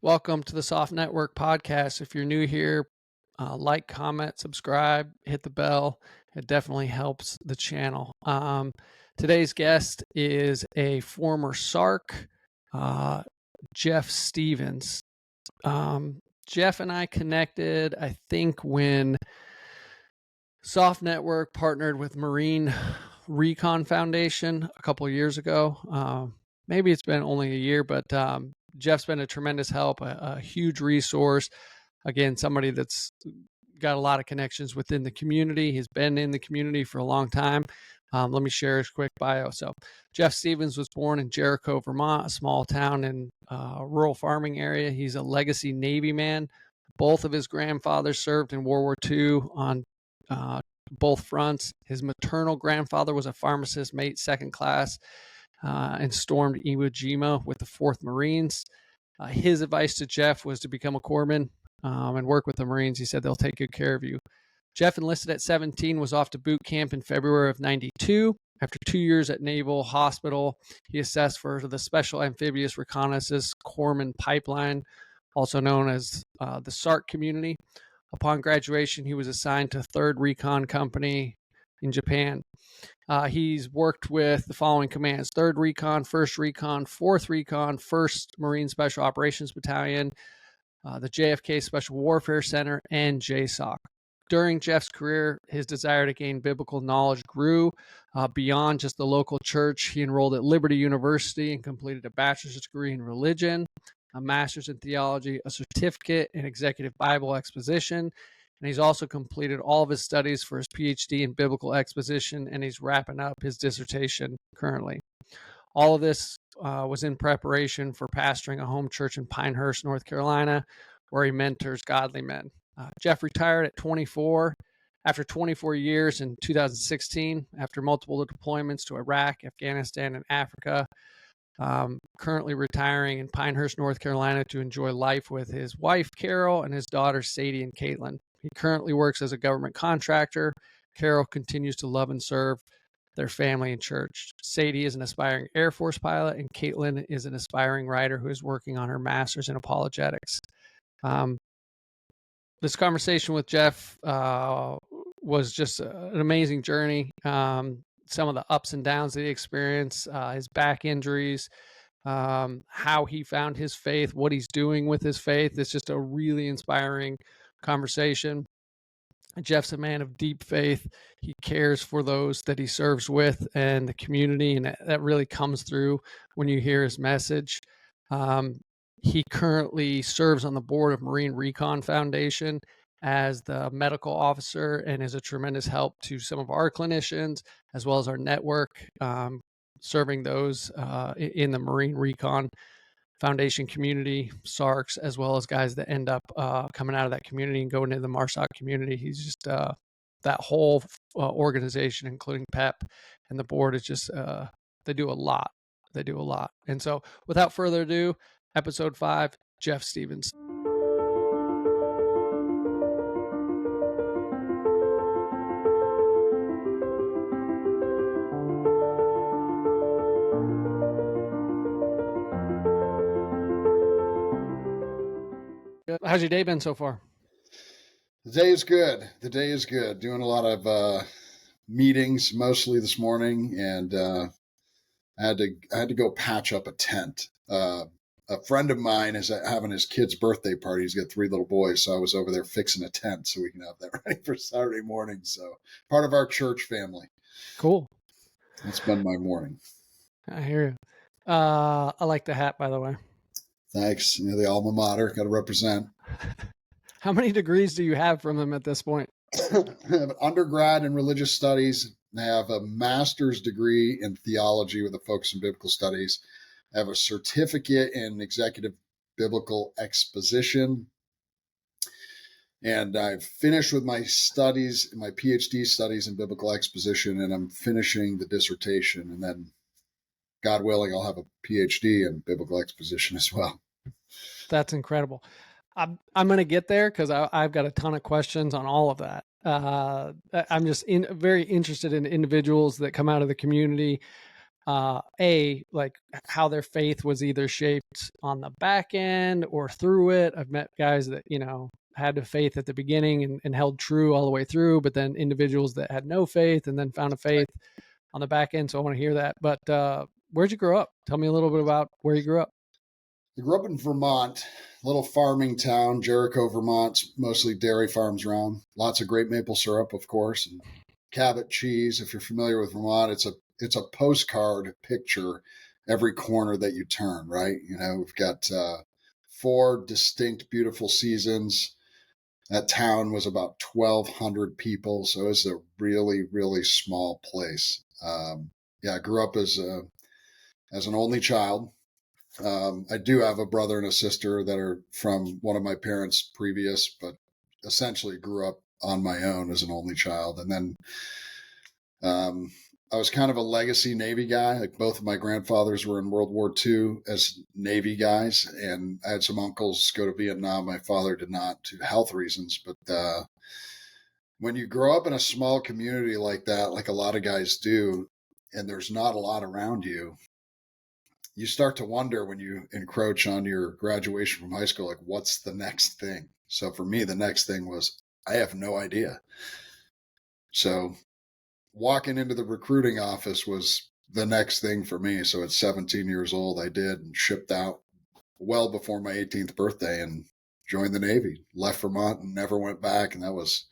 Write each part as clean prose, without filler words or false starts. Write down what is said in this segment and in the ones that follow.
Welcome to the Soft Network podcast. If you're new here, like, comment, subscribe, hit the bell. It definitely helps the channel. Today's guest is a former SARC, Jeff Stevens. Jeff and I connected, I think, when Soft Network partnered with Marine Recon Foundation a couple of years ago. Maybe it's been only a year, but Jeff's been a tremendous help, a huge resource. Again, somebody that's got a lot of connections within the community. He's been in the community for a long time. Let me share his quick bio. So Jeff Stevens was born in Jericho, Vermont, a small town in rural farming area. He's a legacy Navy man. Both of his grandfathers served in World War II on both fronts. His maternal grandfather was a Pharmacist Mate second class and stormed Iwo Jima with the 4th Marines. His advice to Jeff was to become a corpsman and work with the Marines. He said they'll take good care of you. Jeff enlisted at 17, was off to boot camp in February of 92. After 2 years at Naval Hospital, he assessed for the Special Amphibious Reconnaissance Corpsman Pipeline, also known as the SARC Community. Upon graduation, he was assigned to 3rd Recon Company in Japan. He's worked with the following commands: 3rd Recon, 1st Recon, 4th Recon, 1st Marine Special Operations Battalion, the JFK Special Warfare Center, and JSOC. During Jeff's career, his desire to gain biblical knowledge grew beyond just the local church. He enrolled at Liberty University and completed a bachelor's degree in religion, a master's in theology, a certificate in executive Bible exposition, and he's also completed all of his studies for his PhD in biblical exposition, and he's wrapping up his dissertation currently. All of this was in preparation for pastoring a home church in Pinehurst, North Carolina, where he mentors godly men. Jeff retired at 24 after 24 years in 2016 after multiple deployments to Iraq, Afghanistan, and Africa. Currently retiring in Pinehurst, North Carolina to enjoy life with his wife, Carol, and his daughters, Sadie and Caitlin. He currently works as a government contractor. Carol continues to love and serve their family and church. Sadie is an aspiring Air Force pilot, and Caitlin is an aspiring writer who is working on her master's in apologetics. This conversation with Jeff was just an amazing journey. Some of the ups and downs that he experienced, his back injuries, how he found his faith, what he's doing with his faith. It's just a really inspiring conversation. Jeff's a man of deep faith. He cares for those that he serves with and the community, and that really comes through when you hear his message. He currently serves on the board of Marine Recon Foundation as the medical officer and is a tremendous help to some of our clinicians as well as our network, serving those in the Marine Recon Foundation community, SARCs, as well as guys that end up coming out of that community and going into the MARSOC community. He's just that whole organization, including PEP and the board, is just they do a lot. They do a lot. And so without further ado, episode 5, Jeff Stevens. How's your day been so far? The day is good. Doing a lot of meetings, mostly this morning, and I had to go patch up a tent. A friend of mine is having his kid's birthday party. He's got 3 little boys, so I was over there fixing a tent so we can have that ready for Saturday morning. So part of our church family. Cool. That's been my morning. I hear you. I like the hat, by the way. Thanks. The alma mater, got to represent. How many degrees do you have from them at this point? I have an undergrad in religious studies. I have a master's degree in theology with a focus in biblical studies. I have a certificate in executive biblical exposition. And I've finished with my studies, my PhD studies in biblical exposition, and I'm finishing the dissertation. And then, God willing, I'll have a PhD in biblical exposition as well. That's incredible. I'm going to get there because I've got a ton of questions on all of that. I'm just very interested in individuals that come out of the community like how their faith was either shaped on the back end or through it. I've met guys that, had a faith at the beginning and held true all the way through, but then individuals that had no faith and then found a faith on the back end. So I want to hear that. But where'd you grow up? Tell me a little bit about where you grew up. I grew up in Vermont, little farming town, Jericho, Vermont, mostly dairy farms around. Lots of great maple syrup, of course, and Cabot cheese. If you're familiar with Vermont, it's a postcard picture every corner that you turn, right? We've got 4 distinct, beautiful seasons. That town was about 1,200 people, so it's a really, really small place. I grew up as an only child. I do have a brother and a sister that are from one of my parents' previous, but essentially grew up on my own as an only child. And then I was kind of a legacy Navy guy. Like both of my grandfathers were in World War II as Navy guys, and I had some uncles go to Vietnam. My father did not, to health reasons. But when you grow up in a small community like that, like a lot of guys do, and there's not a lot around you, you start to wonder when you encroach on your graduation from high school, like, what's the next thing? So for me, the next thing was, I have no idea. So walking into the recruiting office was the next thing for me. So at 17 years old, I did and shipped out well before my 18th birthday and joined the Navy, left Vermont and never went back. And that was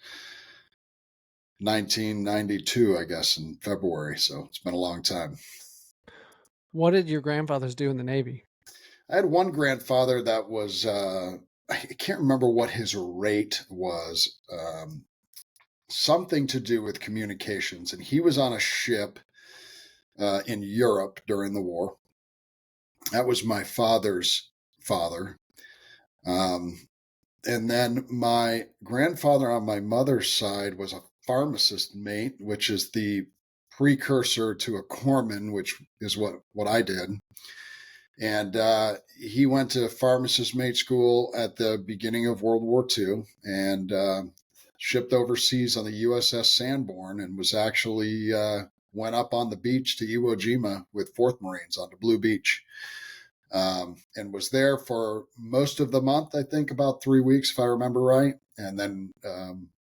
1992, I guess, in February. So it's been a long time. What did your grandfathers do in the Navy? I had one grandfather that was, I can't remember what his rate was, something to do with communications. And he was on a ship in Europe during the war. That was my father's father. And then my grandfather on my mother's side was a pharmacist mate, which is the precursor to a corpsman, which is what I did. And he went to pharmacist mate school at the beginning of World War II and shipped overseas on the USS Sanborn and was actually went up on the beach to Iwo Jima with 4th Marines on the Blue Beach and was there for most of the month, I think about 3 weeks, if I remember right. And then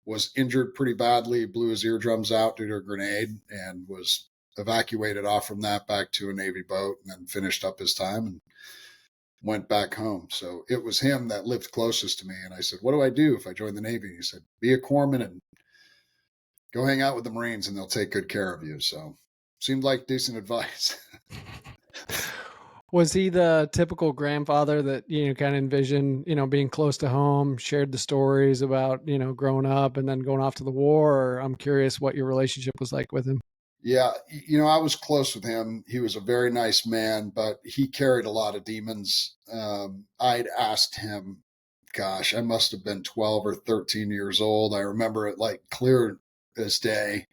was injured pretty badly, blew his eardrums out due to a grenade and was evacuated off from that back to a Navy boat and then finished up his time and went back home. So it was him that lived closest to me. And I said, what do I do if I join the Navy? And he said, be a corpsman and go hang out with the Marines and they'll take good care of you. So seemed like decent advice. Was he the typical grandfather that, kind of envisioned, being close to home, shared the stories about, growing up and then going off to the war? Or I'm curious what your relationship was like with him. Yeah, I was close with him. He was a very nice man, but he carried a lot of demons. I'd asked him, gosh, I must have been 12 or 13 years old. I remember it like clear as day,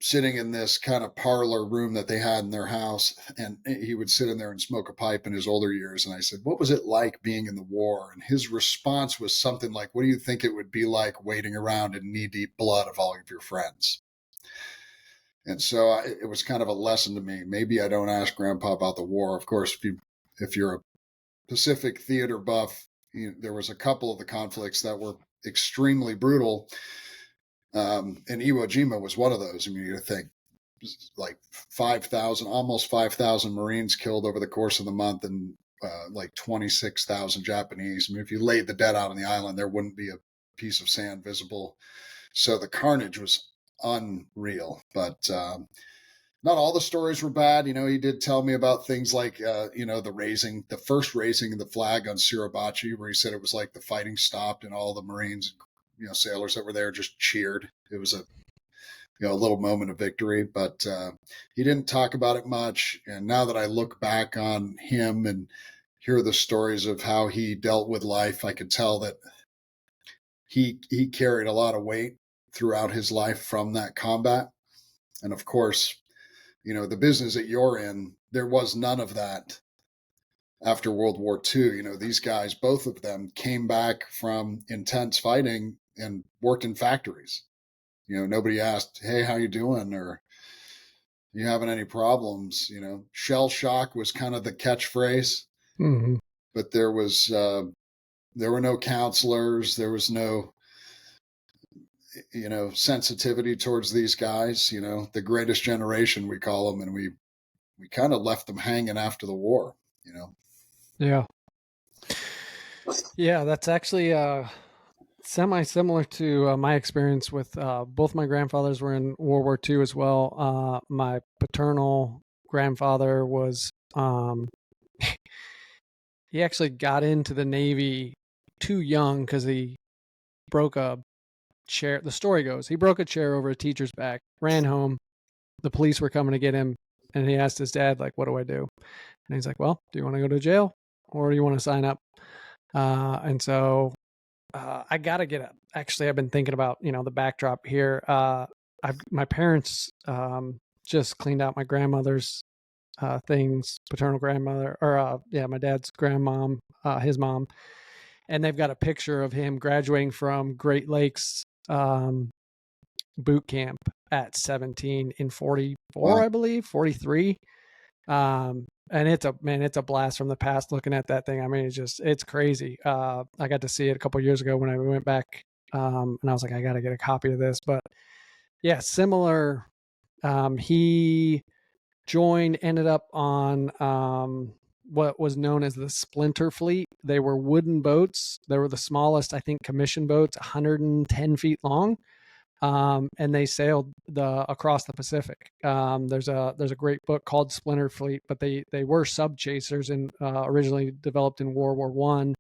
sitting in this kind of parlor room that they had in their house. And he would sit in there and smoke a pipe in his older years. And I said, what was it like being in the war? And his response was something like, what do you think it would be like waiting around in knee-deep blood of all of your friends? And so it was kind of a lesson to me. Maybe I don't ask Grandpa about the war. Of course, if you're a Pacific theater buff, there was a couple of the conflicts that were extremely brutal. And Iwo Jima was one of those. I mean, you think like 5,000, almost 5,000 Marines killed over the course of the month and like 26,000 Japanese. I mean, if you laid the dead out on the island, there wouldn't be a piece of sand visible. So the carnage was unreal, but not all the stories were bad. He did tell me about things like the first raising of the flag on Suribachi, where he said it was like the fighting stopped and all the Marines, sailors that were there just cheered. It was a little moment of victory, but he didn't talk about it much. And now that I look back on him and hear the stories of how he dealt with life, I could tell that he carried a lot of weight throughout his life from that combat. And of course, the business that you're in, there was none of that after World War II. These guys, both of them, came back from intense fighting and worked in factories. Nobody asked, hey, how you doing? Or, You having any problems? Shell shock was kind of the catchphrase, Mm-hmm. but there were no counselors. There was no, sensitivity towards these guys, the greatest generation, we call them. And we kind of left them hanging after the war, Yeah. Yeah, that's actually semi-similar to my experience with both my grandfathers were in World War II as well. My paternal grandfather was he actually got into the Navy too young because he broke a chair. The story goes he broke a chair over a teacher's back, ran home. The police were coming to get him, and he asked his dad, like, "What do I do?" And he's like, "Well, do you want to go to jail or do you want to sign up?" And so I gotta get up. Actually, I've been thinking about the backdrop here. My parents just cleaned out my grandmother's things, paternal grandmother, or my dad's grandmom, his mom, and they've got a picture of him graduating from Great Lakes boot camp at 17 in 44, Wow. I believe, 43. And it's a blast from the past looking at that thing. I mean, it's crazy. I got to see it a couple of years ago when I went back, and I was like, I got to get a copy of this. But yeah, similar. He ended up on what was known as the Splinter Fleet. They were wooden boats. They were the smallest, I think, commission boats, 110 feet long. And they sailed across the Pacific. There's a great book called Splinter Fleet, but they were sub chasers and originally developed in World War One,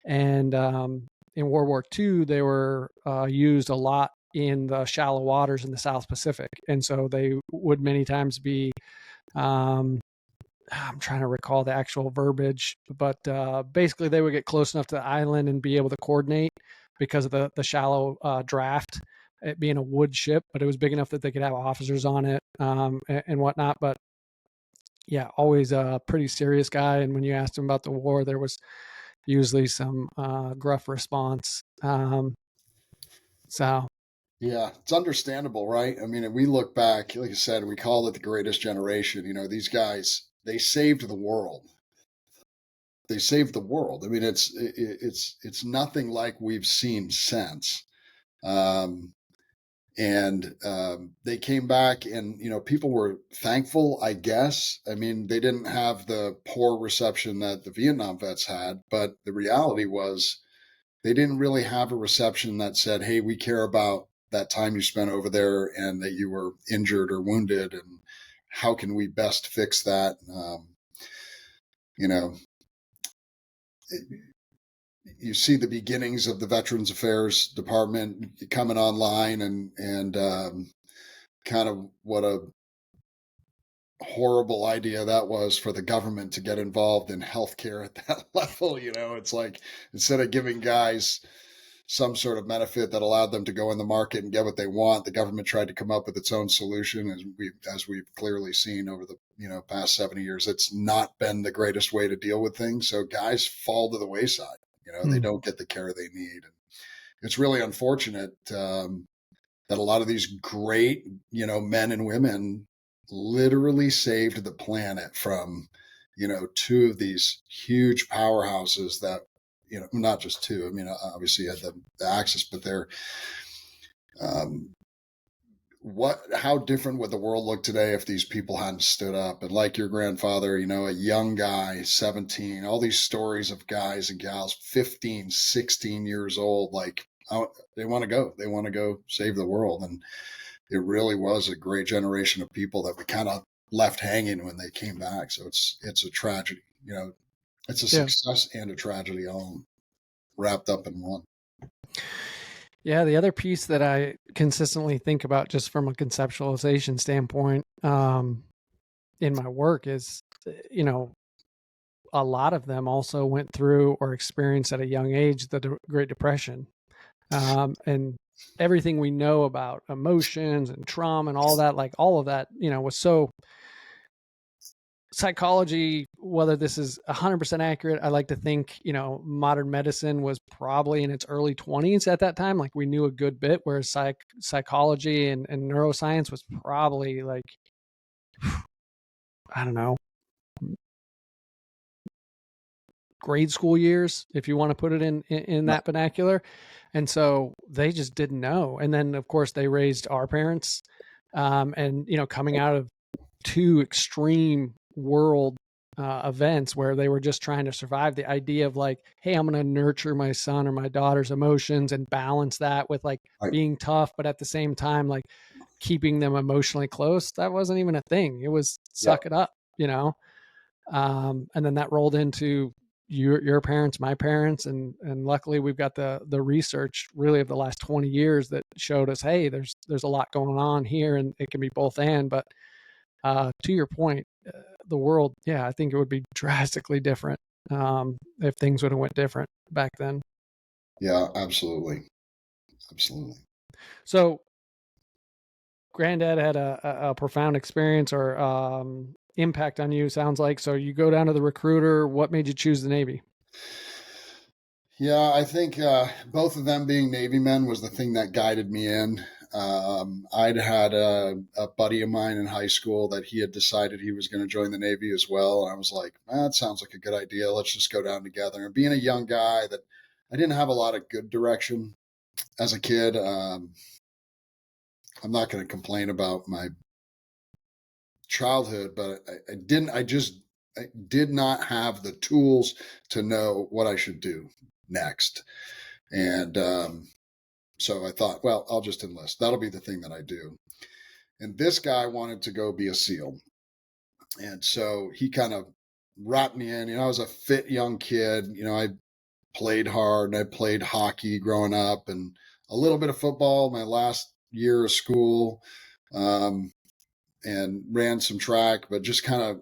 and in World War II they were used a lot in the shallow waters in the South Pacific, and so they would many times be. I'm trying to recall the actual verbiage, but basically they would get close enough to the island and be able to coordinate because of the shallow draft, it being a wood ship, but it was big enough that they could have officers on it and whatnot. But yeah, always a pretty serious guy. And when you asked him about the war, there was usually some gruff response. So Yeah, it's understandable, right? I mean, if we look back, like I said, we call it the greatest generation. These guys, they saved the world. They saved the world. I mean, it's nothing like we've seen since. Um, and they came back, and people were thankful, I guess. I mean, they didn't have the poor reception that the Vietnam vets had, but the reality was they didn't really have a reception that said, hey, we care about that time you spent over there and that you were injured or wounded, and how can we best fix that. You know you see the beginnings of the Veterans Affairs Department coming online, and kind of what a horrible idea that was for the government to get involved in healthcare at that level. It's like, instead of giving guys some sort of benefit that allowed them to go in the market and get what they want, the government tried to come up with its own solution. As we've clearly seen over the past 70 years, it's not been the greatest way to deal with things. So guys fall to the wayside. They don't get the care they need. And it's really unfortunate that a lot of these great men and women literally saved the planet from two of these huge powerhouses that not just two. I mean, obviously you had the Axis, but they're how different would the world look today if these people hadn't stood up? And like your grandfather, a young guy, 17, all these stories of guys and gals, 15, 16 years old, like they want to go save the world. And it really was a great generation of people that we kind of left hanging when they came back. So it's a tragedy. It's a success and a tragedy all wrapped up in one. Yeah, the other piece that I consistently think about just from a conceptualization standpoint in my work is, a lot of them also went through or experienced at a young age the Great Depression. And everything we know about emotions and trauma and all that, like all of that, was so psychology, whether this is 100% accurate, I like to think, modern medicine was probably in its early 20s at that time. Like we knew a good bit, whereas psychology and neuroscience was probably like I don't know, grade school years, if you want to put it in that vernacular. And so they just didn't know. And then of course they raised our parents, and, you know, coming out of two extreme world events where they were just trying to survive, the idea of like, hey, I'm going to nurture my son or my daughter's emotions and balance that with like Right. being tough, but at the same time, like keeping them emotionally close. That wasn't even a thing. It was suck it up, you know? And then that rolled into your parents, my parents, and luckily we've got the research really of the last 20 years that showed us, hey, there's a lot going on here, and it can be both and. But to your point, the world, yeah, I think it would be drastically different if things would have went different back then. Yeah, absolutely. Absolutely. So granddad had a profound experience or impact on you, sounds like. So you go down to the recruiter. What made you choose the Navy? Yeah, I think both of them being Navy men was the thing that guided me in. I'd had a buddy of mine in high school that he had decided he was going to join the Navy as well. And I was like, that sounds like a good idea. Let's just go down together. And being a young guy, that I didn't have a lot of good direction as a kid. I'm not going to complain about my childhood, but I did not have the tools to know what I should do next. And so I thought, well, I'll just enlist. That'll be the thing that I do. And this guy wanted to go be a SEAL. And so he kind of wrapped me in. You know, I was a fit young kid. You know, I played hard and I played hockey growing up and a little bit of football my last year of school, and ran some track, but just kind of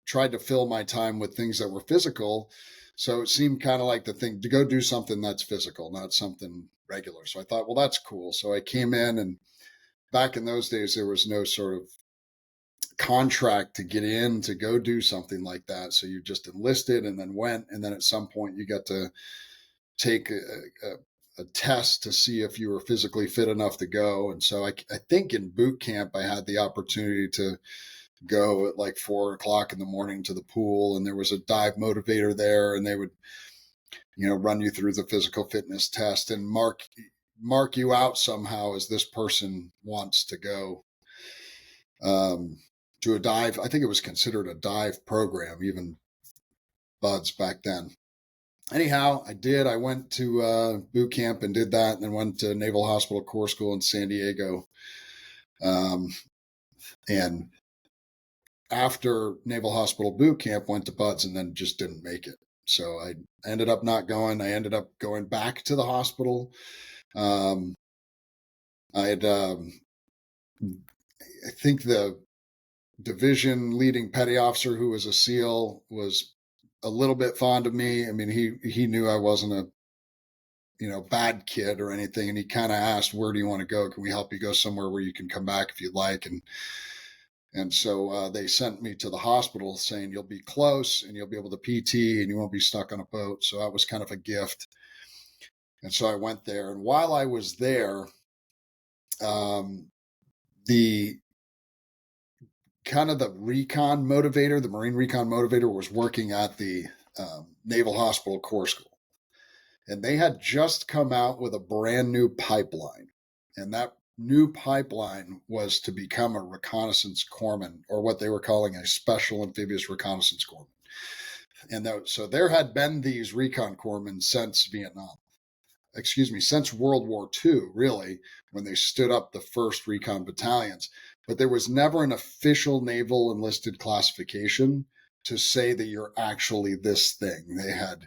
tried to fill my time with things that were physical. So it seemed kind of like the thing to go do something that's physical, not something regular. So I thought, well, that's cool. So I came in, and back in those days, there was no sort of contract to get in to go do something like that. So you just enlisted and then went. And then at some point you got to take a test to see if you were physically fit enough to go. And so I think in boot camp, I had the opportunity to go at like 4 o'clock in the morning to the pool, and there was a dive motivator there, and they would, you know, run you through the physical fitness test and mark you out somehow as this person wants to go to a dive. I think it was considered a dive program, even buds back then. Anyhow, I did. I went to boot camp and did that, and then went to Naval Hospital Corps School in San Diego. And after Naval Hospital boot camp, went to buds and then just didn't make it. So I ended up not going. I ended up going back to the hospital. I think the division leading petty officer, who was a SEAL, was a little bit fond of me. I mean, he knew I wasn't a, you know, bad kid or anything. And he kind of asked, where do you want to go? Can we help you go somewhere where you can come back if you'd like? And so they sent me to the hospital saying, you'll be close and you'll be able to PT and you won't be stuck on a boat. So that was kind of a gift. And so I went there. And while I was there, the kind of the recon motivator, the Marine Recon motivator, was working at the Naval Hospital Corps School. And they had just come out with a brand new pipeline. And that new pipeline was to become a reconnaissance corpsman, or what they were calling a special amphibious reconnaissance corpsman. And so there had been these recon corpsmen since since World War II, really, when they stood up the first recon battalions. But there was never an official naval enlisted classification to say that you're actually this thing. They had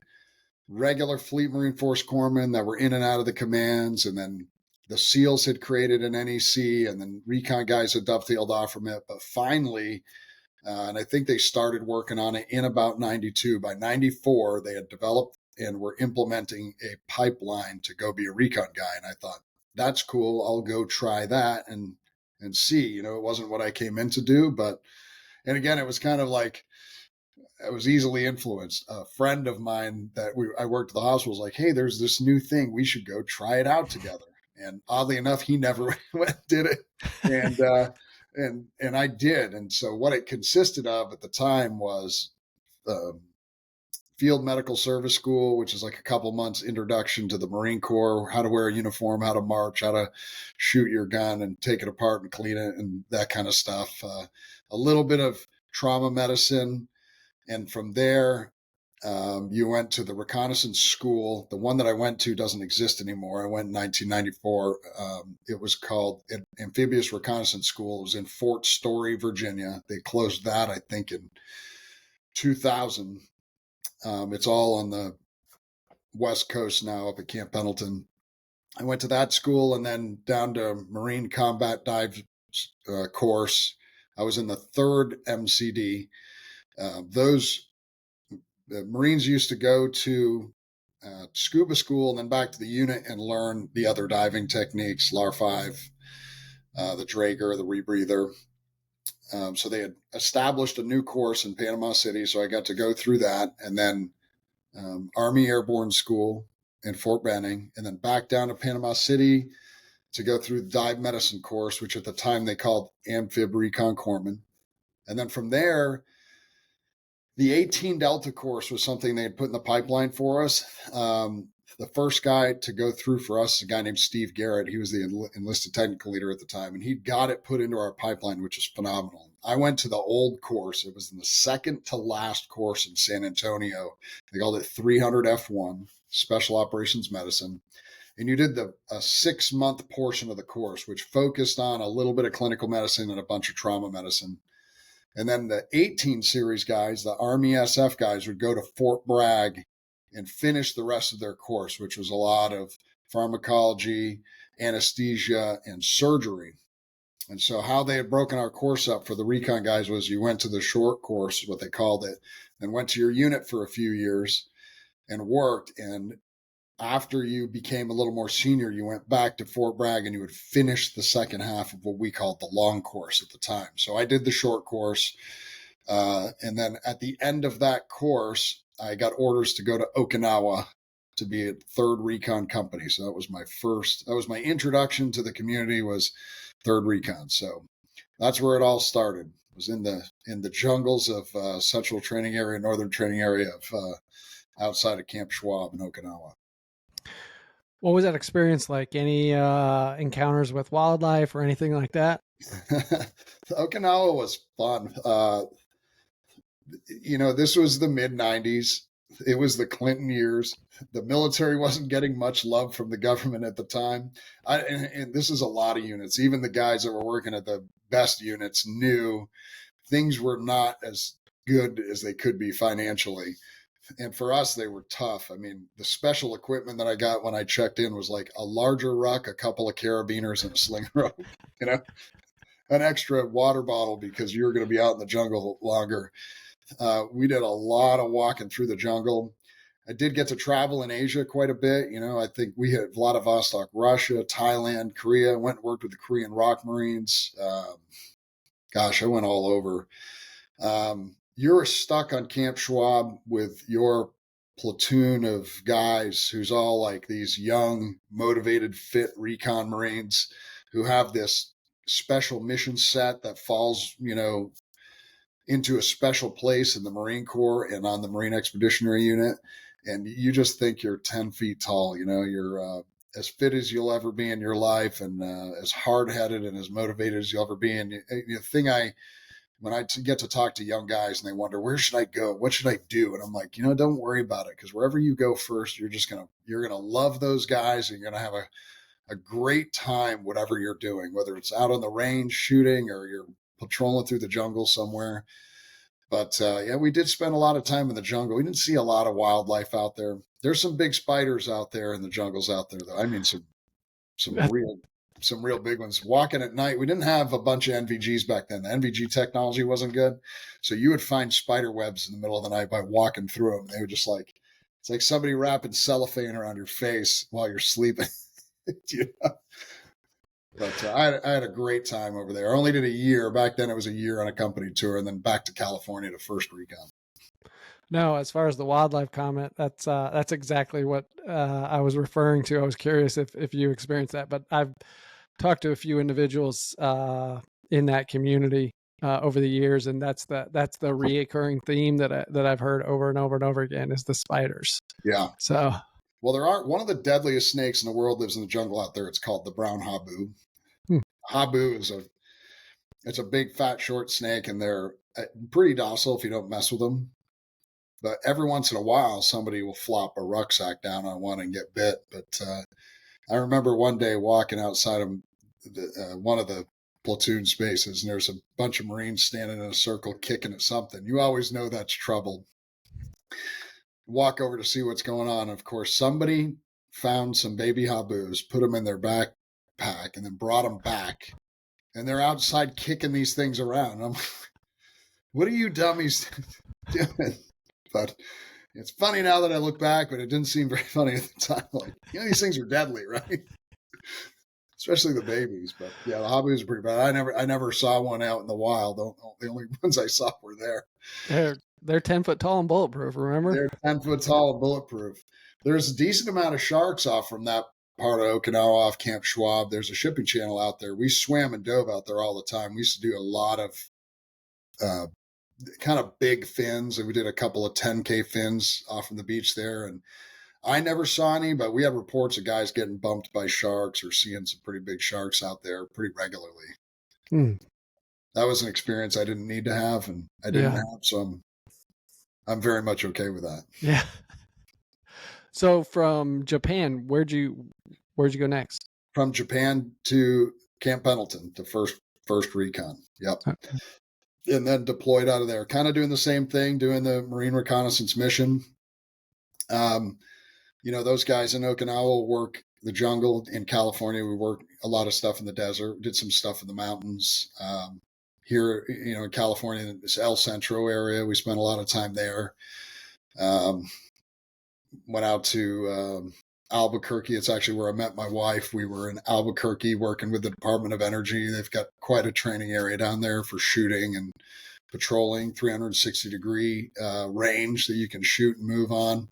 regular Fleet Marine Force corpsmen that were in and out of the commands, and then the SEALs had created an NEC, and then recon guys had dovetailed off from it. But finally, and I think they started working on it in about 92. By 94, they had developed and were implementing a pipeline to go be a recon guy. And I thought, that's cool. I'll go try that and see. You know, it wasn't what I came in to do, but, and again, it was kind of like, I was easily influenced. A friend of mine that I worked at the hospital was like, hey, there's this new thing. We should go try it out together. And oddly enough, he never went did it. and I did. And so what it consisted of at the time was field medical service school, which is like a couple months introduction to the Marine Corps, how to wear a uniform, how to march, how to shoot your gun and take it apart and clean it and that kind of stuff. A little bit of trauma medicine. And from there, you went to the Reconnaissance school. The one that I went to doesn't exist anymore. I went in 1994. It was called Amphibious Reconnaissance School. It was in Fort Story, Virginia. They closed that, I think, in 2000. It's all on the West Coast now, up at Camp Pendleton. I went to that school and then down to Marine Combat Dive course. I was in the 3rd MCD. The Marines used to go to scuba school and then back to the unit and learn the other diving techniques, LAR-5, the Drager, the rebreather. So they had established a new course in Panama City, so I got to go through that, and then Army Airborne School in Fort Benning, and then back down to Panama City to go through the dive medicine course, which at the time they called Amphib Recon Corpsman. And then from there, the 18 Delta course was something they had put in the pipeline for us. The first guy to go through for us is a guy named Steve Garrett. He was the enlisted technical leader at the time, and he got it put into our pipeline, which was phenomenal. I went to the old course. It was in the second to last course in San Antonio. They called it 300 F1, Special Operations Medicine. And you did a 6-month portion of the course, which focused on a little bit of clinical medicine and a bunch of trauma medicine. And then the 18 series guys, the Army SF guys, would go to Fort Bragg and finish the rest of their course, which was a lot of pharmacology, anesthesia, and surgery. And so how they had broken our course up for the recon guys was you went to the short course, what they called it, and went to your unit for a few years and worked. And after you became a little more senior, you went back to Fort Bragg and you would finish the second half of what we called the long course at the time. So I did the short course. And then at the end of that course, I got orders to go to Okinawa to be at 3rd Recon Company. So that was my introduction to the community, was 3rd Recon. So that's where it all started. It was in the jungles of Central Training Area, Northern Training Area of outside of Camp Schwab in Okinawa. What was that experience like? Any encounters with wildlife or anything like that? Okinawa was fun. This was the mid-90s. It was the Clinton years. The military wasn't getting much love from the government at the time. And this is a lot of units. Even the guys that were working at the best units knew things were not as good as they could be financially. And for us, they were tough. I mean, the special equipment that I got when I checked in was like a larger ruck, a couple of carabiners, and a sling rope, an extra water bottle because you're going to be out in the jungle longer. We did a lot of walking through the jungle. I did get to travel in Asia quite a bit. I think we hit Vladivostok, Russia, Thailand, Korea. I went and worked with the Korean Rock Marines. I went all over. You're stuck on Camp Schwab with your platoon of guys who's all like these young, motivated, fit recon Marines who have this special mission set that falls, into a special place in the Marine Corps and on the Marine Expeditionary Unit. And you just think you're 10 feet tall, you're as fit as you'll ever be in your life and as hard-headed and as motivated as you'll ever be. And the thing when I get to talk to young guys and they wonder, where should I go? What should I do? And I'm like, don't worry about it. Because wherever you go first, you're going to love those guys and you're going to have a great time, whatever you're doing, whether it's out on the range shooting or you're patrolling through the jungle somewhere. But we did spend a lot of time in the jungle. We didn't see a lot of wildlife out there. There's some big spiders out there in the jungles out there, though. I mean, some real big ones. Walking at night, we didn't have a bunch of NVGs back then. The NVG technology wasn't good. So you would find spider webs in the middle of the night by walking through them. They were just it's like somebody wrapping cellophane around your face while you're sleeping. But I had a great time over there. I only did a year. Back then it was a year on a company tour and then back to California to 1st Recon. No, as far as the wildlife comment, that's exactly what I was referring to. I was curious if you experienced that, but I've talked to a few individuals in that community over the years, and that's the reoccurring theme that I've heard over and over and over again is the spiders. Yeah. So, well, there are one of the deadliest snakes in the world lives in the jungle out there. It's called the brown habu. Habu is it's a big, fat, short snake, and they're pretty docile if you don't mess with them. But every once in a while, somebody will flop a rucksack down on one and get bit. But I remember one day walking outside of one of the platoon spaces, and there's a bunch of Marines standing in a circle kicking at something. You always know that's trouble. Walk over to see what's going on. Of course, somebody found some baby habus, put them in their backpack, and then brought them back. And they're outside kicking these things around. I'm like, what are you dummies doing? But it's funny now that I look back, but it didn't seem very funny at the time. Like, these things are deadly, right? Especially the babies. But yeah, the habus are pretty bad. I never saw one out in the wild. The only ones I saw were there. They're 10 foot tall and bulletproof, remember? They're 10 foot tall and bulletproof. There's a decent amount of sharks off from that part of Okinawa, off Camp Schwab. There's a shipping channel out there. We swam and dove out there all the time. We used to do a lot of kind of big fins, and we did a couple of 10K fins off from the beach there. And I never saw any, but we have reports of guys getting bumped by sharks or seeing some pretty big sharks out there pretty regularly. That was an experience I didn't need to have, and I didn't have, so I'm very much okay with that. Yeah. So from Japan, where'd you go next? From Japan to Camp Pendleton, the first recon. Yep. Okay. And then deployed out of there, kind of doing the same thing, doing the Marine Reconnaissance mission. Those guys in Okinawa work the jungle. In California, we work a lot of stuff in the desert, did some stuff in the mountains. Here, in California, this El Centro area, we spent a lot of time there. Went out to Albuquerque. It's actually where I met my wife. We were in Albuquerque working with the Department of Energy. They've got quite a training area down there for shooting and patrolling, 360-degree range that you can shoot and move on.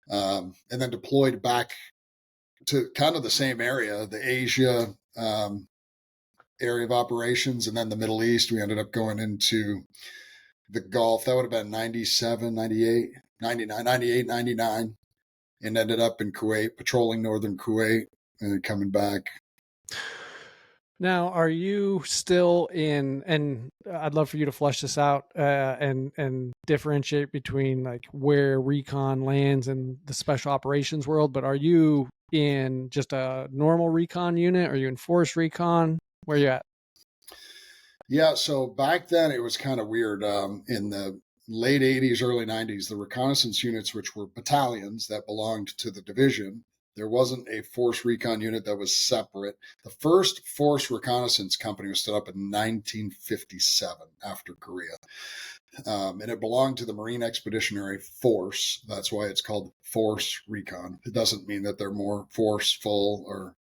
And then deployed back to kind of the same area, the Asia area of operations, and then the Middle East. We ended up going into the Gulf. That would have been 97, 98, 99, 98, 99, and ended up in Kuwait, patrolling northern Kuwait, and then coming back. Now, are you still in, and I'd love for you to flesh this out and differentiate between like where recon lands in the special operations world, but are you in just a normal recon unit? Are you in force recon? Where are you at? Yeah, so back then it was kind of weird. In the late 80s, early 90s, the reconnaissance units, which were battalions that belonged to the division, there wasn't a force recon unit that was separate. The first force reconnaissance company was stood up in 1957 after Korea. And it belonged to the Marine Expeditionary Force. That's why it's called Force Recon. It doesn't mean that they're more forceful or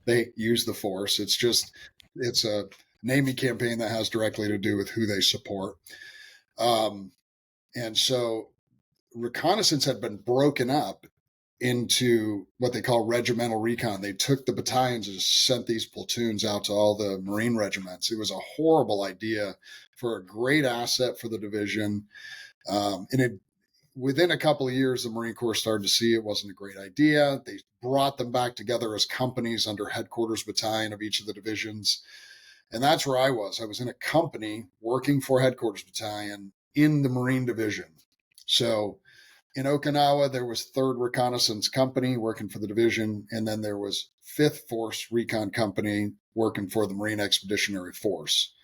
they use the force. It's a naming campaign that has directly to do with who they support. And so reconnaissance had been broken up into what they call regimental recon. They took the battalions and just sent these platoons out to all the Marine regiments. It was a horrible idea for a great asset for the division. Within a couple of years, the Marine Corps started to see it wasn't a great idea. They brought them back together as companies under headquarters battalion of each of the divisions. And that's where I was. I was in a company working for headquarters battalion in the Marine Division. So in Okinawa, there was 3rd Reconnaissance Company working for the division, and then there was 5th Force Recon Company working for the Marine Expeditionary Force.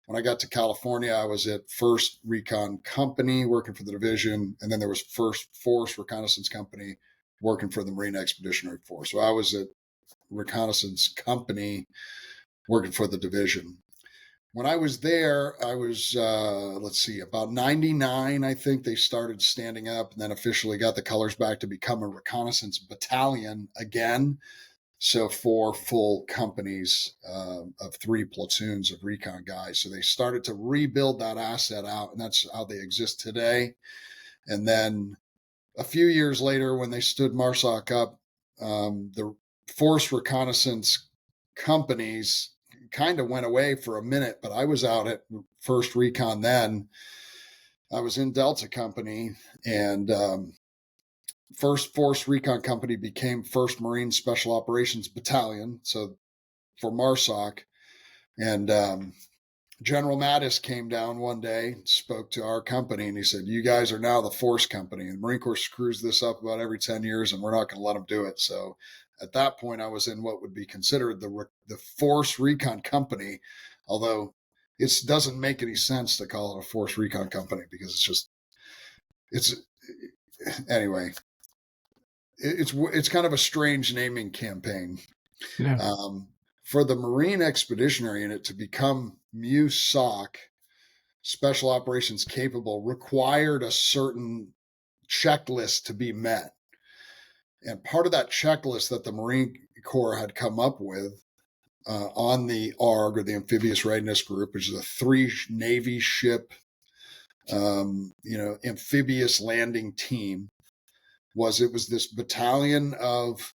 When I got to California, I was at 1st Recon Company working for the division, and then there was 1st Force Reconnaissance Company working for the Marine Expeditionary Force. So I was at Reconnaissance Company working for the division. When I was there, I was, about 99, I think they started standing up and then officially got the colors back to become a reconnaissance battalion again. So 4 full companies of 3 platoons of recon guys. So they started to rebuild that asset out, and that's how they exist today. And then a few years later, when they stood MARSOC up, the force reconnaissance companies kind of went away for a minute, but I was out at 1st Recon then. I was in Delta Company, and 1st Force Recon Company became 1st Marine Special Operations Battalion, so for MARSOC. And General Mattis came down one day, spoke to our company, and he said, "You guys are now the Force Company." And the Marine Corps screws this up about every 10 years, and we're not going to let them do it. So at that point, I was in what would be considered the Force Recon Company, although it doesn't make any sense to call it a Force Recon Company because anyway, it's kind of a strange naming campaign. Yeah. For the Marine Expeditionary Unit to become MUSOC, Special Operations Capable, required a certain checklist to be met. And part of that checklist that the Marine Corps had come up with on the ARG, or the Amphibious Readiness Group, which is a 3 Navy ship, amphibious landing team, was this battalion of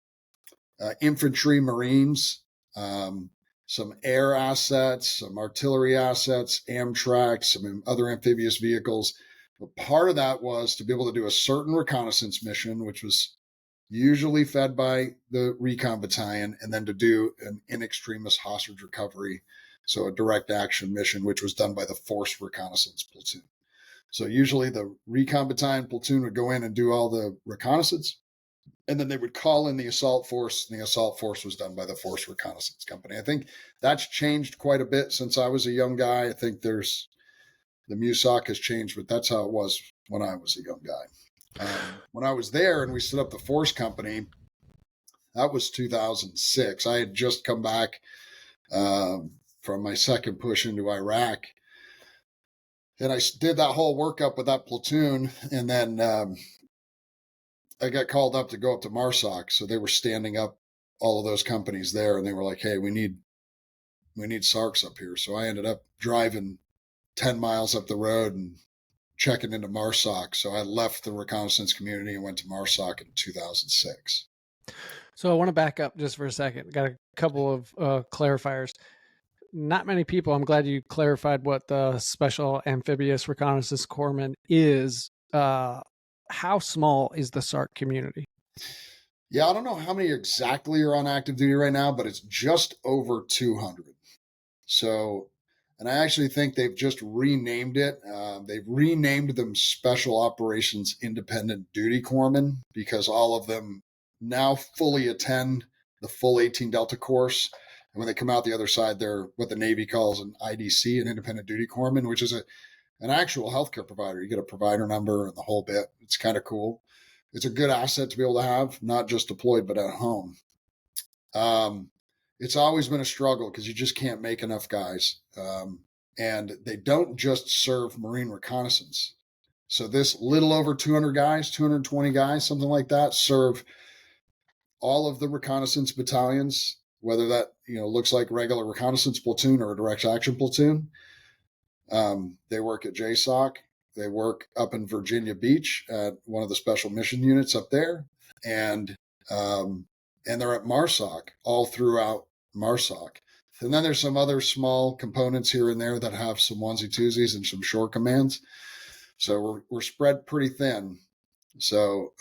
infantry Marines, some air assets, some artillery assets, Amtrak, some other amphibious vehicles. But part of that was to be able to do a certain reconnaissance mission, which was usually fed by the Recon Battalion, and then to do an in extremis hostage recovery, so a direct action mission, which was done by the Force Reconnaissance Platoon. So usually the Recon Battalion platoon would go in and do all the reconnaissance, and then they would call in the assault force, and the assault force was done by the Force Reconnaissance Company. I think that's changed quite a bit since I was a young guy. I think the MUSOC has changed, but that's how it was when I was a young guy. When I was there and we set up the Force Company, that was 2006. I had just come back from my second push into Iraq. And I did that whole workup with that platoon, and then I got called up to go up to MARSOC. So they were standing up all of those companies there, and they were like, "Hey, we need SARCs up here." So I ended up driving 10 miles up the road and checking into MARSOC. So I left the reconnaissance community and went to MARSOC in 2006. So I want to back up just for a second. Got a couple of clarifiers. Not many people. I'm glad you clarified what the Special Amphibious Reconnaissance Corpsman is. How small is the SARC community? Yeah, I don't know how many exactly are on active duty right now, but it's just over 200. So, and I actually think they've just renamed it. They've renamed them Special Operations Independent Duty Corpsmen because all of them now fully attend the full 18 Delta course. And when they come out the other side, they're what the Navy calls an IDC, an Independent Duty Corpsman, which is an actual healthcare provider. You get a provider number and the whole bit. It's kind of cool. It's a good asset to be able to have, not just deployed, but at home. It's always been a struggle because you just can't make enough guys. And they don't just serve Marine reconnaissance. So this little over 200 guys, 220 guys, something like that, serve all of the reconnaissance battalions, whether that looks like regular reconnaissance platoon or a direct action platoon. They work at JSOC. They work up in Virginia Beach at one of the special mission units up there, and they're at MARSOC all throughout MARSOC. And then there's some other small components here and there that have some onesie twosies and some shore commands. So we're spread pretty thin. So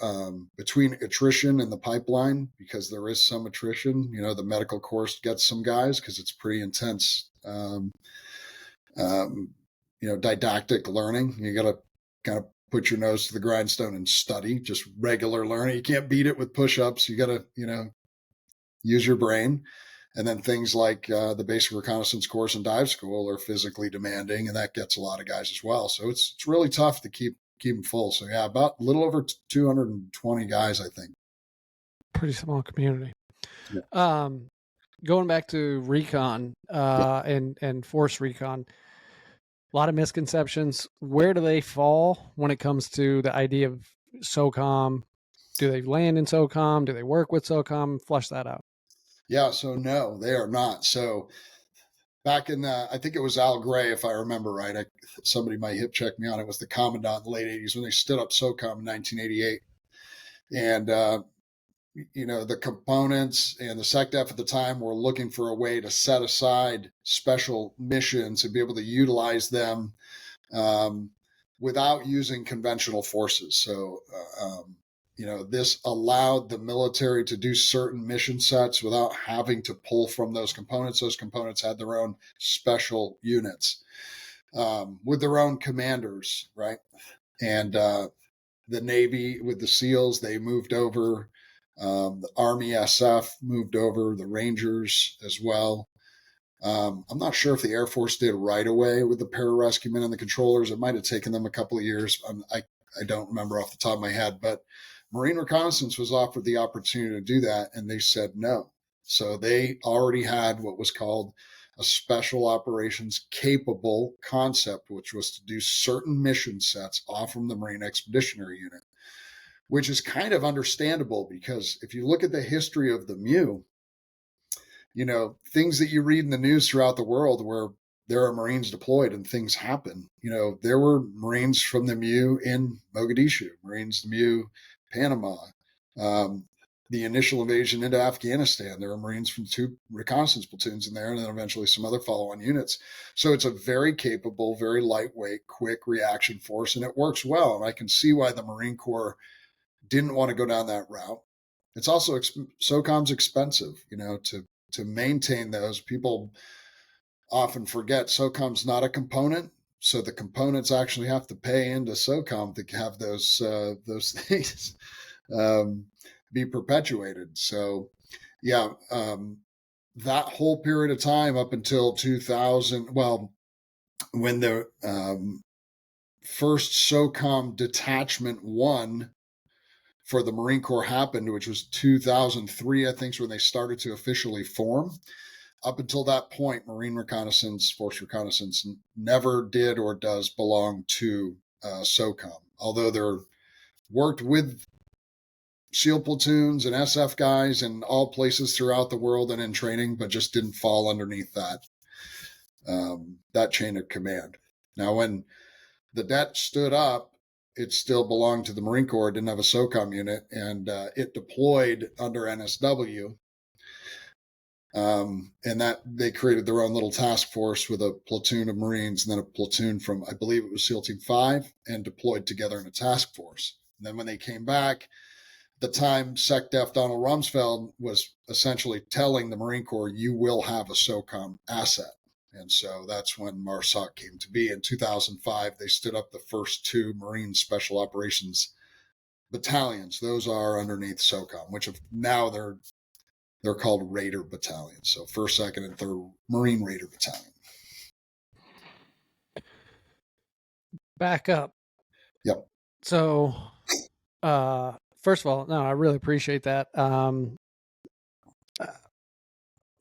between attrition and the pipeline, because there is some attrition, the medical course gets some guys because it's pretty intense. Didactic learning. You got to kind of put your nose to the grindstone and study, just regular learning. You can't beat it with push-ups. You got to, use your brain. And then things like the basic reconnaissance course and dive school are physically demanding, and that gets a lot of guys as well. So it's really tough to keep them full. So yeah, about a little over 220 guys, I think. Pretty small community. Yeah. Going back to recon and force recon, a lot of misconceptions. Where do they fall when it comes to the idea of SOCOM? Do they land in SOCOM? Do they work with SOCOM? Flush that out. Yeah, so no, they are not. So back in I think it was Al Gray, if I remember right. Somebody might hip check me on it. Was the commandant in the late 80s when they stood up SOCOM in 1988. And the components and the SecDef at the time were looking for a way to set aside special missions and be able to utilize them without using conventional forces. So, this allowed the military to do certain mission sets without having to pull from those components. Those components had their own special units with their own commanders, right? And the Navy with the SEALs, they moved over. The Army SF moved over, the Rangers as well. I'm not sure if the Air Force did right away with the pararescue men and the controllers. It might have taken them a couple of years. I don't remember off the top of my head, but Marine Reconnaissance was offered the opportunity to do that, and they said no. So they already had what was called a special operations capable concept, which was to do certain mission sets off from the Marine Expeditionary Unit, which is kind of understandable because if you look at the history of the MEU, things that you read in the news throughout the world where there are Marines deployed and things happen. There were Marines from the MEU in Mogadishu, Marines the MEU, Panama, the initial invasion into Afghanistan. There were Marines from 2 reconnaissance platoons in there, and then eventually some other follow-on units. So it's a very capable, very lightweight, quick reaction force, and it works well. And I can see why the Marine Corps didn't want to go down that route. It's also SOCOM's expensive, to maintain those. People often forget SOCOM's not a component, so the components actually have to pay into SOCOM to have those things be perpetuated. So, yeah, that whole period of time up until 2000, well, when the first SOCOM Detachment 1 for the Marine Corps happened, which was 2003, I think, is when they started to officially form. Up until that point, Marine Reconnaissance, Force Reconnaissance never did or does belong to SOCOM, although they're worked with SEAL platoons and SF guys in all places throughout the world and in training, but just didn't fall underneath that chain of command. Now, when the DET stood up, it still belonged to the Marine Corps. It didn't have a SOCOM unit, and it deployed under NSW. And that they created their own little task force with a platoon of Marines and then a platoon from, I believe it was SEAL Team 5, and deployed together in a task force. And then when they came back, at the time, SecDef Donald Rumsfeld was essentially telling the Marine Corps, you will have a SOCOM asset. And so that's when MARSOC came to be. In 2005, they stood up the first 2 Marine Special Operations Battalions. Those are underneath SOCOM, which now they're called Raider Battalions. So 1st, 2nd, and 3rd Marine Raider Battalion. Back up. Yep. So, first of all, no, I really appreciate that.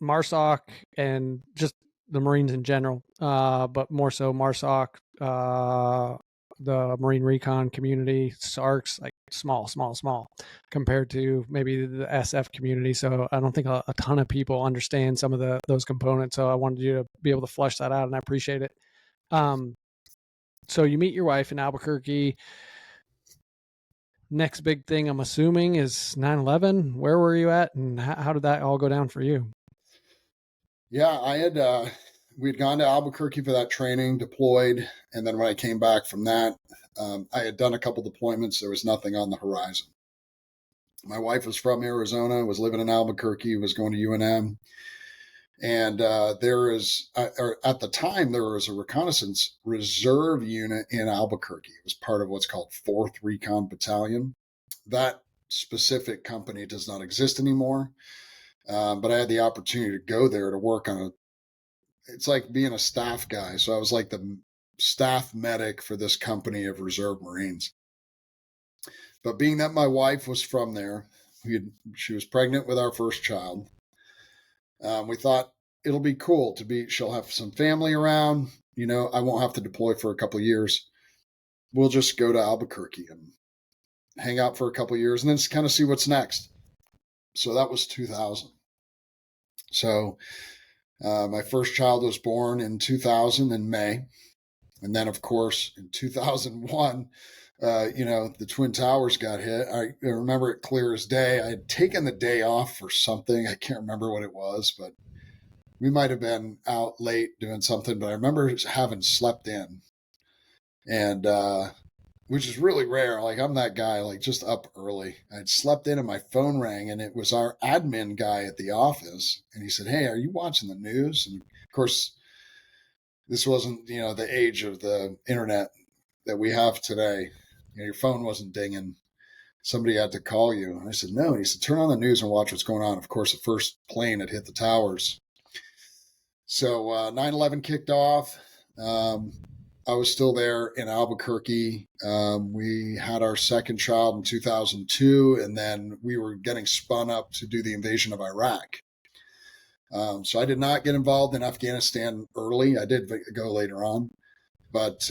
MARSOC and just the Marines in general, but more so MARSOC, the Marine Recon community, SARC's like small compared to maybe the SF community. So I don't think a ton of people understand some of those components. So I wanted you to be able to flesh that out, and I appreciate it. So you meet your wife in Albuquerque. Next big thing, I'm assuming, is 9/11. Where were you at, and how did that all go down for you? Yeah, we'd gone to Albuquerque for that training, deployed, and then when I came back from that, I had done a couple deployments. There was nothing on the horizon. My wife was from Arizona, was living in Albuquerque, was going to UNM, and at the time there was a reconnaissance reserve unit in Albuquerque. It was part of what's called 4th Recon Battalion. That specific company does not exist anymore. But I had the opportunity to go there to work on it's like being a staff guy. So I was like the staff medic for this company of reserve Marines. But being that my wife was from there, she was pregnant with our first child. We thought it'll be cool she'll have some family around. I won't have to deploy for a couple of years. We'll just go to Albuquerque and hang out for a couple of years and then just kind of see what's next. So that was 2000. So my first child was born in 2000 in May. And then, of course, in 2001, the Twin Towers got hit. I remember it clear as day. I had taken the day off for something. I can't remember what it was, but we might have been out late doing something, but I remember having slept in, and which is really rare. Like, I'm that guy, like, just up early. I'd slept in and my phone rang, and it was our admin guy at the office. And he said, "Hey, are you watching the news?" And of course, this wasn't, the age of the internet that we have today. Your phone wasn't dinging. Somebody had to call you. And I said, "No." And he said, "Turn on the news and watch what's going on." Of course, the first plane had hit the towers. So 9/11 kicked off. I was still there in Albuquerque. We had our second child in 2002, and then we were getting spun up to do the invasion of Iraq. So I did not get involved in Afghanistan early. I did go later on, but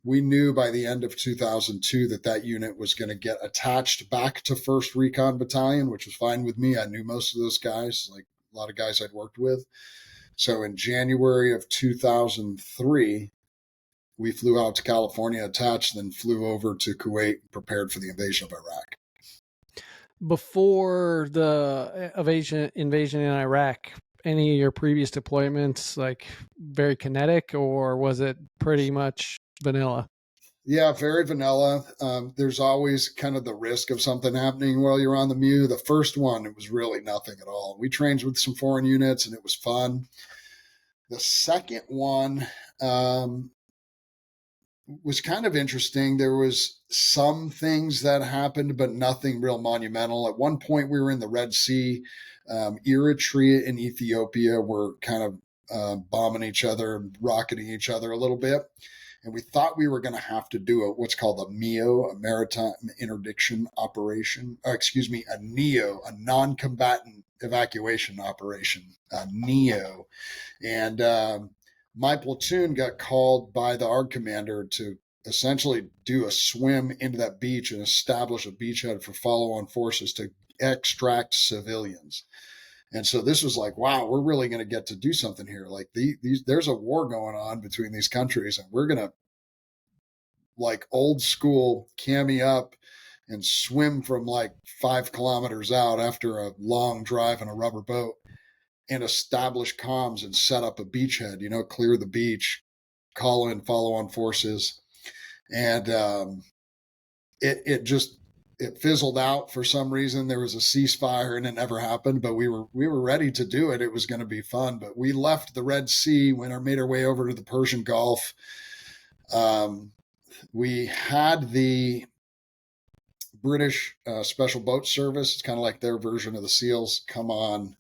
we knew by the end of 2002 that unit was going to get attached back to 1st Recon Battalion, which was fine with me. I knew most of those guys, like a lot of guys I'd worked with. So in January of 2003, we flew out to California, attached, then flew over to Kuwait, prepared for the invasion of Iraq. Before the invasion in Iraq, any of your previous deployments like very kinetic, or was it pretty much vanilla? Yeah, very vanilla. There's always kind of the risk of something happening while you're on the MEU. The first one, it was really nothing at all. We trained with some foreign units, and it was fun. The second one was kind of interesting. There was some things that happened, but nothing real monumental. At one point, we were in the Red Sea. Eritrea and Ethiopia were kind of bombing each other, rocketing each other a little bit. And we thought we were going to have to do what's called a MEO, a Maritime Interdiction Operation. A NEO, a non-combatant evacuation operation, a NEO. And my platoon got called by the ARG commander to essentially do a swim into that beach and establish a beachhead for follow-on forces to extract civilians. And so this was like, wow, we're really going to get to do something here. Like there's a war going on between these countries, and we're going to, like, old school cami up and swim from like 5 kilometers out after a long drive in a rubber boat and establish comms and set up a beachhead, clear the beach, call in follow-on forces. And it fizzled out for some reason. There was a ceasefire and it never happened, but we were ready to do it. It was going to be fun, but we left the Red Sea, made our way over to the Persian Gulf. We had the British Special Boat Service, it's kind of like their version of the SEALs, come on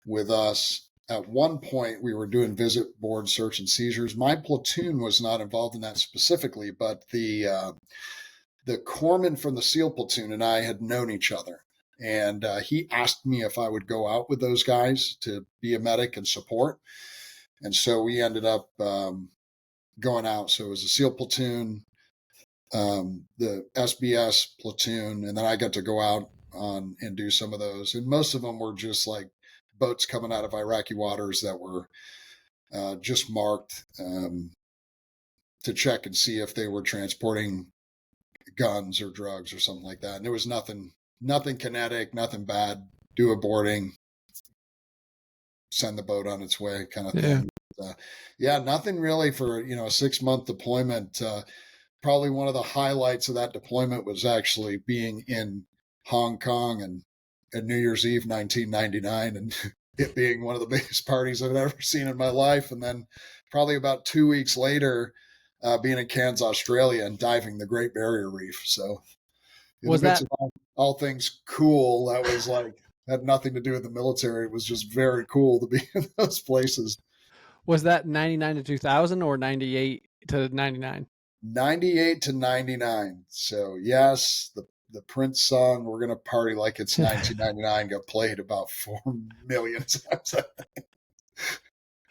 with us. At one point, we were doing visit board search and seizures. My platoon was not involved in that specifically, but the corpsman from the SEAL platoon and I had known each other. And he asked me if I would go out with those guys to be a medic and support. And so we ended up going out. So it was a SEAL platoon, the SBS platoon, and then I got to go out on and do some of those. And most of them were just like boats coming out of Iraqi waters that were just marked to check and see if they were transporting guns or drugs or something like that. And there was nothing kinetic, nothing bad. Do a boarding, send the boat on its way, kind of thing. Nothing really for a 6-month deployment. Probably one of the highlights of that deployment was actually being in Hong Kong and at New Year's Eve 1999, and it being one of the biggest parties I've ever seen in my life. And then probably about 2 weeks later, being in Cairns, Australia, and diving the Great Barrier Reef. So was that all things cool? That was like, had nothing to do with the military. It was just very cool to be in those places. Was that 99 to 2000 or 98 to 99? 98 to 99. So yes, the Prince song, "We're Gonna Party Like It's 1999" got played about 4 million times.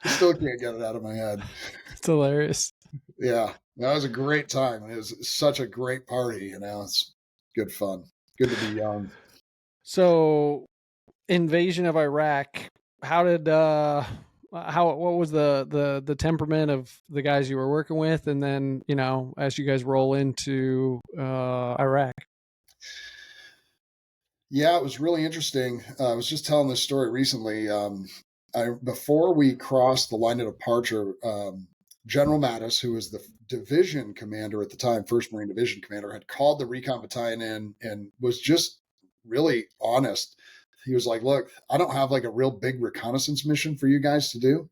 I still can't get it out of my head. It's hilarious. Yeah, that was a great time. It was such a great party. It's good fun. Good to be young. So, invasion of Iraq. How did what was the temperament of the guys you were working with, and then as you guys roll into Iraq? Yeah, it was really interesting. I was just telling this story recently. Before we crossed the line of departure, General Mattis, who was the division commander at the time, 1st Marine Division commander, had called the Recon Battalion in and was just really honest. He was like, look, I don't have like a real big reconnaissance mission for you guys to do.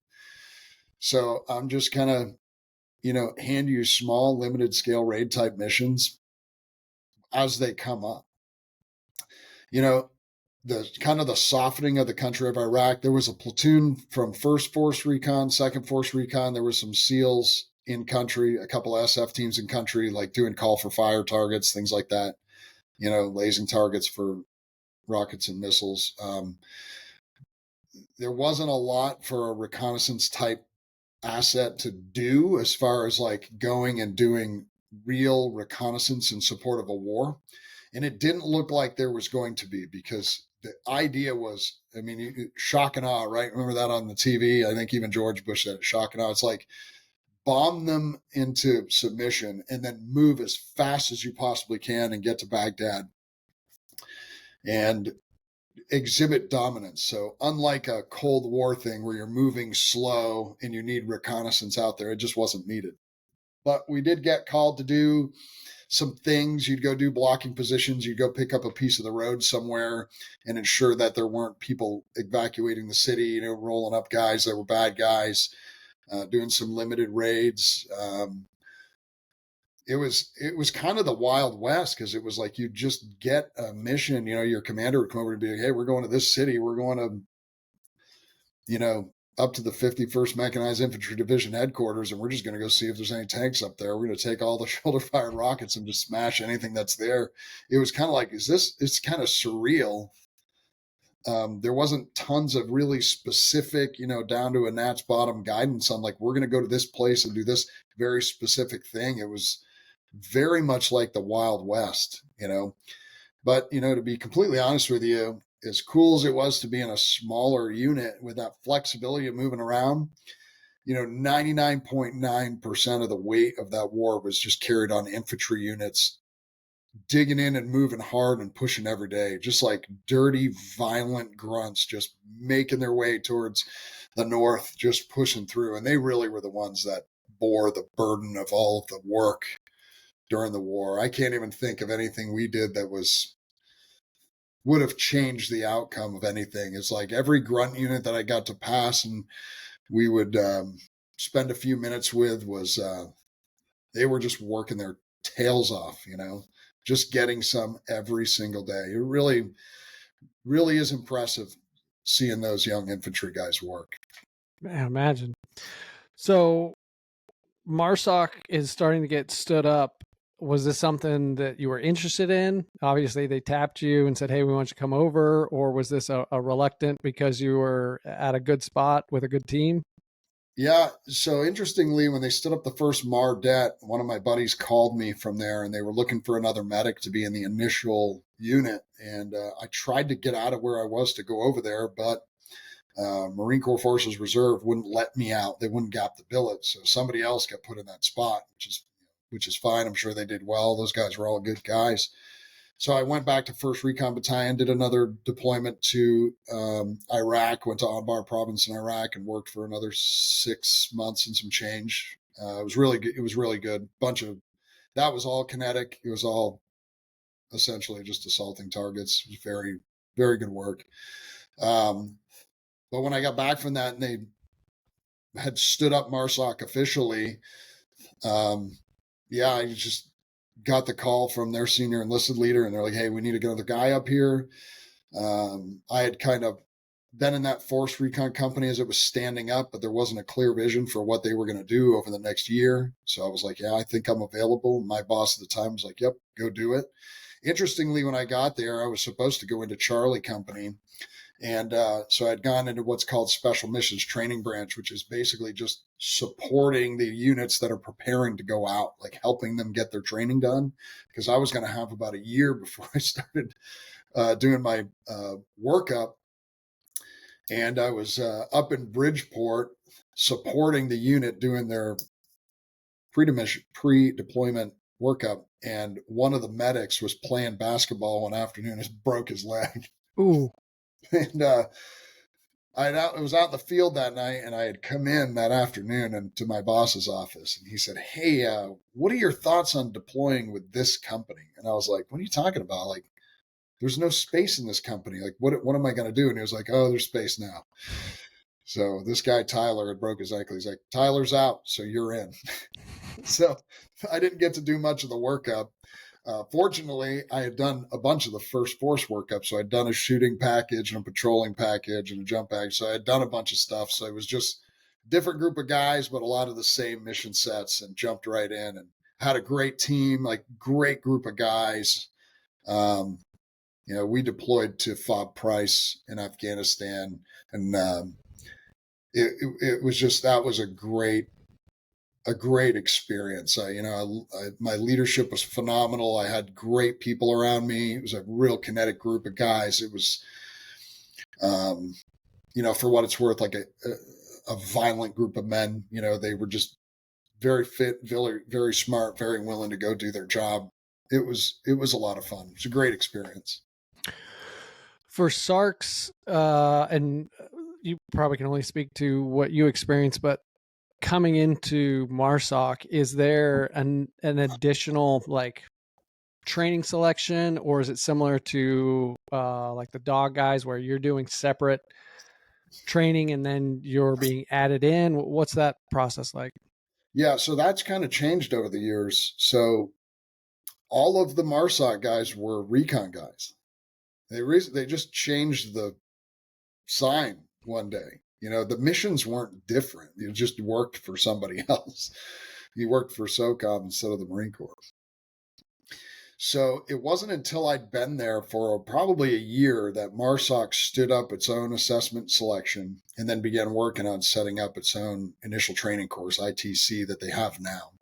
So I'm just kind of, hand you small, limited scale raid type missions as they come up. The kind of the softening of the country of Iraq. There was a platoon from 1st Force Recon, 2nd Force Recon. There were some SEALs in country, a couple of SF teams in country, like doing call for fire targets, things like that, lasing targets for rockets and missiles. There wasn't a lot for a reconnaissance type asset to do as far as like going and doing real reconnaissance in support of a war. And it didn't look like there was going to be, because the idea was, shock and awe, right? Remember that on the TV? I think even George Bush said it, shock and awe. It's like bomb them into submission and then move as fast as you possibly can and get to Baghdad and exhibit dominance. So unlike a Cold War thing where you're moving slow and you need reconnaissance out there, it just wasn't needed. But we did get called to do some things. You'd go do blocking positions. You'd go pick up a piece of the road somewhere and ensure that there weren't people evacuating the city, rolling up guys that were bad guys, doing some limited raids. It was kind of the Wild West, because it was like you just get a mission. Your commander would come over and be like, hey, we're going to this city. We're going to, up to the 51st Mechanized Infantry Division headquarters, and we're just going to go see if there's any tanks up there. We're going to take all the shoulder-fired rockets and just smash anything that's there. It was kind of like, it's kind of surreal. There wasn't tons of really specific, down to a gnat's bottom guidance on like, we're going to go to this place and do this very specific thing. It was very much like the Wild West, But, to be completely honest with you, as cool as it was to be in a smaller unit with that flexibility of moving around, 99.9% of the weight of that war was just carried on infantry units, digging in and moving hard and pushing every day, just like dirty, violent grunts, just making their way towards the north, just pushing through. And they really were the ones that bore the burden of all of the work during the war. I can't even think of anything we did that would have changed the outcome of anything. It's like every grunt unit that I got to pass and we would spend a few minutes with was they were just working their tails off, just getting some every single day. It really, really is impressive seeing those young infantry guys work. Man, imagine. So MARSOC is starting to get stood up. Was this something that you were interested in? Obviously, they tapped you and said, hey, we want you to come over. Or was this a reluctant because you were at a good spot with a good team? Yeah. So interestingly, when they stood up the first MARDET, one of my buddies called me from there, and they were looking for another medic to be in the initial unit. And I tried to get out of where I was to go over there, but Marine Corps Forces Reserve wouldn't let me out. They wouldn't gap the billet. So somebody else got put in that spot, which is fine. I'm sure they did well. Those guys were all good guys. So I went back to 1st Recon Battalion, did another deployment to Iraq, went to Anbar province in Iraq and worked for another 6 months and some change. It was really good. It was really good. That was all kinetic. It was all essentially just assaulting targets. It was very, very good work. But when I got back from that and they had stood up MARSOC officially, I just got the call from their senior enlisted leader, and they're like, hey, we need to get another guy up here. I had kind of been in that force recon company as it was standing up, but there wasn't a clear vision for what they were going to do over the next year. So I was like, yeah, I think I'm available. My boss at the time was like, yep, go do it. Interestingly, when I got there, I was supposed to go into Charlie Company. And so I'd gone into what's called Special Missions Training Branch, which is basically just supporting the units that are preparing to go out, like helping them get their training done. Because I was going to have about a year before I started doing my workup. And I was up in Bridgeport supporting the unit doing their pre-deployment workup. And one of the medics was playing basketball one afternoon and broke his leg. Ooh. And I was out in the field that night, and I had come in that afternoon and to my boss's office, and he said, "Hey, what are your thoughts on deploying with this company?" And I was like, "What are you talking about? Like, there's no space in this company. Like, what am I going to do?" And he was like, "Oh, there's space now." So this guy, Tyler, had broke his ankle. He's like, "Tyler's out, so you're in." So I didn't get to do much of the workup. Fortunately, I had done a bunch of the first force workup. So I'd done a shooting package and a patrolling package and a jump package. So I had done a bunch of stuff. So it was just a different group of guys, but a lot of the same mission sets, and jumped right in and had a great team, like great group of guys. We deployed to FOB Price in Afghanistan, and it was just, that was a great experience. My leadership was phenomenal. I had great people around me. It was a real kinetic group of guys. It was, for what it's worth, like a violent group of men. They were just very fit, very, very smart, very willing to go do their job. It was a lot of fun. It was a great experience. For SARCs, and you probably can only speak to what you experienced, but coming into MARSOC, is there an additional like training selection, or is it similar to like the dog guys where you're doing separate training and then you're being added in? What's that process like? Yeah, so that's kind of changed over the years. So all of the MARSOC guys were recon guys. They just changed the sign one day. The missions weren't different. You just worked for somebody else. You worked for SOCOM instead of the Marine Corps. So it wasn't until I'd been there for probably a year that MARSOC stood up its own assessment selection and then began working on setting up its own initial training course, ITC, that they have now.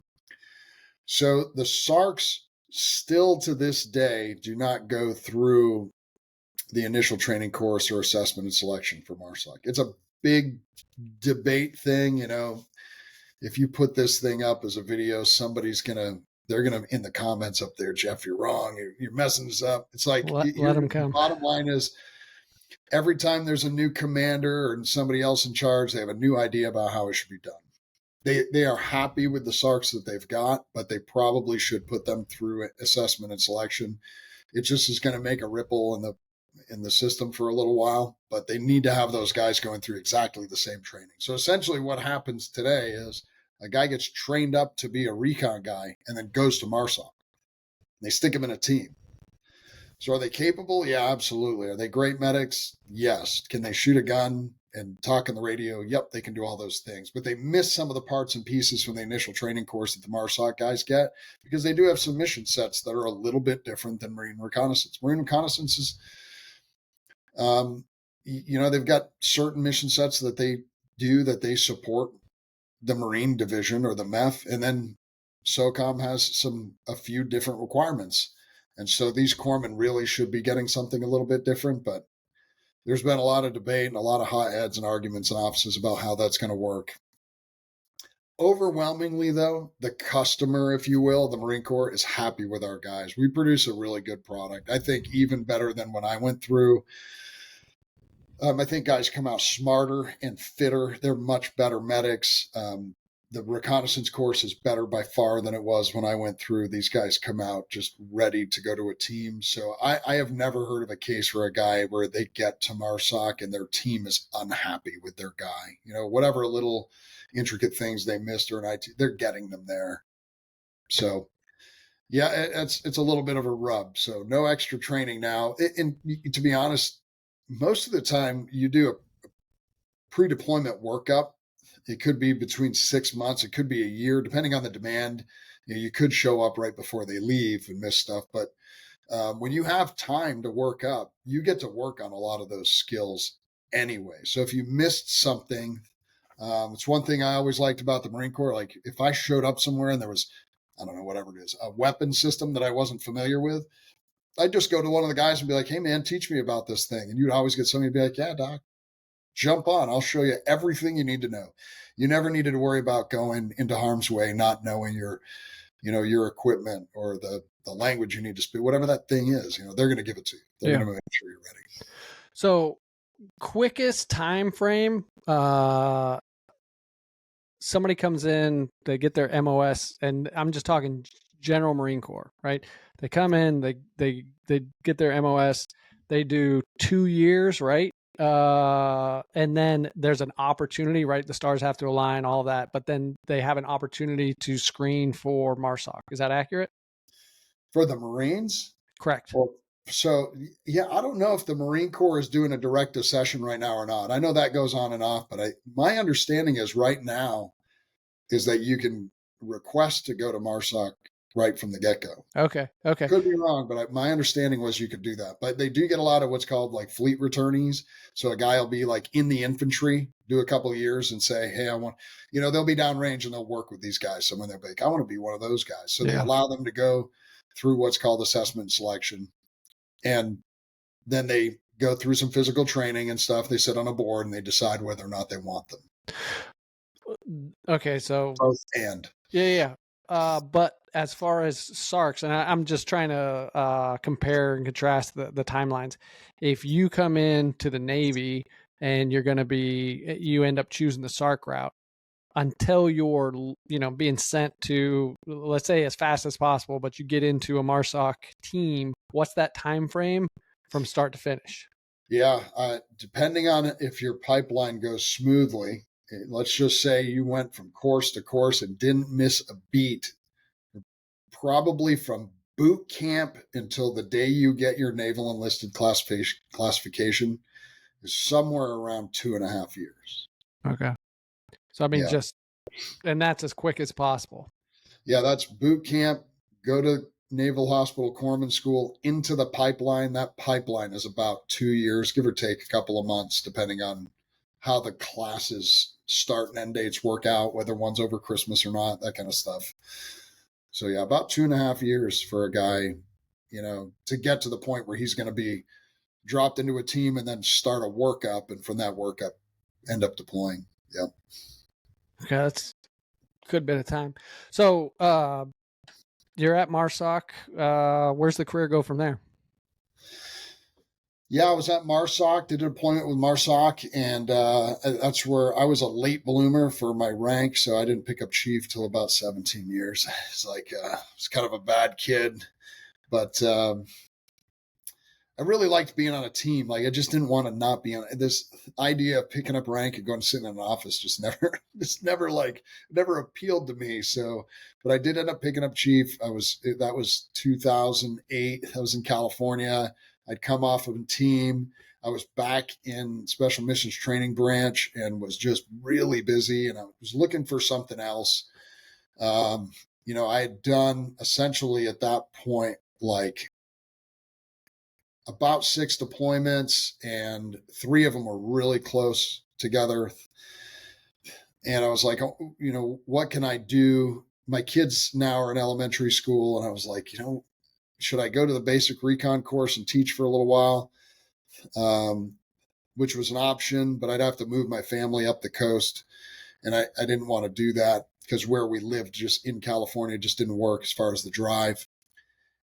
So the SARCs still to this day do not go through the initial training course or assessment and selection for MARSOC. It's a big debate thing. If you put this thing up as a video, they're going to in the comments up there, "Jeff, you're wrong. You're messing this up." It's like, let them come. The bottom line is, every time there's a new commander or somebody else in charge, they have a new idea about how it should be done. They are happy with the SARCs that they've got, but they probably should put them through assessment and selection. It just is going to make a ripple in the system for a little while, but they need to have those guys going through exactly the same training. So essentially what happens today is a guy gets trained up to be a recon guy and then goes to MARSOC. They stick him in a team. So are they capable? Yeah, absolutely. Are they great medics? Yes. Can they shoot a gun and talk on the radio? Yep, they can do all those things. But they miss some of the parts and pieces from the initial training course that the MARSOC guys get, because they do have some mission sets that are a little bit different than Marine Reconnaissance. Marine Reconnaissance is, they've got certain mission sets that they support the Marine Division or the MEF, and then SOCOM has a few different requirements. And so these corpsmen really should be getting something a little bit different, but there's been a lot of debate and a lot of hot heads and arguments in offices about how that's going to work. Overwhelmingly, though, the customer, if you will, the Marine Corps, is happy with our guys. We produce a really good product. I think even better than when I went through. I think guys come out smarter and fitter. They're much better medics. The reconnaissance course is better by far than it was when I went through. These guys come out just ready to go to a team. So I have never heard of a case where a guy where they get to MARSOC and their team is unhappy with their guy. Whatever little intricate things they missed or an IT, they're getting them there. So yeah, it's a little bit of a rub. So no extra training now. And to be honest, most of the time you do a pre-deployment workup. It could be between 6 months. It could be a year, depending on the demand. You could show up right before they leave and miss stuff. But when you have time to work up, you get to work on a lot of those skills anyway. So if you missed something, it's one thing I always liked about the Marine Corps. Like if I showed up somewhere and there was, I don't know, whatever it is, a weapon system that I wasn't familiar with, I'd just go to one of the guys and be like, "Hey man, teach me about this thing." And you'd always get somebody to be like, "Yeah, doc, jump on. I'll show you everything you need to know. You never needed to worry about going into harm's way, not knowing your equipment or the language you need to speak, whatever that thing is. They're going to give it to you. They're going to make sure you're ready. So, quickest time frame. Somebody comes in, they get their MOS, and I'm just talking General Marine Corps, right? They come in, they get their MOS, they do 2 years, right? And then there's an opportunity, right? The stars have to align, all of that, but then they have an opportunity to screen for MARSOC. Is that accurate? For the Marines? Correct. So, yeah, I don't know if the Marine Corps is doing a direct accession right now or not. I know that goes on and off, but my understanding is right now is that you can request to go to MARSOC right from the get-go. Okay. Could be wrong, but my understanding was you could do that. But they do get a lot of what's called like fleet returnees. So a guy will be like in the infantry, do a couple of years and say, hey, I want, they'll be downrange and they'll work with these guys. So when they're like, I want to be one of those guys. So they allow them to go through what's called assessment and selection. And then they go through some physical training and stuff. They sit on a board and they decide whether or not they want them. Okay, so both and. Yeah. But as far as SARCs, and I'm just trying to compare and contrast the timelines. If you come in to the Navy and you end up choosing the SARC route, until you're, being sent to, let's say, as fast as possible, but you get into a MARSOC team, what's that time frame from start to finish? Yeah, depending on if your pipeline goes smoothly, let's just say you went from course to course and didn't miss a beat, probably from boot camp until the day you get your naval enlisted classification is somewhere around 2.5 years. Okay. So, I mean, and that's as quick as possible. Yeah, that's boot camp, go to Naval Hospital Corpsman School, into the pipeline. That pipeline is about 2 years, give or take a couple of months, depending on how the classes start and end dates work out, whether one's over Christmas or not, that kind of stuff. So yeah, about 2.5 years for a guy, to get to the point where he's going to be dropped into a team and then start a workup, and from that workup end up deploying. Yep. Okay, that's a good bit of time. So you're at MARSOC. Where's the career go from there? Yeah, I was at MARSOC, did a deployment with MARSOC, and that's where I was a late bloomer for my rank, so I didn't pick up chief till about 17 years. It's like, it's kind of a bad kid, but I really liked being on a team. Like, I just didn't want to not be on this idea of picking up rank and going to sit in an office. Never appealed to me. So, but I did end up picking up chief. That was 2008. I was in California. I'd come off of a team. I was back in Special Missions Training Branch and was just really busy. And I was looking for something else. I had done essentially at that point, like, about 6 deployments, and 3 of them were really close together. And I was like, what can I do? My kids now are in elementary school, and I was like, should I go to the basic recon course and teach for a little while? Which was an option, but I'd have to move my family up the coast. And I didn't want to do that because where we lived just in California just didn't work as far as the drive.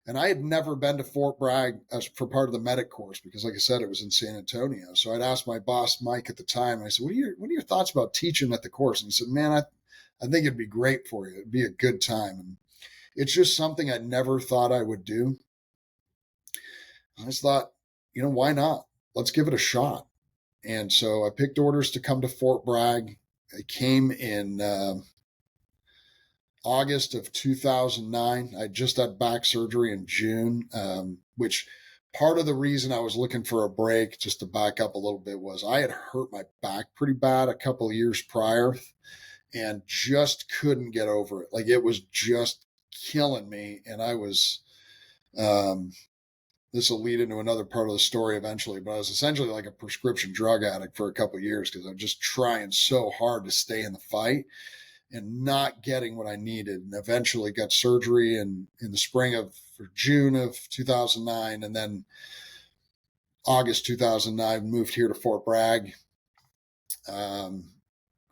And I had never been to Fort Bragg as for part of the medic course because, like I said, it was in San Antonio. So I'd asked my boss, Mike, at the time, and I said, what are your thoughts about teaching at the course? And he said, man, I think it'd be great for you. It'd be a good time. And it's just something I never thought I would do. I just thought, why not? Let's give it a shot. And so I picked orders to come to Fort Bragg. I came in August of 2009. I just had back surgery in June, which part of the reason I was looking for a break, just to back up a little bit, was I had hurt my back pretty bad a couple of years prior and just couldn't get over it. Like, it was just killing me. And I was, this will lead into another part of the story eventually, but I was essentially like a prescription drug addict for a couple of years because I was just trying so hard to stay in the fight and not getting what I needed, and eventually got surgery in the spring of June of 2009. And then August 2009, moved here to Fort Bragg. Of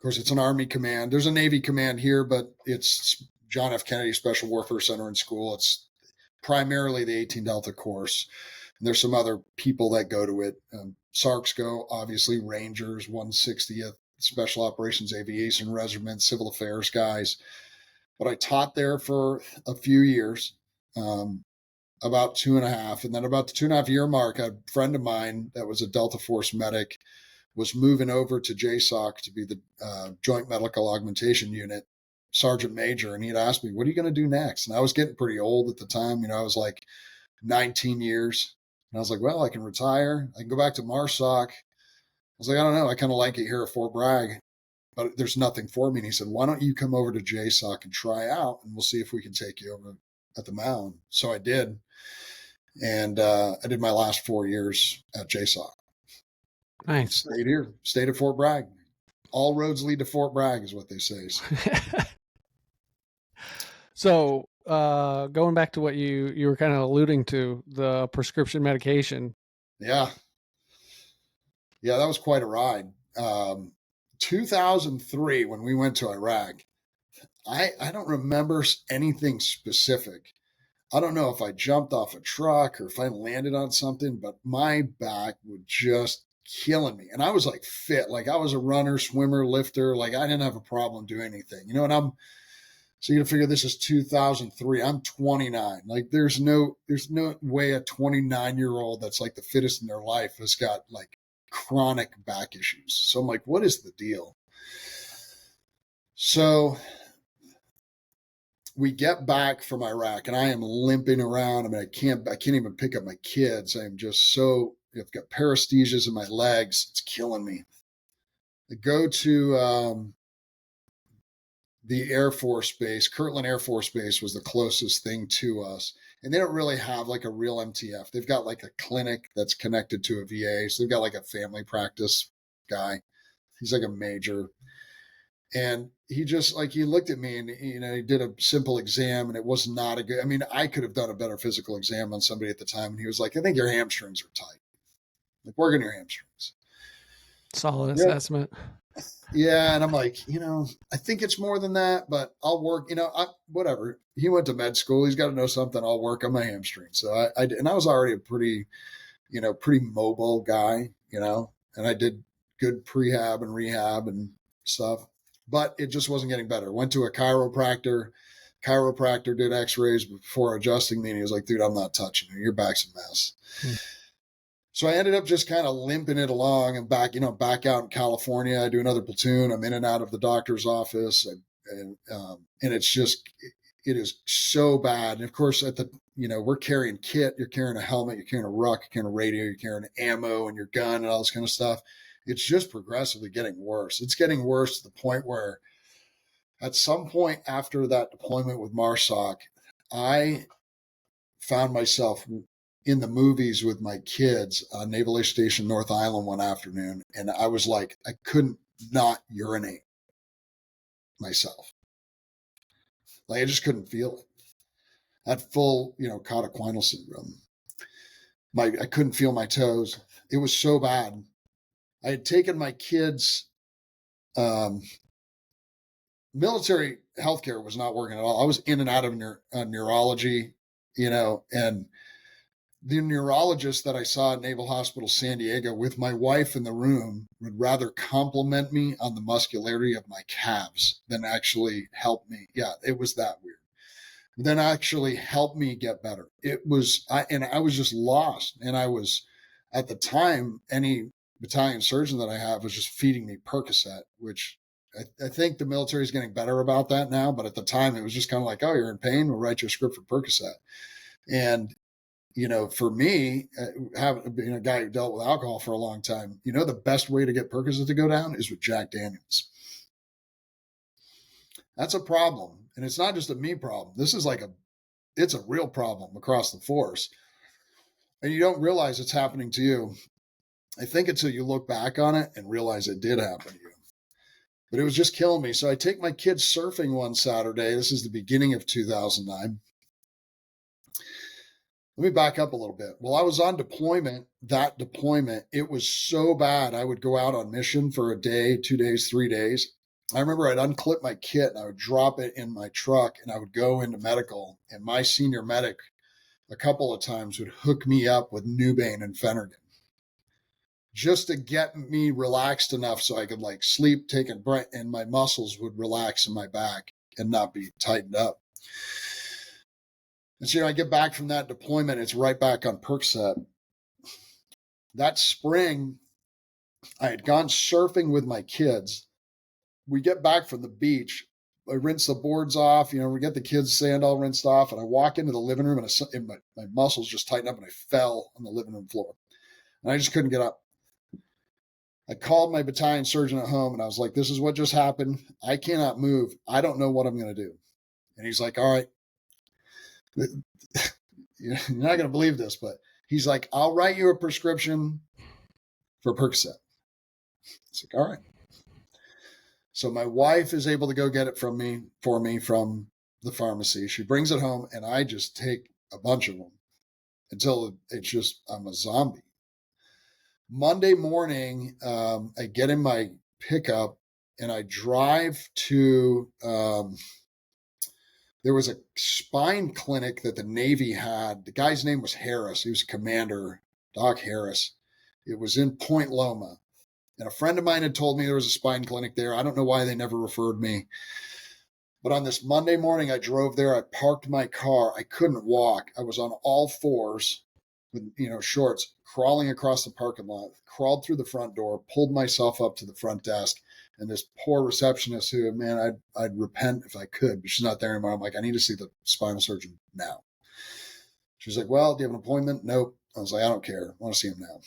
course, it's an Army command. There's a Navy command here, but it's John F. Kennedy Special Warfare Center and School. It's primarily the 18 Delta course. And there's some other people that go to it. SARCs go, obviously, Rangers, 160th, Special Operations Aviation Regiment, Civil Affairs guys. But I taught there for a few years, about 2.5. And then about the 2.5 year mark, a friend of mine that was a Delta Force medic was moving over to JSOC to be the Joint Medical Augmentation Unit Sergeant Major. And he'd asked me, what are you going to do next? And I was getting pretty old at the time. I was like 19 years. And I was like, well, I can retire. I can go back to MARSOC. I was like, I don't know. I kind of like it here at Fort Bragg, but there's nothing for me. And he said, why don't you come over to JSOC and try out, and we'll see if we can take you over at the mound. So I did. And I did my last 4 years at JSOC. Nice. Stayed here, stayed at Fort Bragg. All roads lead to Fort Bragg is what they say. So going back to what you were kind of alluding to, the prescription medication. Yeah, that was quite a ride. 2003, when we went to Iraq, I don't remember anything specific. I don't know if I jumped off a truck or if I landed on something, but my back would just killing me. And I was like fit, like I was a runner, swimmer, lifter. Like I didn't have a problem doing anything, and so you figure this is 2003. I'm 29. Like there's no way a 29-year-old that's like the fittest in their life has got like chronic back issues. So I'm like, what is the deal? So we get back from Iraq and I am limping around. I mean, I can't even pick up my kids. I am just I've got paresthesias in my legs. It's killing me. I go to the Air Force Base. Kirtland Air Force Base was the closest thing to us. And they don't really have like a real MTF. They've got like a clinic that's connected to a VA. So they've got like a family practice guy. He's like a major. And he looked at me and, he did a simple exam and it was not a good, I mean, I could have done a better physical exam on somebody at the time. And he was like, I think your hamstrings are tight. Like, work on your hamstrings. Solid assessment. Yeah. And I'm like, I think it's more than that, but I'll work, whatever. He went to med school. He's got to know something. I'll work on my hamstrings. So I was already a pretty mobile guy, and I did good prehab and rehab and stuff, but it just wasn't getting better. Went to a chiropractor did x-rays before adjusting me. And he was like, dude, I'm not touching you. Your back's a mess. So I ended up just kind of limping it along and back out in California. I do another platoon. I'm in and out of the doctor's office. And it's just, it is so bad. And of course, we're carrying kit. You're carrying a helmet, you're carrying a ruck, you're carrying a radio, you're carrying ammo and your gun and all this kind of stuff. It's just progressively getting worse. It's getting worse to the point where at some point after that deployment with MARSOC, I found myself in the movies with my kids on Naval Air Station North Island one afternoon. And I was like, I couldn't not urinate myself. Like I just couldn't feel it. I had full, cataquinal syndrome. I couldn't feel my toes. It was so bad. I had taken my kids, military healthcare was not working at all. I was in and out of neurology, and the neurologist that I saw at Naval Hospital San Diego with my wife in the room would rather compliment me on the muscularity of my calves than actually help me. Yeah, it was that weird. Then actually help me get better. I was just lost. And I was, at the time, any battalion surgeon that I have was just feeding me Percocet, which I think the military is getting better about that now. But at the time, it was just kind of like, oh, you're in pain, we'll write you a script for Percocet. And for me, being a guy who dealt with alcohol for a long time, the best way to get Percocet to go down is with Jack Daniels. That's a problem. And it's not just a me problem. This is it's a real problem across the force. And you don't realize it's happening to you, I think, until you look back on it and realize it did happen to you. But it was just killing me. So I take my kids surfing one Saturday. This is the beginning of 2009. Let me back up a little bit. While I was on deployment, it was so bad. I would go out on mission for a day, 2 days, 3 days. I remember I'd unclip my kit and I would drop it in my truck and I would go into medical, and my senior medic a couple of times would hook me up with Nubane and Phenergan just to get me relaxed enough so I could like sleep, take a breath, and my muscles would relax in my back and not be tightened up. And so I get back from that deployment, it's right back on Percocet. That spring, I had gone surfing with my kids. We get back from the beach. I rinse the boards off. We get the kids' sand all rinsed off. And I walk into the living room and my muscles just tighten up and I fell on the living room floor. And I just couldn't get up. I called my battalion surgeon at home and I was like, this is what just happened. I cannot move. I don't know what I'm going to do. And he's like, all right. You're not going to believe this, but he's like, I'll write you a prescription for Percocet. It's like, all right. So my wife is able to go get it for me from the pharmacy. She brings it home and I just take a bunch of them until it's just, I'm a zombie. Monday morning, I get in my pickup and I drive to, there was a spine clinic that the Navy had. The guy's name was Harris. He was a commander, Doc Harris. It was in Point Loma. And a friend of mine had told me there was a spine clinic there. I don't know why they never referred me. But on this Monday morning, I drove there. I parked my car. I couldn't walk. I was on all fours with, shorts, crawling across the parking lot, crawled through the front door, pulled myself up to the front desk. And this poor receptionist who, man, I'd repent if I could, but she's not there anymore. I'm like, I need to see the spinal surgeon now. She's like, well, do you have an appointment? Nope. I was like, I don't care. I want to see him now.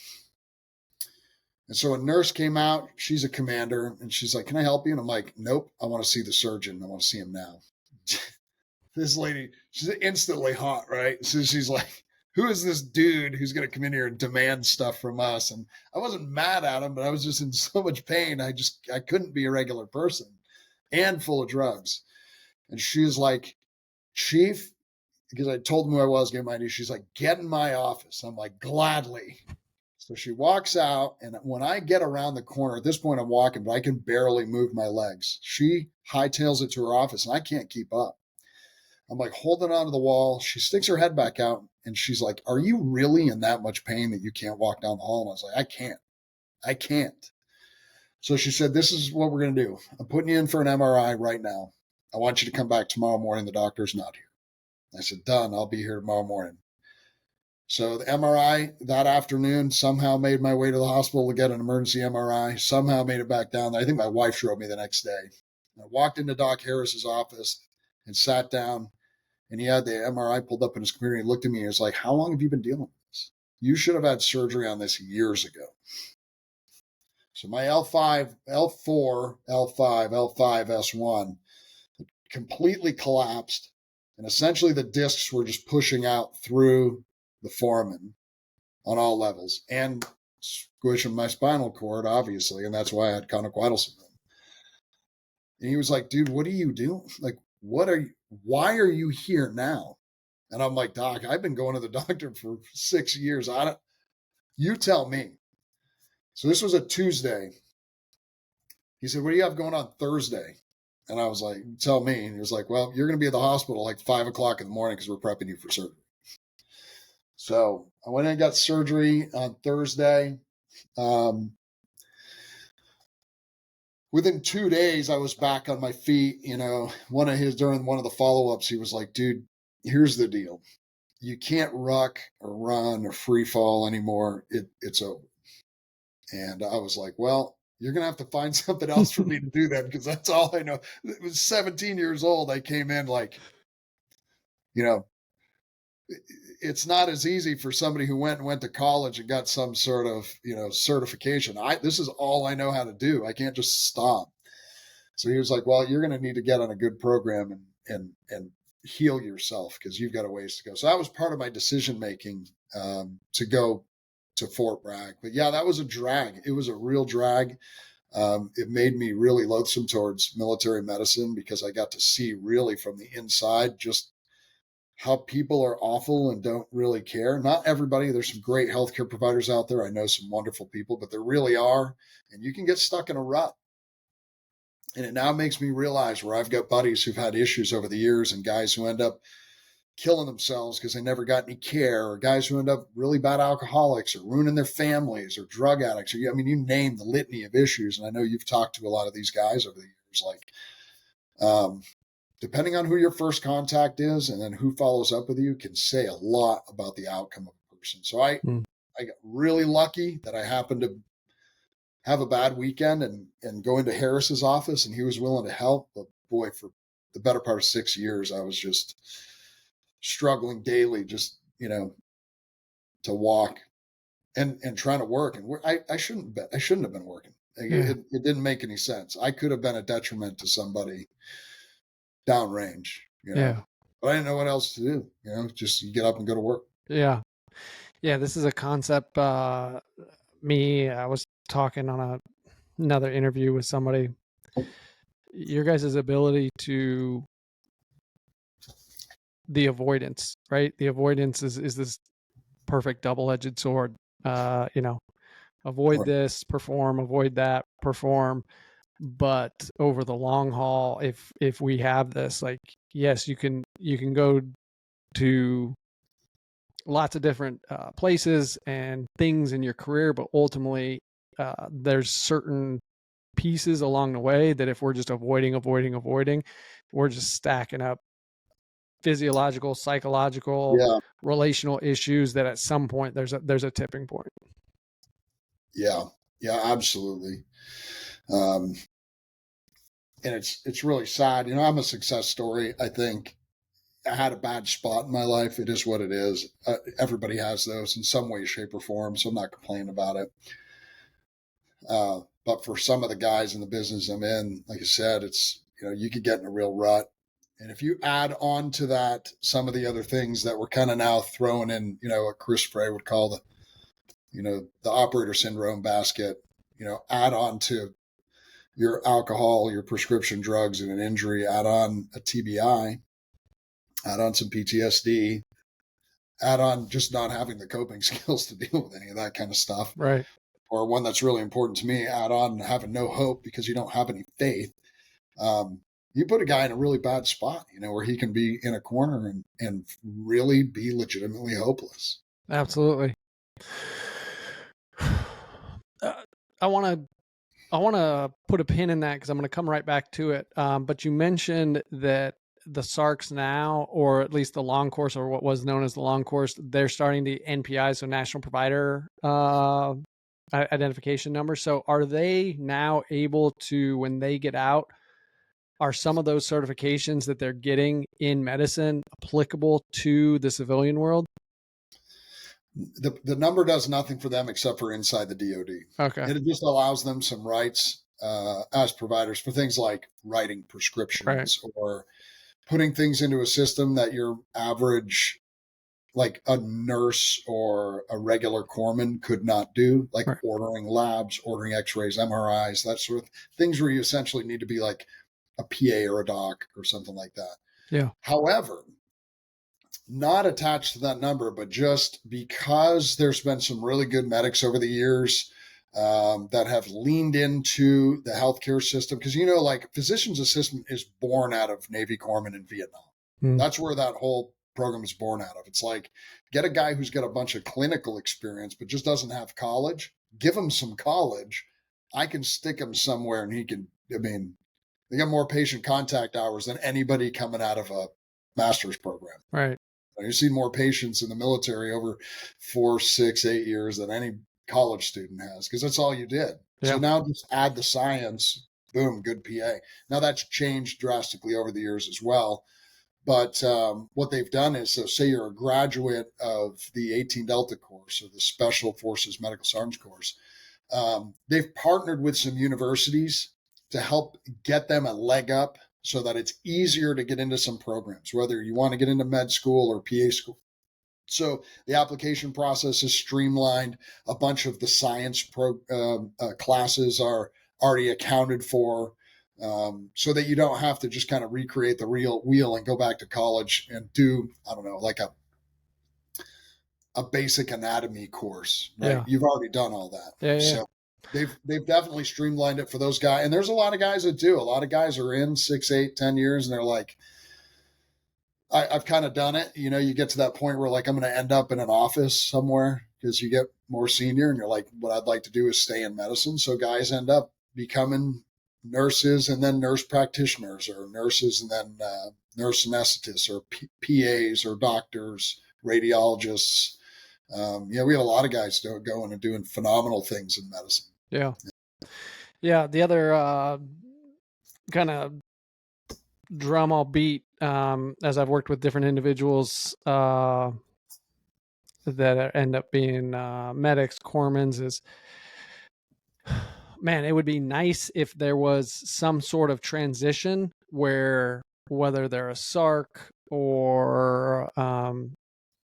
And so a nurse came out. She's a commander. And she's like, can I help you? And I'm like, nope. I want to see the surgeon. I want to see him now. This lady, she's instantly hot, right? So she's like, who is this dude who's going to come in here and demand stuff from us? And I wasn't mad at him, but I was just in so much pain. I couldn't be a regular person and full of drugs. And she was like, Chief, because I told him who I was, getting my ID. She's like, get in my office. I'm like, gladly. So she walks out. And when I get around the corner, at this point I'm walking, but I can barely move my legs. She hightails it to her office and I can't keep up. I'm like holding onto the wall. She sticks her head back out and she's like, are you really in that much pain that you can't walk down the hall? And I was like, I can't. So she said, this is what we're going to do. I'm putting you in for an MRI right now. I want you to come back tomorrow morning. The doctor's not here. I said, done. I'll be here tomorrow morning. So the MRI that afternoon, somehow made my way to the hospital to get an emergency MRI, somehow made it back down. I think my wife drove me the next day. I walked into Doc Harris's office and sat down. And he had the MRI pulled up in his computer and he looked at me and he was like, how long have you been dealing with this? You should have had surgery on this years ago. So my L5, L4, L5, L5, S1 completely collapsed. And essentially the discs were just pushing out through the foramen on all levels and squishing my spinal cord, obviously. And that's why I had conocoidal syndrome. And he was like, dude, what are you doing? Like, why are you here now? And I'm like, Doc, I've been going to the doctor for 6 years. You tell me. So this was a Tuesday. He said, what do you have going on Thursday? And I was like, tell me. And he was like, well, you're going to be at the hospital like 5 o'clock in the morning because we're prepping you for surgery. So I went in and got surgery on Thursday. Within 2 days, I was back on my feet. During one of the follow-ups, he was like, dude, here's the deal. You can't ruck or run or free fall anymore. It's over. And I was like, well, you're going to have to find something else for me to do that because that's all I know. It was 17 years old. I came in like, it's not as easy for somebody who went to college and got some sort of, certification. This is all I know how to do. I can't just stop. So he was like, well, you're going to need to get on a good program and heal yourself because you've got a ways to go. So that was part of my decision-making to go to Fort Bragg. But yeah, that was a drag. It was a real drag. It made me really loathsome towards military medicine because I got to see really from the inside just how people are awful and don't really care. Not everybody. There's some great healthcare providers out there. I know some wonderful people, but there really are. And you can get stuck in a rut. And it now makes me realize where I've got buddies who've had issues over the years and guys who end up killing themselves because they never got any care, or guys who end up really bad alcoholics or ruining their families or drug addicts. Or, I mean, you name the litany of issues. And I know you've talked to a lot of these guys over the years. Like, depending on who your first contact is and then who follows up with you can say a lot about the outcome of a person. So I got really lucky that I happened to have a bad weekend and go into Harris's office, and he was willing to help. But boy, for the better part of 6 years, I was just struggling daily, just, to walk and trying to work. And I shouldn't have been working. It didn't make any sense. I could have been a detriment to somebody downrange, but I didn't know what else to do. Just you get up and go to work. Yeah. This is a concept. I was talking on another interview with somebody. Your guys' avoidance, right? The avoidance is this perfect double-edged sword. Avoid this, perform, avoid that, perform. But over the long haul, if we have this, like, yes, you can go to lots of different places and things in your career, but ultimately there's certain pieces along the way that if we're just avoiding, we're just stacking up physiological, psychological, relational issues that at some point there's a tipping point. Yeah, absolutely. And it's really sad. I'm a success story. I think I had a bad spot in my life. It is what it is. Everybody has those in some way, shape, or form. So I'm not complaining about it. But for some of the guys in the business I'm in, like I said, it's, you could get in a real rut. And if you add on to that some of the other things that we're kind of now throwing in, what Chris Frey would call the operator syndrome basket, add on to your alcohol, your prescription drugs, and an injury, add on a TBI, add on some PTSD, add on just not having the coping skills to deal with any of that kind of stuff. Right. Or one that's really important to me, add on having no hope because you don't have any faith. You put a guy in a really bad spot, where he can be in a corner and really be legitimately hopeless. Absolutely. I want to put a pin in that because I'm going to come right back to it. But you mentioned that the SARCs now, or at least the long course, or what was known as the long course, they're starting the NPI, so National Provider Identification Number. So are they now able to, when they get out, are some of those certifications that they're getting in medicine applicable to the civilian world? The number does nothing for them except for inside the DoD. Okay. It just allows them some rights as providers for things like writing prescriptions, or putting things into a system that your average, like a nurse or a regular corpsman, could not do, like ordering labs, ordering x-rays, MRIs, that sort of things where you essentially need to be like a PA or a doc or something like that. Yeah. However, not attached to that number, but just because there's been some really good medics over the years that have leaned into the healthcare system. Because, like physician's assistant is born out of Navy corpsmen in Vietnam. That's where that whole program is born out of. It's like, get a guy who's got a bunch of clinical experience, but just doesn't have college, give him some college. I can stick him somewhere and he can, they got more patient contact hours than anybody coming out of a master's program. Right. You see more patients in the military over 4, 6, 8 years than any college student has, because that's all you did. Yeah. So now just add the science, boom, good PA. Now that's changed drastically over the years as well. But what they've done is, so say you're a graduate of the 18 Delta course or the Special Forces Medical Sergeant course, they've partnered with some universities to help get them a leg up so that it's easier to get into some programs, whether you want to get into med school or PA school. So the application process is streamlined. A bunch of the science classes are already accounted for. so that you don't have to just kind of recreate the real wheel and go back to college and do, I don't know, like a basic anatomy course, right? Yeah. You've already done all that. Yeah. So they've definitely streamlined it for those guys. And there's a lot of guys that do. A lot of guys are in 6, 8, 10 years and they're like, I've kind of done it. You know, you get to that point where like, I'm going to end up in an office somewhere because you get more senior and you're like, what I'd like to do is stay in medicine. So guys end up becoming nurses and then nurse practitioners, or nurses and then nurse anesthetists, or PAs, or doctors, radiologists. We have a lot of guys going and doing phenomenal things in medicine. Yeah. The other kind of drum I'll beat as I've worked with different individuals that end up being medics, corpsmen, is, man, it would be nice if there was some sort of transition where, whether they're a SARC or an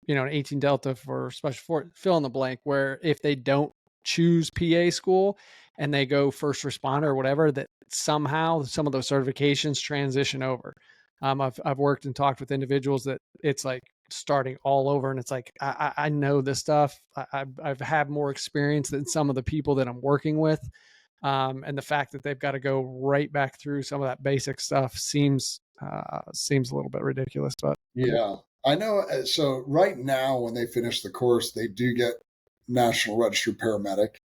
18 Delta for special force, fill in the blank, where if they don't choose PA school and they go first responder or whatever, that somehow some of those certifications transition over. I've worked and talked with individuals that it's like starting all over, and it's like, I know this stuff. I've had more experience than some of the people that I'm working with. And the fact that they've got to go right back through some of that basic stuff seems a little bit ridiculous. But yeah, I know. So right now, when they finish the course, they do get National Registered Paramedic.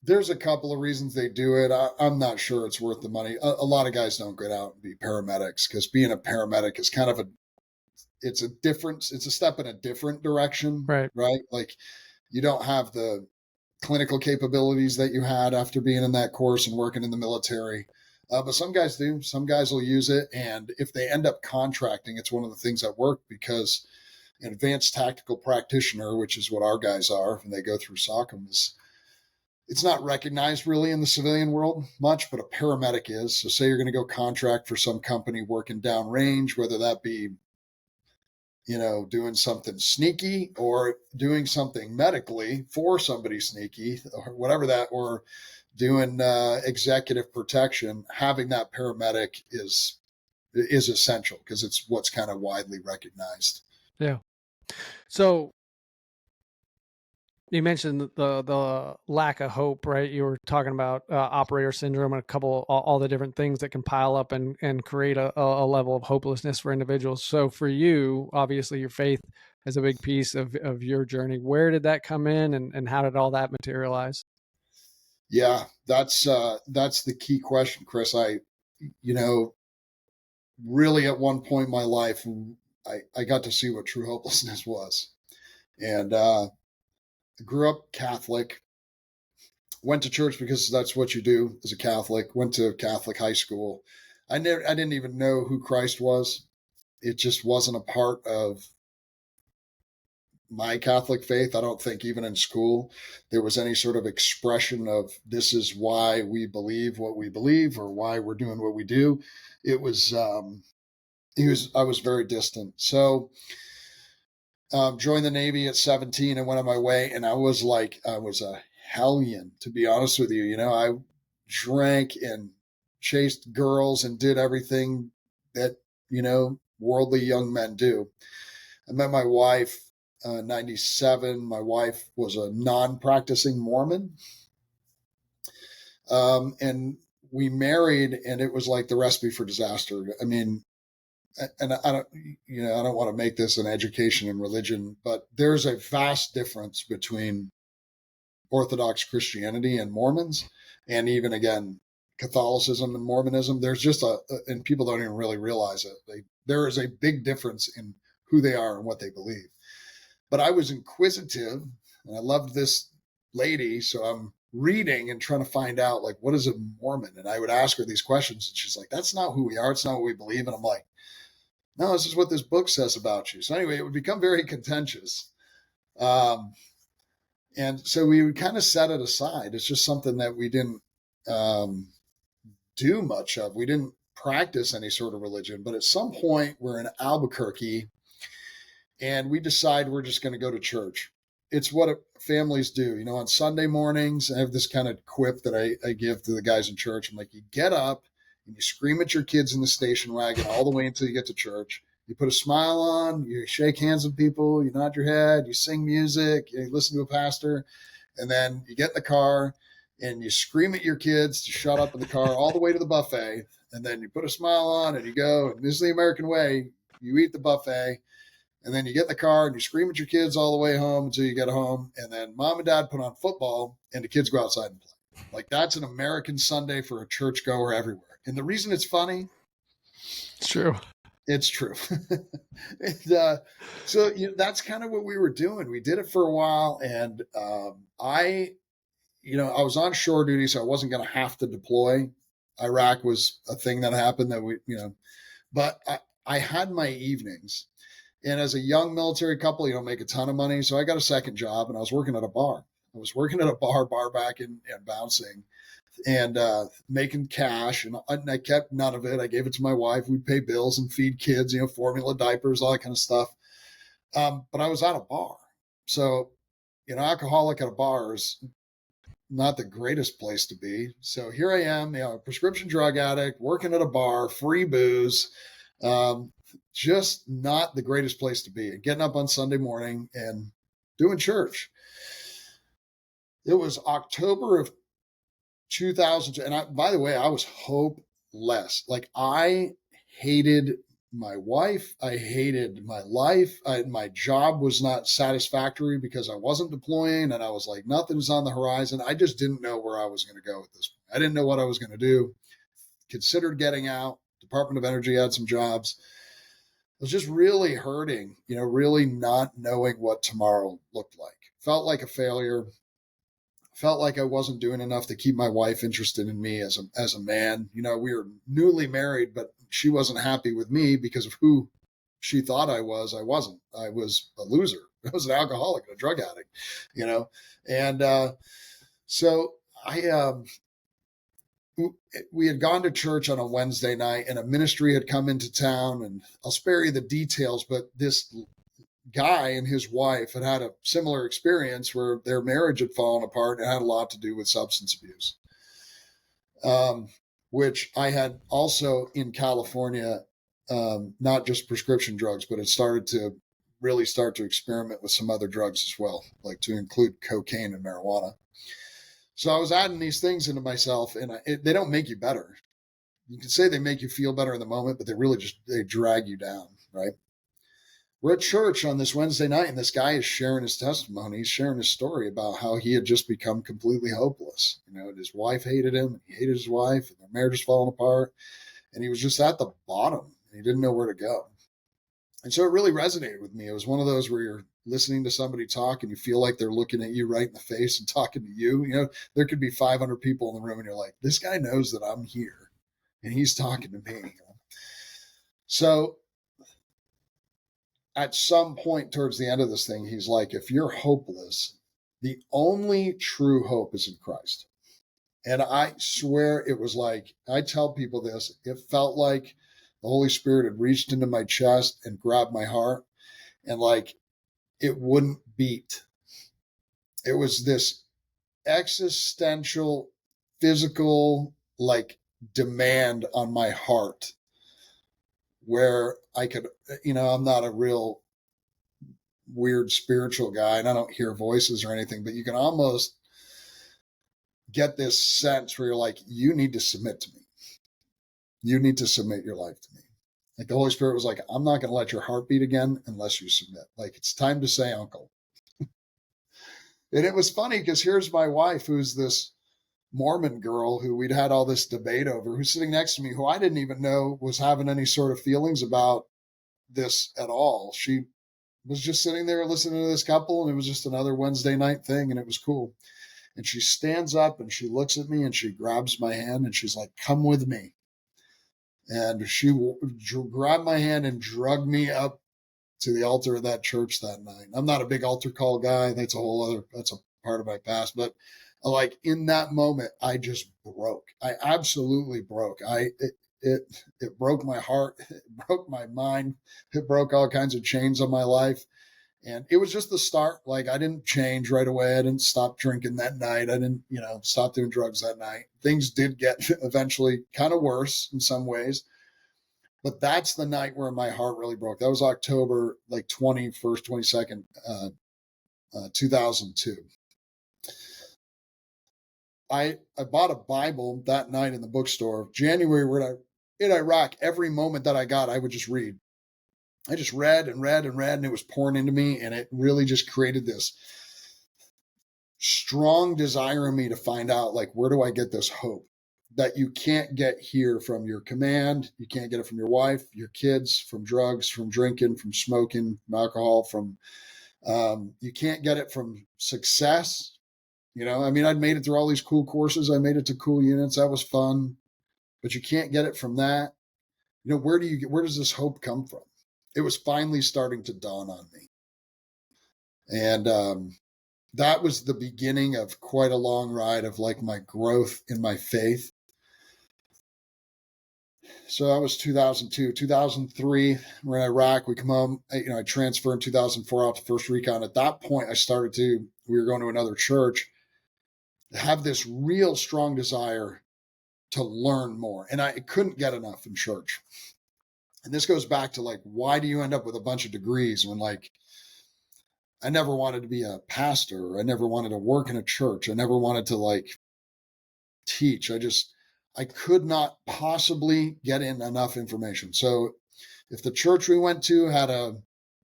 There's a couple of reasons they do it. I'm not sure it's worth the money. A lot of guys don't get out and be paramedics because being a paramedic is kind of it's a step in a different direction, right? Like, you don't have the clinical capabilities that you had after being in that course and working in the military. But some guys do. Some guys will use it. And if they end up contracting, it's one of the things that work, because an advanced tactical practitioner, which is what our guys are, when they go through SOCOM, it's not recognized really in the civilian world much, but a paramedic is. So say you're going to go contract for some company working downrange, whether that be, doing something sneaky or doing something medically for somebody sneaky or whatever that, or doing executive protection, having that paramedic is essential because it's what's kind of widely recognized. Yeah. So you mentioned the lack of hope, right? You were talking about operator syndrome and all the different things that can pile up and create a level of hopelessness for individuals. So for you, obviously your faith is a big piece of your journey. Where did that come in, and how did all that materialize? Yeah, that's the key question, Chris. Really at one point in my life, I got to see what true hopelessness was. And grew up Catholic, went to church because that's what you do as a Catholic, went to Catholic high school. I didn't even know who Christ was. It just wasn't a part of my Catholic faith. I don't think even in school there was any sort of expression of this is why we believe what we believe or why we're doing what we do. It was, I was very distant. So joined the Navy at 17 and went on my way. And I was a hellion, to be honest with you. I drank and chased girls and did everything that, worldly young men do. I met my wife, 97. My wife was a non-practicing Mormon. And we married, and it was like the recipe for disaster. I mean, and I don't want to make this an education in religion, but there's a vast difference between Orthodox Christianity and Mormons, and even again, Catholicism and Mormonism. There's just and people don't even really realize it. There is a big difference in who they are and what they believe. But I was inquisitive and I loved this lady. So I'm reading and trying to find out, like, what is a Mormon? And I would ask her these questions and she's like, that's not who we are. It's not what we believe. And I'm like, no, this is what this book says about you. So anyway, it would become very contentious. And so we would kind of set it aside. It's just something that we didn't do much of. We didn't practice any sort of religion. But at some point, we're in Albuquerque and we decide we're just going to go to church. it's what families do. On Sunday mornings, I have this kind of quip that I give to the guys in church. I'm like, you get up and you scream at your kids in the station wagon all the way until you get to church. You put a smile on, you shake hands with people, you nod your head, you sing music, you listen to a pastor, and then you get in the car and you scream at your kids to shut up in the car all the way to the buffet. And then you put a smile on and you go, and this is the American way. You eat the buffet, and then you get in the car and you scream at your kids all the way home until you get home. And then mom and dad put on football and the kids go outside and play. Like, that's an American Sunday for a churchgoer everywhere. And the reason it's funny, It's true. It's true. So that's kind of what we were doing. We did it for a while, and I was on shore duty, so I wasn't going to have to deploy. Iraq was a thing that happened that but I had my evenings. And as a young military couple, you don't make a ton of money. So I got a second job, and I was working at a bar. I was working at a bar back and bouncing and making cash. And I kept none of it. I gave it to my wife. We'd pay bills and feed kids, formula, diapers, all that kind of stuff. But I was at a bar. So, alcoholic at a bar is not the greatest place to be. So here I am, a prescription drug addict, working at a bar, free booze. Just not the greatest place to be. Getting up on Sunday morning and doing church. It was October of 2002. And by the way, I was hopeless. Like, I hated my wife. I hated my life. My job was not satisfactory because I wasn't deploying, and I was like, nothing's on the horizon. I just didn't know where I was going to go at this point. I didn't know what I was going to do. Considered getting out. Department of Energy had some jobs. I was just really hurting, really not knowing what tomorrow looked like. Felt like a failure. Felt like I wasn't doing enough to keep my wife interested in me as a man. We were newly married, but she wasn't happy with me because of who she thought I was. I wasn't. I was a loser. I was an alcoholic and a drug addict, And so we had gone to church on a Wednesday night, and a ministry had come into town, and I'll spare you the details, but this guy and his wife had a similar experience where their marriage had fallen apart, and it had a lot to do with substance abuse, which I had also in California, not just prescription drugs, but it started to really start to experiment with some other drugs as well, like to include cocaine and marijuana. So I was adding these things into myself, and they don't make you better. You can say they make you feel better in the moment, but they drag you down, right? We're at church on this Wednesday night, and this guy is sharing his testimony. He's sharing his story about how he had just become completely hopeless. His wife hated him, and he hated his wife, and their marriage was falling apart, and he was just at the bottom, and he didn't know where to go. And so it really resonated with me. It was one of those where you're listening to somebody talk and you feel like they're looking at you right in the face and talking to you. There could be 500 people in the room, and you're like, this guy knows that I'm here and he's talking to me. So at some point towards the end of this thing, he's like, if you're hopeless, the only true hope is in Christ. And I swear it was like, I tell people this, it felt like the Holy Spirit had reached into my chest and grabbed my heart, and like it wouldn't beat. It was this existential, physical, like demand on my heart where I could, I'm not a real weird spiritual guy and I don't hear voices or anything, but you can almost get this sense where you're like, you need to submit to me. You need to submit your life to me. Like the Holy Spirit was like, I'm not going to let your heart beat again unless you submit. Like, it's time to say uncle. And it was funny because here's my wife, who's this Mormon girl who we'd had all this debate over, who's sitting next to me, who I didn't even know was having any sort of feelings about this at all. She was just sitting there listening to this couple, and it was just another Wednesday night thing, and it was cool. And she stands up and she looks at me and she grabs my hand and she's like, come with me. And she grabbed my hand and dragged me up to the altar of that church that night. I'm not a big altar call guy. That's a part of my past. But like in that moment, I just broke. I absolutely broke. It broke my heart. It broke my mind. It broke all kinds of chains on my life. And it was just the start. Like, I didn't change right away. I didn't stop drinking that night. I didn't, stop doing drugs that night. Things did get eventually kind of worse in some ways. But that's the night where my heart really broke. That was October, like 21st, 22nd, 2002. I bought a Bible that night in the bookstore. January, when in Iraq, every moment that I got, I would just read. I just read and read and read, and it was pouring into me, and it really just created this strong desire in me to find out, like, where do I get this hope that you can't get here from your command? You can't get it from your wife, your kids, from drugs, from drinking, from smoking, from alcohol, from you can't get it from success. I'd made it through all these cool courses. I made it to cool units. That was fun, but you can't get it from that. Where does this hope come from? It was finally starting to dawn on me. And that was the beginning of quite a long ride of like my growth in my faith. So that was 2002. 2003, we're in Iraq. We come home. I transfer in 2004 out to 1st Recon. At that point, we were going to another church, have this real strong desire to learn more. And I couldn't get enough in church. And this goes back to like, why do you end up with a bunch of degrees when like, I never wanted to be a pastor. I never wanted to work in a church. I never wanted to like teach. I could not possibly get in enough information. So if the church we went to had a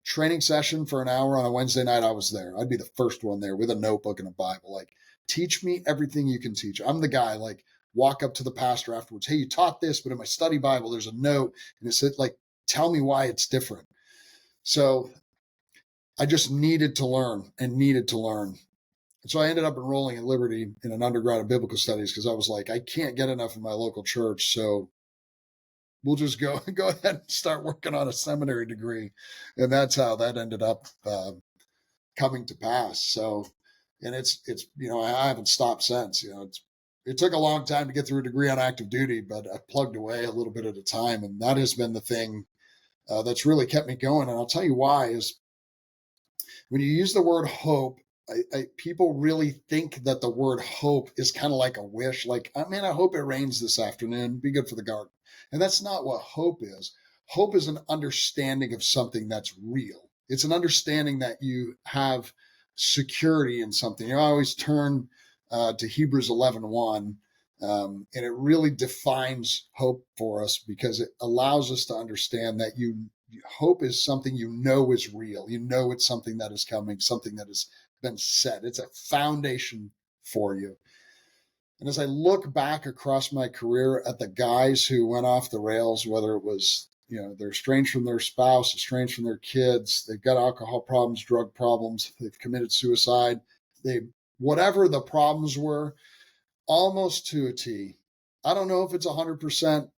training session for an hour on a Wednesday night, I was there. I'd be the first one there with a notebook and a Bible. Like, teach me everything you can teach. I'm the guy, like, walk up to the pastor afterwards. Hey, you taught this, but in my study Bible, there's a note and it said, like, tell me why it's different. So I just needed to learn. And so I ended up enrolling at Liberty in an undergrad in biblical studies because I was like, I can't get enough in my local church. So we'll just go ahead and start working on a seminary degree. And that's how that ended up coming to pass. So, and it's I haven't stopped since. It took a long time to get through a degree on active duty, but I plugged away a little bit at a time. And that has been the thing that's really kept me going. And I'll tell you why is when you use the word hope, people really think that the word hope is kind of like a wish. Like, I hope it rains this afternoon. Be good for the garden. And that's not what hope is. Hope is an understanding of something that's real. It's an understanding that you have security in something. I always turn to Hebrews 11:1, and it really defines hope for us because it allows us to understand that hope is something is real. It's something that is coming, something that has been set. It's a foundation for you. And as I look back across my career at the guys who went off the rails, whether it was, they're estranged from their spouse, estranged from their kids, they've got alcohol problems, drug problems, they've committed suicide, whatever the problems were, almost to a T. I don't know if it's 100%,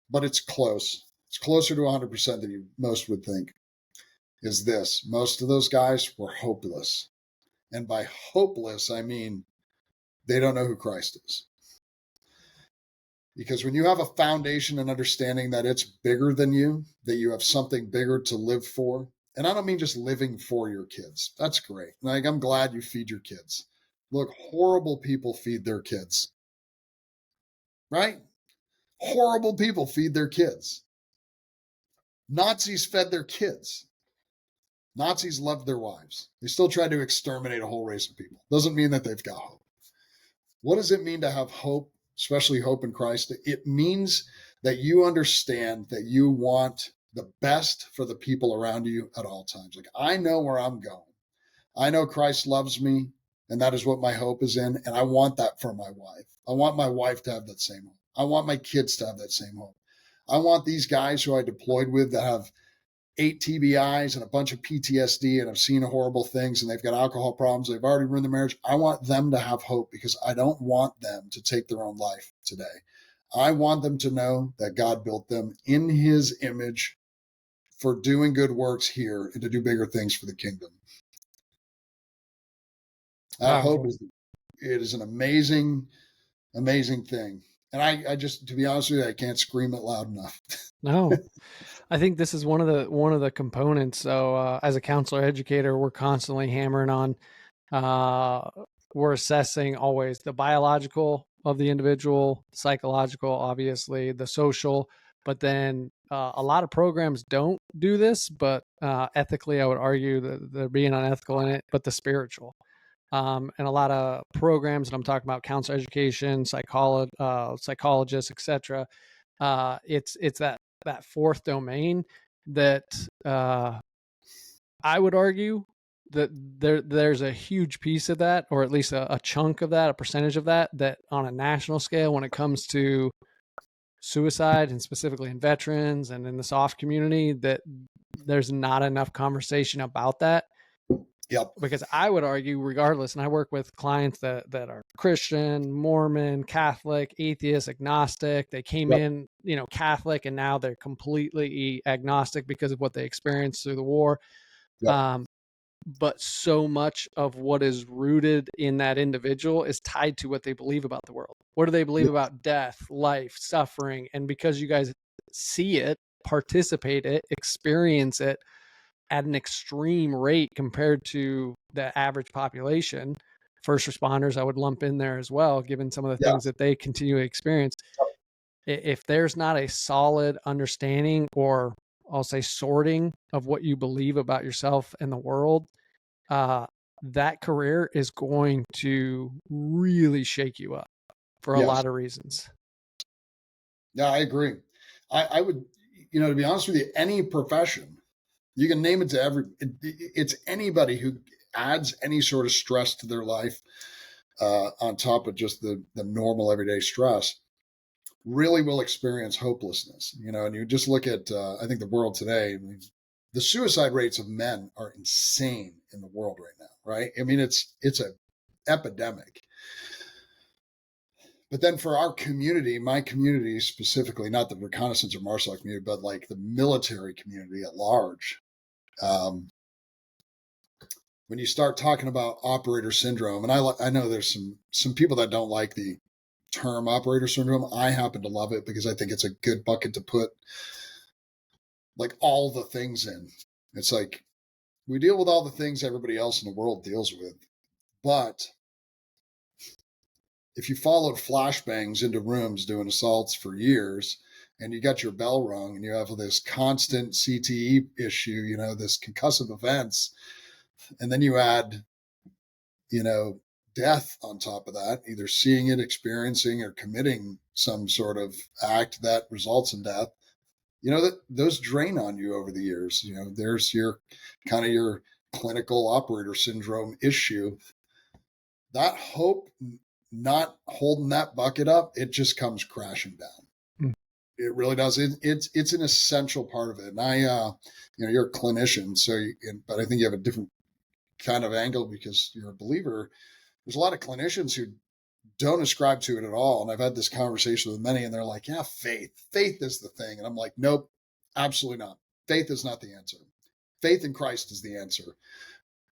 but it's close. It's closer to 100% than most would think. Is this. Most of those guys were hopeless. And by hopeless, I mean they don't know who Christ is. Because when you have a foundation and understanding that it's bigger than you, that you have something bigger to live for, and I don't mean just living for your kids. That's great. Like, I'm glad you feed your kids. Look, horrible people feed their kids. Right? Horrible people feed their kids. Nazis fed their kids. Nazis loved their wives. They still tried to exterminate a whole race of people. Doesn't mean that they've got hope. What does it mean to have hope, especially hope in Christ? It means that you understand that you want the best for the people around you at all times. Like, I know where I'm going. I know Christ loves me, and that is what my hope is in, and I want that for my wife. I want my wife to have that same hope. I want my kids to have that same hope. I want these guys who I deployed with that have 8 TBIs and a bunch of PTSD and have seen horrible things and they've got alcohol problems. They've already ruined their marriage. I want them to have hope because I don't want them to take their own life today. I want them to know that God built them in his image for doing good works here and to do bigger things for the kingdom. That hope is an amazing, amazing thing. And I just, to be honest with you, I can't scream it loud enough. No. I think this is one of the components. So as a counselor educator, we're constantly hammering on. We're assessing always the biological of the individual, psychological, obviously, the social. But then a lot of programs don't do this, but ethically, I would argue that they're being unethical in it. But the spiritual. And a lot of programs that I'm talking about, counselor education, psychologists, etc. It's that fourth domain that I would argue that there's a huge piece of that, or at least a chunk of that, a percentage of that, that on a national scale, when it comes to suicide and specifically in veterans and in the soft community, that there's not enough conversation about that. Yep. Because I would argue, regardless, and I work with clients that are Christian, Mormon, Catholic, atheist, agnostic. They came Yep. in, Catholic, and now they're completely agnostic because of what they experienced through the war. Yep. But so much of what is rooted in that individual is tied to what they believe about the world. What do they believe Yep. about death, life, suffering? And because you guys see it, participate it, experience it at an extreme rate compared to the average population, first responders I would lump in there as well, given some of the Yeah. things that they continue to experience. If there's not a solid understanding, or I'll say sorting, of what you believe about yourself and the world, that career is going to really shake you up for a lot of reasons. Yeah, I agree. I would, to be honest with you, any profession, you can name it to it's anybody who adds any sort of stress to their life on top of just the normal everyday stress really will experience hopelessness. And you just look at, I think the world today, I mean, the suicide rates of men are insane in the world right now, right? I mean, it's an epidemic. But then for our community, my community specifically, not the reconnaissance or MARSOC community, but like the military community at large, when you start talking about operator syndrome, and I know there's some people that don't like the term operator syndrome. I happen to love it because I think it's a good bucket to put like all the things in. It's like we deal with all the things everybody else in the world deals with, but if you followed flashbangs into rooms doing assaults for years and you got your bell rung and you have this constant CTE issue, this concussive events, and then you add, death on top of that, either seeing it, experiencing, or committing some sort of act that results in death, that those drain on you over the years. There's your kind of your clinical operator syndrome issue. That hope, not holding that bucket up, it just comes crashing down. It really does. It's an essential part of it. And I, you're a clinician, but I think you have a different kind of angle because you're a believer. There's a lot of clinicians who don't ascribe to it at all. And I've had this conversation with many, and they're like, yeah, faith is the thing. And I'm like, nope, absolutely not. Faith is not the answer. Faith in Christ is the answer.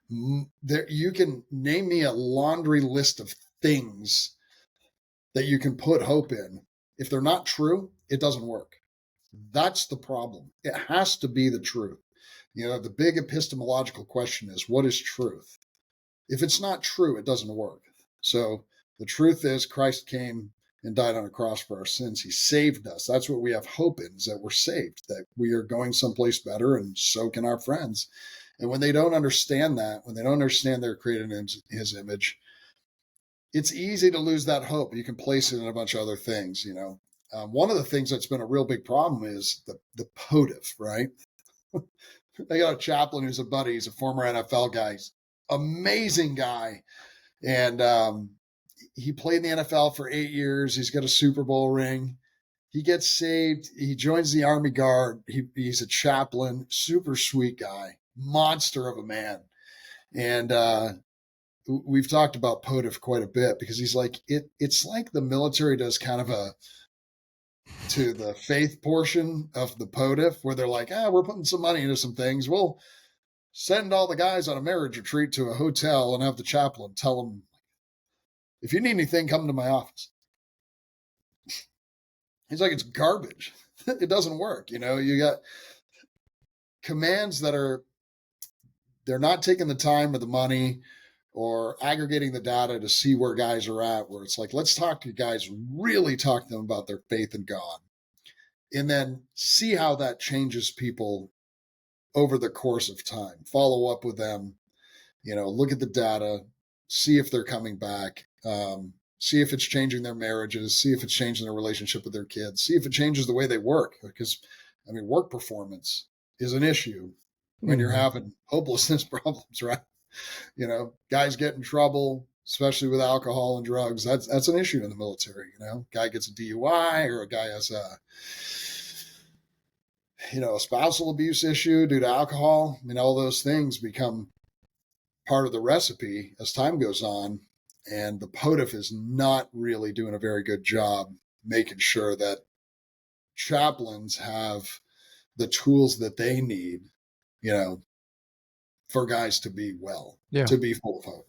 You can name me a laundry list of things that you can put hope in. If they're not true, it doesn't work. That's the problem. It has to be the truth. The big epistemological question is, what is truth? If it's not true, it doesn't work. So the truth is Christ came and died on a cross for our sins. He saved us. That's what we have hope in, is that we're saved, that we are going someplace better, and so can our friends. And when they don't understand that, when they don't understand they're created in his image, it's easy to lose that hope. You can place it in a bunch of other things. One of the things that's been a real big problem is the POTF, right? They got a chaplain who's a buddy. He's a former NFL guy. Amazing guy. And he played in the NFL for 8 years. He's got a Super Bowl ring. He gets saved. He joins the Army Guard. He's a chaplain, super sweet guy, monster of a man. And we've talked about POTF quite a bit because he's like, it's like the military does kind of to the faith portion of the POTF, where they're like, we're putting some money into some things. We'll send all the guys on a marriage retreat to a hotel and have the chaplain tell them, if you need anything, come to my office. He's like, it's garbage. It doesn't work. You got commands they're not taking the time or the money or aggregating the data to see where guys are at, where it's like, let's talk to guys, really talk to them about their faith in God, and then see how that changes people over the course of time. Follow up with them, look at the data, see if they're coming back, see if it's changing their marriages, see if it's changing their relationship with their kids, see if it changes the way they work. Because, work performance is an issue when you're having hopelessness problems, right? Guys get in trouble, especially with alcohol and drugs. That's an issue in the military. Guy gets a DUI, or a guy has a spousal abuse issue due to alcohol. All those things become part of the recipe as time goes on. And the POTFF is not really doing a very good job making sure that chaplains have the tools that they need, for guys to be well, to be full of hope.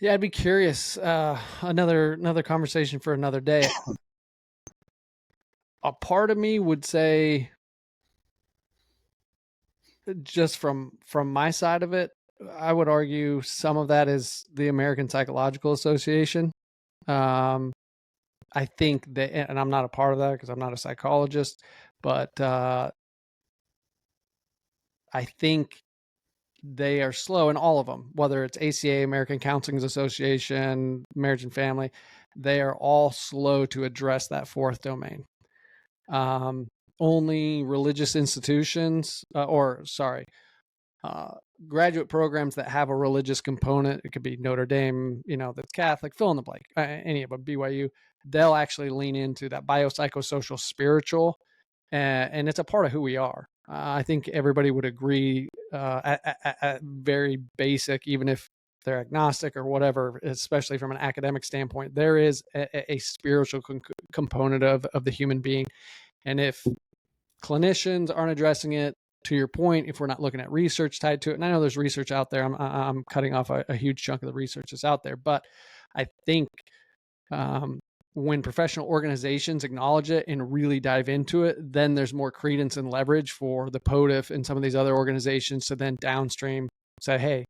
Yeah, I'd be curious. Another conversation for another day. A part of me would say, just from my side of it, I would argue some of that is the American Psychological Association. I think that, and I'm not a part of that because I'm not a psychologist, but I think they are slow in all of them, whether it's ACA, American Counseling Association, Marriage and Family. They are all slow to address that fourth domain. Only religious institutions, graduate programs that have a religious component, it could be Notre Dame, that's Catholic, fill in the blank, any of them, BYU, they'll actually lean into that biopsychosocial spiritual, and it's a part of who we are. I think everybody would agree at very basic, even if they're agnostic or whatever, especially from an academic standpoint, there is a spiritual component of the human being. And if clinicians aren't addressing it, to your point, if we're not looking at research tied to it, and I know there's research out there, I'm cutting off a huge chunk of the research that's out there, but I think when professional organizations acknowledge it and really dive into it, then there's more credence and leverage for the POTFF and some of these other organizations to then downstream say, hey,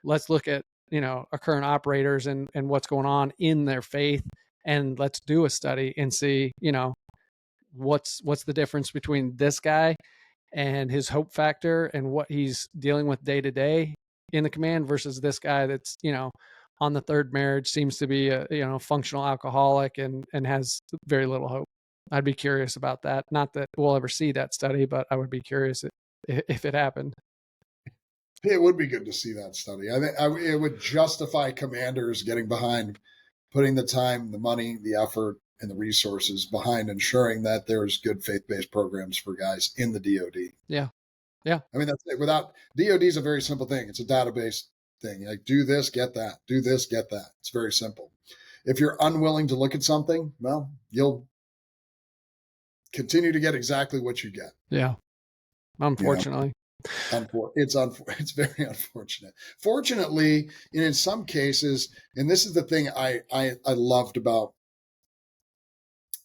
let's look at our current operators and what's going on in their faith, and let's do a study and see what's the difference between this guy and his hope factor and what he's dealing with day to day in the command versus this guy that's on the third marriage, seems to be a functional alcoholic and has very little hope. I'd be curious about that. Not that we'll ever see that study, but I would be curious if it happened. It would be good to see that study. I think it would justify commanders getting behind, putting the time, the money, the effort, and the resources behind ensuring that there's good faith-based programs for guys in the DoD. Yeah. That's it. Without DoD is a very simple thing. It's a database thing. Like, do this, get that. Do this, get that. It's very simple. If you're unwilling to look at something, well, you'll continue to get exactly what you get. Yeah. Unfortunately. It's very unfortunate. Fortunately, in some cases, and this is the thing I loved about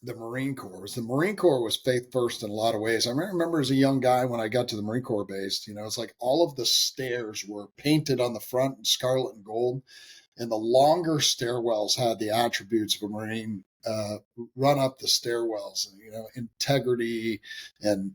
the Marine Corps, the Marine Corps was faith first in a lot of ways. I remember as a young guy when I got to the Marine Corps base, it's like all of the stairs were painted on the front in scarlet and gold, and the longer stairwells had the attributes of a Marine run up the stairwells, integrity and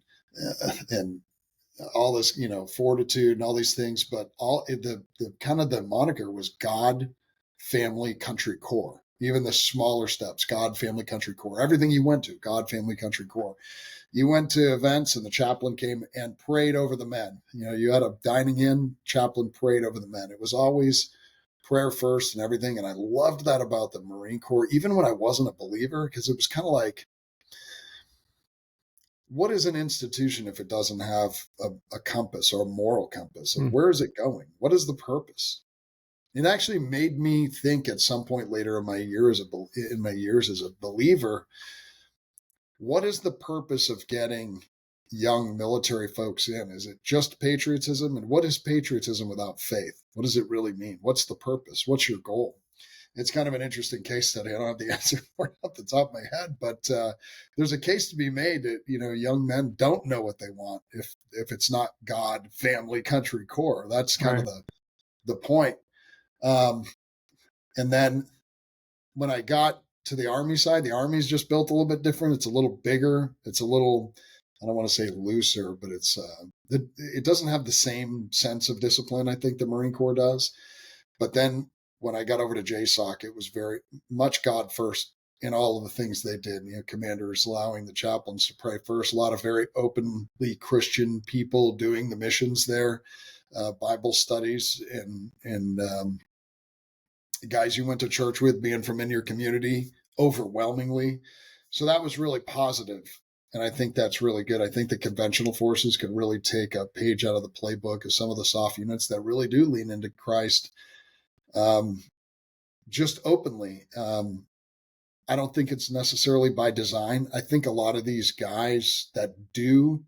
all this, fortitude and all these things. But all the kind of the moniker was God, Family, Country, Corps. Even the smaller steps, God, Family, Country, Corps. Everything you went to, God, Family, Country, Corps. You went to events and the chaplain came and prayed over the men. You had a dining in, chaplain prayed over the men. It was always prayer first and everything. And I loved that about the Marine Corps, even when I wasn't a believer, because it was kind of like, what is an institution if it doesn't have a compass or a moral compass? Like, where is it going? What is the purpose? It actually made me think at some point later in my years as a believer, what is the purpose of getting young military folks in? Is it just patriotism? And what is patriotism without faith? What does it really mean? What's the purpose? What's your goal? it's kind of an interesting case study. I don't have the answer for it off the top of my head, but there's a case to be made that, young men don't know what they want if it's not God, family, country, core. That's kind of the point. And then when I got to the Army side, the Army's just built a little bit different. It's a little bigger. It's a little, I don't want to say looser, but it doesn't have the same sense of discipline I think the Marine Corps does. But then when I got over to JSOC, it was very much God first in all of the things they did. Commanders allowing the chaplains to pray first. A lot of very openly Christian people doing the missions there, Bible studies, and guys you went to church with being from in your community overwhelmingly. So that was really positive. And I think that's really good. I think the conventional forces could really take a page out of the playbook of some of the soft units that really do lean into Christ just openly. I don't think it's necessarily by design. I think a lot of these guys that do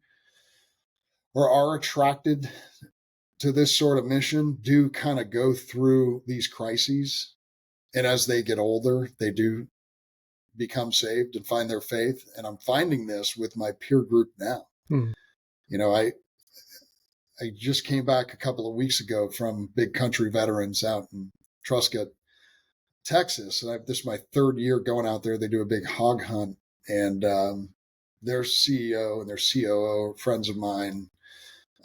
or are attracted to this sort of mission do kind of go through these crises. And as they get older, they do become saved and find their faith. And I'm finding this with my peer group now. I just came back a couple of weeks ago from Big Country Veterans out in Truscott, Texas. And this is my third year going out there. They do a big hog hunt, and their CEO and their COO are friends of mine.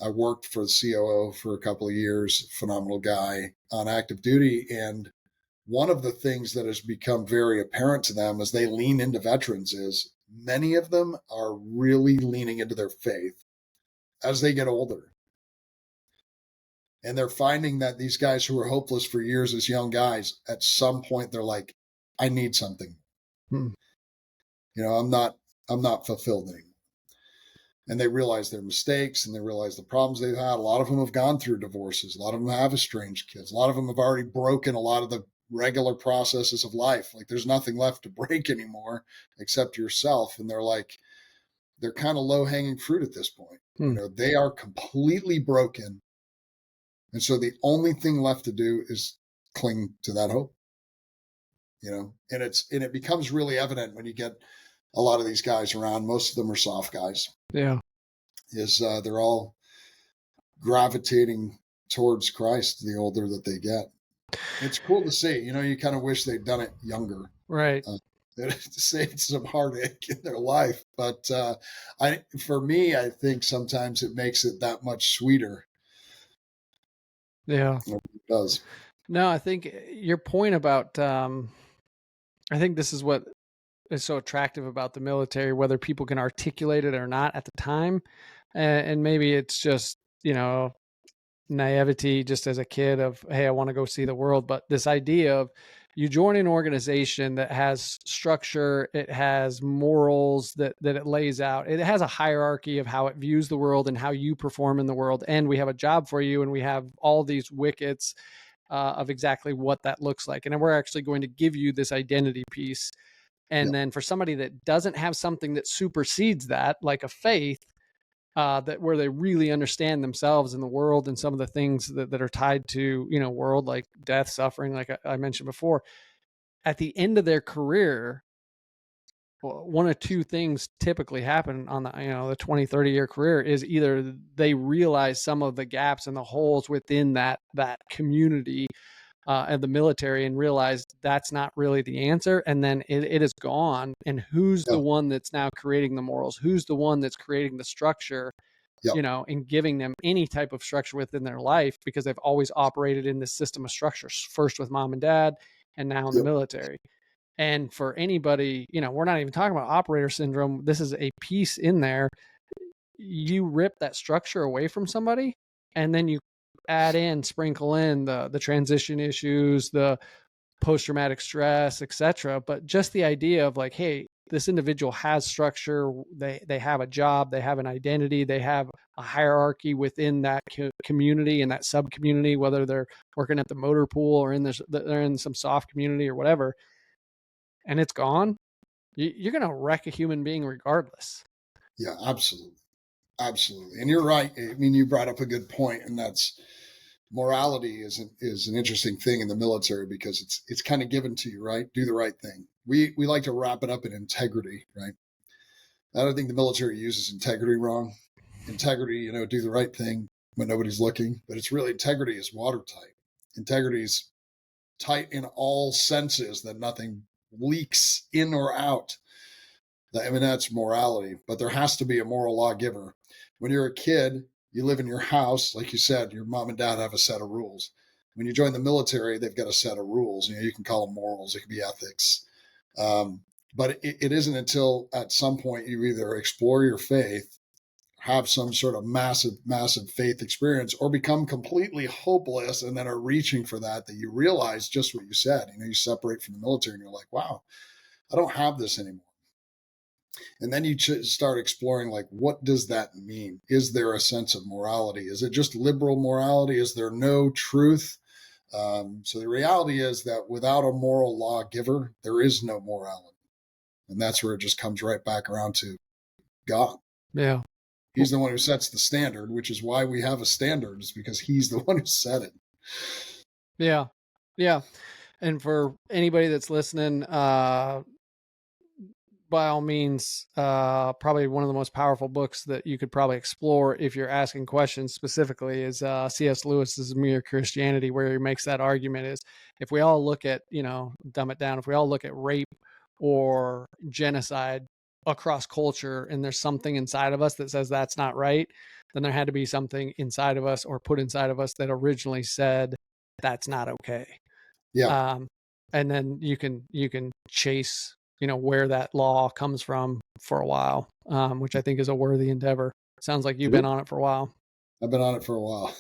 I worked for the COO for a couple of years, phenomenal guy on active duty. And one of the things that has become very apparent to them as they lean into veterans is many of them are really leaning into their faith as they get older. And they're finding that these guys who were hopeless for years as young guys, at some point they're like, I need something. I'm not fulfilled anymore. And they realize their mistakes and they realize the problems they've had. A lot of them have gone through divorces. A lot of them have estranged kids. A lot of them have already broken a lot of the regular processes of life. Like there's nothing left to break anymore except yourself. And they're kind of low hanging fruit at this point. They are completely broken. And so the only thing left to do is cling to that hope, and it becomes really evident when you get a lot of these guys around. Most of them are soft guys. Yeah. They're all gravitating towards Christ the older that they get. It's cool to see, you kind of wish they'd done it younger. Right. It saved some heartache in their life. But for me, I think sometimes it makes it that much sweeter. Yeah. It does. No, I think your point about, I think this is what is so attractive about the military, whether people can articulate it or not at the time. And maybe it's just, naivety just as a kid of, hey, I want to go see the world. But this idea of you join an organization that has structure, it has morals that it lays out. It has a hierarchy of how it views the world and how you perform in the world. And we have a job for you. And we have all these wickets of exactly what that looks like. And then we're actually going to give you this identity piece. And then for somebody that doesn't have something that supersedes that, like a faith, that where they really understand themselves in the world and some of the things that are tied to, world, like death, suffering, like I mentioned before, at the end of their career, one of two things typically happen on the 20, 30 year career is either they realize some of the gaps and the holes within that community and the military and realize that's not really the answer. And then it is gone. And who's the one that's now creating the morals? Who's the one that's creating the structure, and giving them any type of structure within their life because they've always operated in this system of structures, first with mom and dad and now in the military. And for anybody, we're not even talking about operator syndrome. This is a piece in there. You rip that structure away from somebody and then you sprinkle in the transition issues, the post-traumatic stress, etc. But just the idea of like, hey, this individual has structure, they have a job, they have an identity, they have a hierarchy within that community and that sub-community, whether they're working at the motor pool or they're in some soft community or whatever, and it's gone, you're going to wreck a human being regardless. Yeah, absolutely. Absolutely. And you're right. I mean, you brought up a good point, and that's morality is an interesting thing in the military because it's kind of given to you, right? Do the right thing. We like to wrap it up in integrity, right? I don't think the military uses integrity wrong. Integrity, do the right thing when nobody's looking, but it's really integrity is watertight. Integrity is tight in all senses, that nothing leaks in or out. I mean, that's morality, but there has to be a moral lawgiver. When you're a kid, you live in your house, like you said, your mom and dad have a set of rules. When you join the military, they've got a set of rules. You can call them morals, it can be ethics. But it isn't until at some point you either explore your faith, have some sort of massive faith experience, or become completely hopeless and then are reaching for that you realize just what you said. You separate from the military and you're like, wow, I don't have this anymore. And then you start exploring, like, what does that mean? Is there a sense of morality? Is it just liberal morality? Is there no truth? So the reality is that without a moral lawgiver, there is no morality. And that's where it just comes right back around to God. Yeah. He's the one who sets the standard, which is why we have a standard, is because he's the one who set it. Yeah. Yeah. And for anybody that's listening, by all means, probably one of the most powerful books that you could probably explore if you're asking questions specifically is C.S. Lewis's Mere Christianity, where he makes that argument is if we all look at, dumb it down, if we all look at rape or genocide across culture and there's something inside of us that says that's not right, then there had to be something inside of us or put inside of us that originally said that's not okay. Yeah. And then you can chase where that law comes from for a while, which I think is a worthy endeavor. Sounds like you've been on it for a while. I've been on it for a while.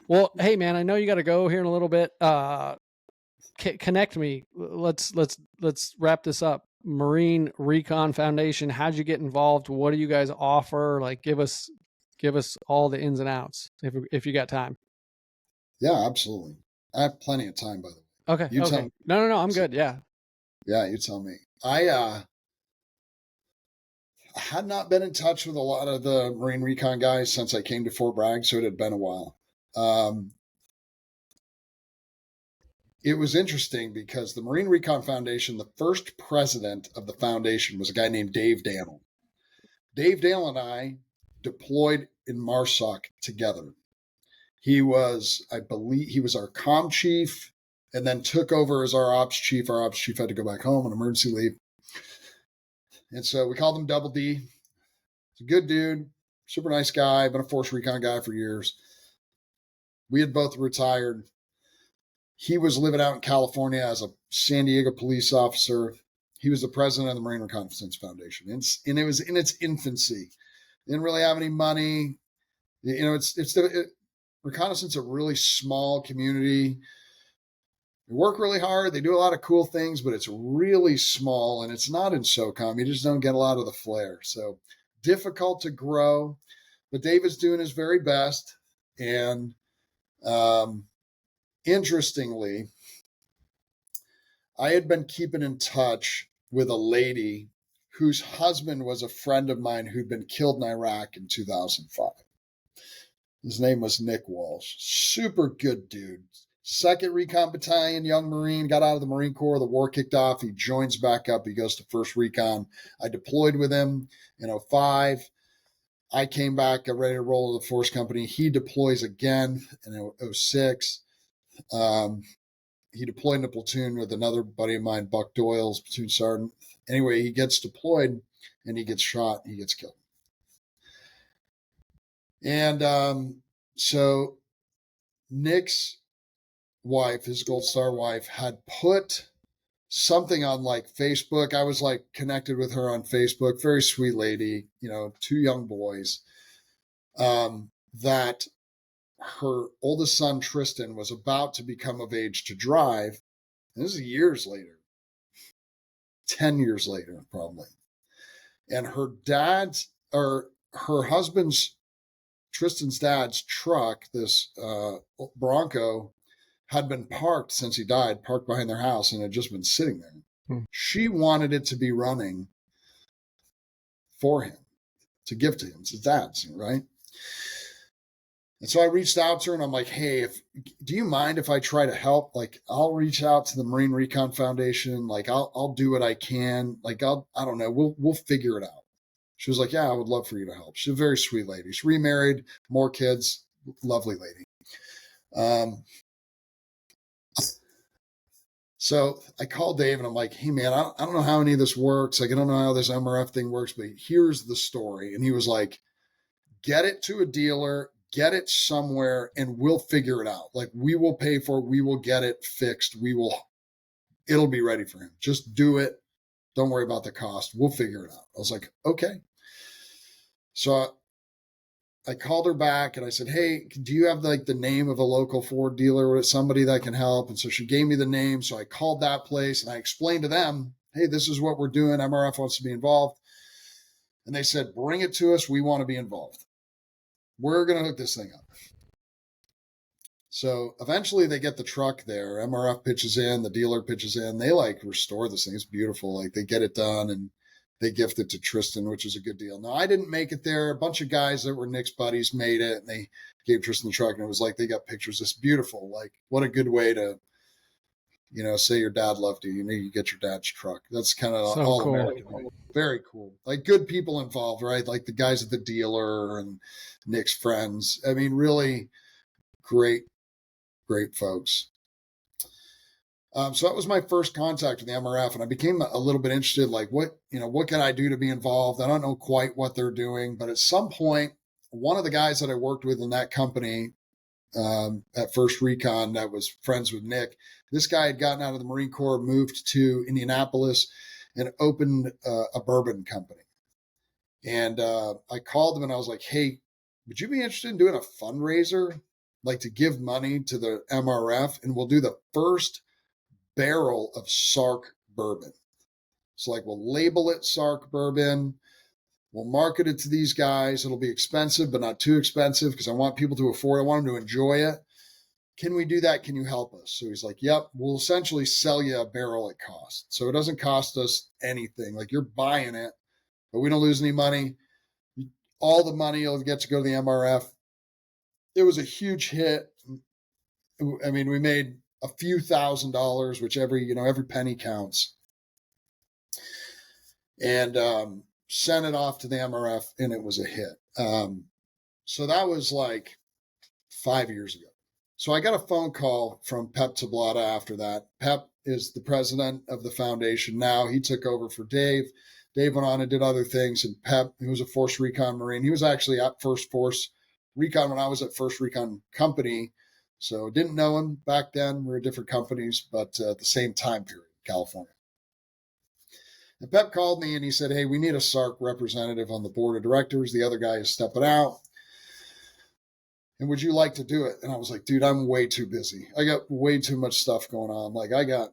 Well, hey man, I know you got to go here in a little bit. Connect me. Let's wrap this up. Marine Recon Foundation. How'd you get involved? What do you guys offer? Like, give us all the ins and outs if you got time. Yeah, absolutely. I have plenty of time, by the way. Okay. You okay. tell me. No, I'm good. Yeah. Yeah, you tell me. I had not been in touch with a lot of the Marine Recon guys since I came to Fort Bragg, so it had been a while. It was interesting because the Marine Recon Foundation, the first president of the foundation was a guy named Dave Daniel. Dave Daniel and I deployed in MARSOC together. He was, I believe, he was our comm chief and then took over as our ops chief. Our ops chief had to go back home on emergency leave. And so we called him Double D. He's a good dude, super nice guy, been a Force Recon guy for years. We had both retired. He was living out in California as a San Diego police officer. He was the president of the Marine Reconnaissance Foundation. And it was in its infancy. Didn't really have any money. Reconnaissance, a really small community. They work really hard. They do a lot of cool things, but it's really small and it's not in SOCOM. You just don't get a lot of the flair. So difficult to grow, but David's doing his very best. And interestingly, I had been keeping in touch with a lady whose husband was a friend of mine who'd been killed in Iraq in 2005. His name was Nick Walsh. Super good dude. 2nd Recon Battalion, young Marine, got out of the Marine Corps. The war kicked off. He joins back up. He goes to 1st Recon. I deployed with him in 2005. I came back, got ready to roll to the Force Company. He deploys again in 2006. He deployed in a platoon with another buddy of mine, Buck Doyle's platoon sergeant. Anyway, he gets deployed and he gets shot. He gets killed. And so Nick's wife, his Gold Star wife, had put something on like Facebook. I was like connected with her on Facebook. Very sweet lady, 2 young boys, that her oldest son, Tristan, was about to become of age to drive. And this is years later, 10 years later, probably. And her husband's, Tristan's dad's truck, this Bronco, had been parked since he died, parked behind their house, and had just been sitting there. She wanted it to be running for him, to give to him. It's his dad's, right? And so I reached out to her and I'm like, hey, do you mind if I try to help? Like, I'll reach out to the Marine Recon Foundation. Like, I'll do what I can. Like, I don't know. We'll figure it out. She was like, yeah, I would love for you to help. She's a very sweet lady. She's remarried, more kids, lovely lady. So I called Dave and I'm like, hey man, I don't know how any of this works. Like, I don't know how this MRF thing works, but here's the story. And he was like, get it to a dealer, get it somewhere, and we'll figure it out. Like, we will pay for it. We will get it fixed. It'll be ready for him. Just do it. Don't worry about the cost. We'll figure it out. I was like, okay. So I called her back and I said, hey, do you have like the name of a local Ford dealer or somebody that can help? And so she gave me the name. So I called that place and I explained to them, hey, this is what we're doing. MRF wants to be involved. And they said, bring it to us. We want to be involved. We're going to hook this thing up. So eventually they get the truck there. MRF pitches in, the dealer pitches in. They like restore this thing. It's beautiful. Like, they get it done and they gift it to Tristan, which is a good deal. Now, I didn't make it there. A bunch of guys that were Nick's buddies made it, and they gave Tristan the truck, and it was like they got pictures. It's beautiful. Like, what a good way to, say your dad loved you. You get your dad's truck. That's kind of So all cool. American. Very cool. Like, good people involved, right? Like the guys at the dealer and Nick's friends. I mean, really great folks. So that was my first contact with the MRF, and I became a little bit interested, like, what can I do to be involved? I don't know quite what they're doing, but at some point, one of the guys that I worked with in that company at First Recon that was friends with Nick, this guy had gotten out of the Marine Corps, moved to Indianapolis, and opened a bourbon company. And I called him and I was like, hey, would you be interested in doing a fundraiser, like to give money to the MRF, and we'll do the first barrel of SARC bourbon. So like, we'll label it SARC bourbon. We'll market it to these guys. It'll be expensive, but not too expensive because I want people to afford it. I want them to enjoy it. Can we do that? Can you help us? So he's like, yep, we'll essentially sell you a barrel at cost. So it doesn't cost us anything. Like, you're buying it, but we don't lose any money. All the money will get to go to the MRF. It was a huge hit. I mean, we made a few $1,000s, which every penny counts. And sent it off to the MRF, and it was a hit. So that was like 5 years ago. So I got a phone call from Pep Tablata after that. Pep is the president of the foundation now. He took over for Dave. Dave went on and did other things. And Pep, who was a Force Recon Marine, he was actually at First Force Recon when I was at First Recon Company. So didn't know him back then. We were different companies, but at the same time period, California. And Pep called me and he said, hey, we need a SARC representative on the board of directors. The other guy is stepping out. And would you like to do it? And I was like, dude, I'm way too busy. I got way too much stuff going on. Like, I got,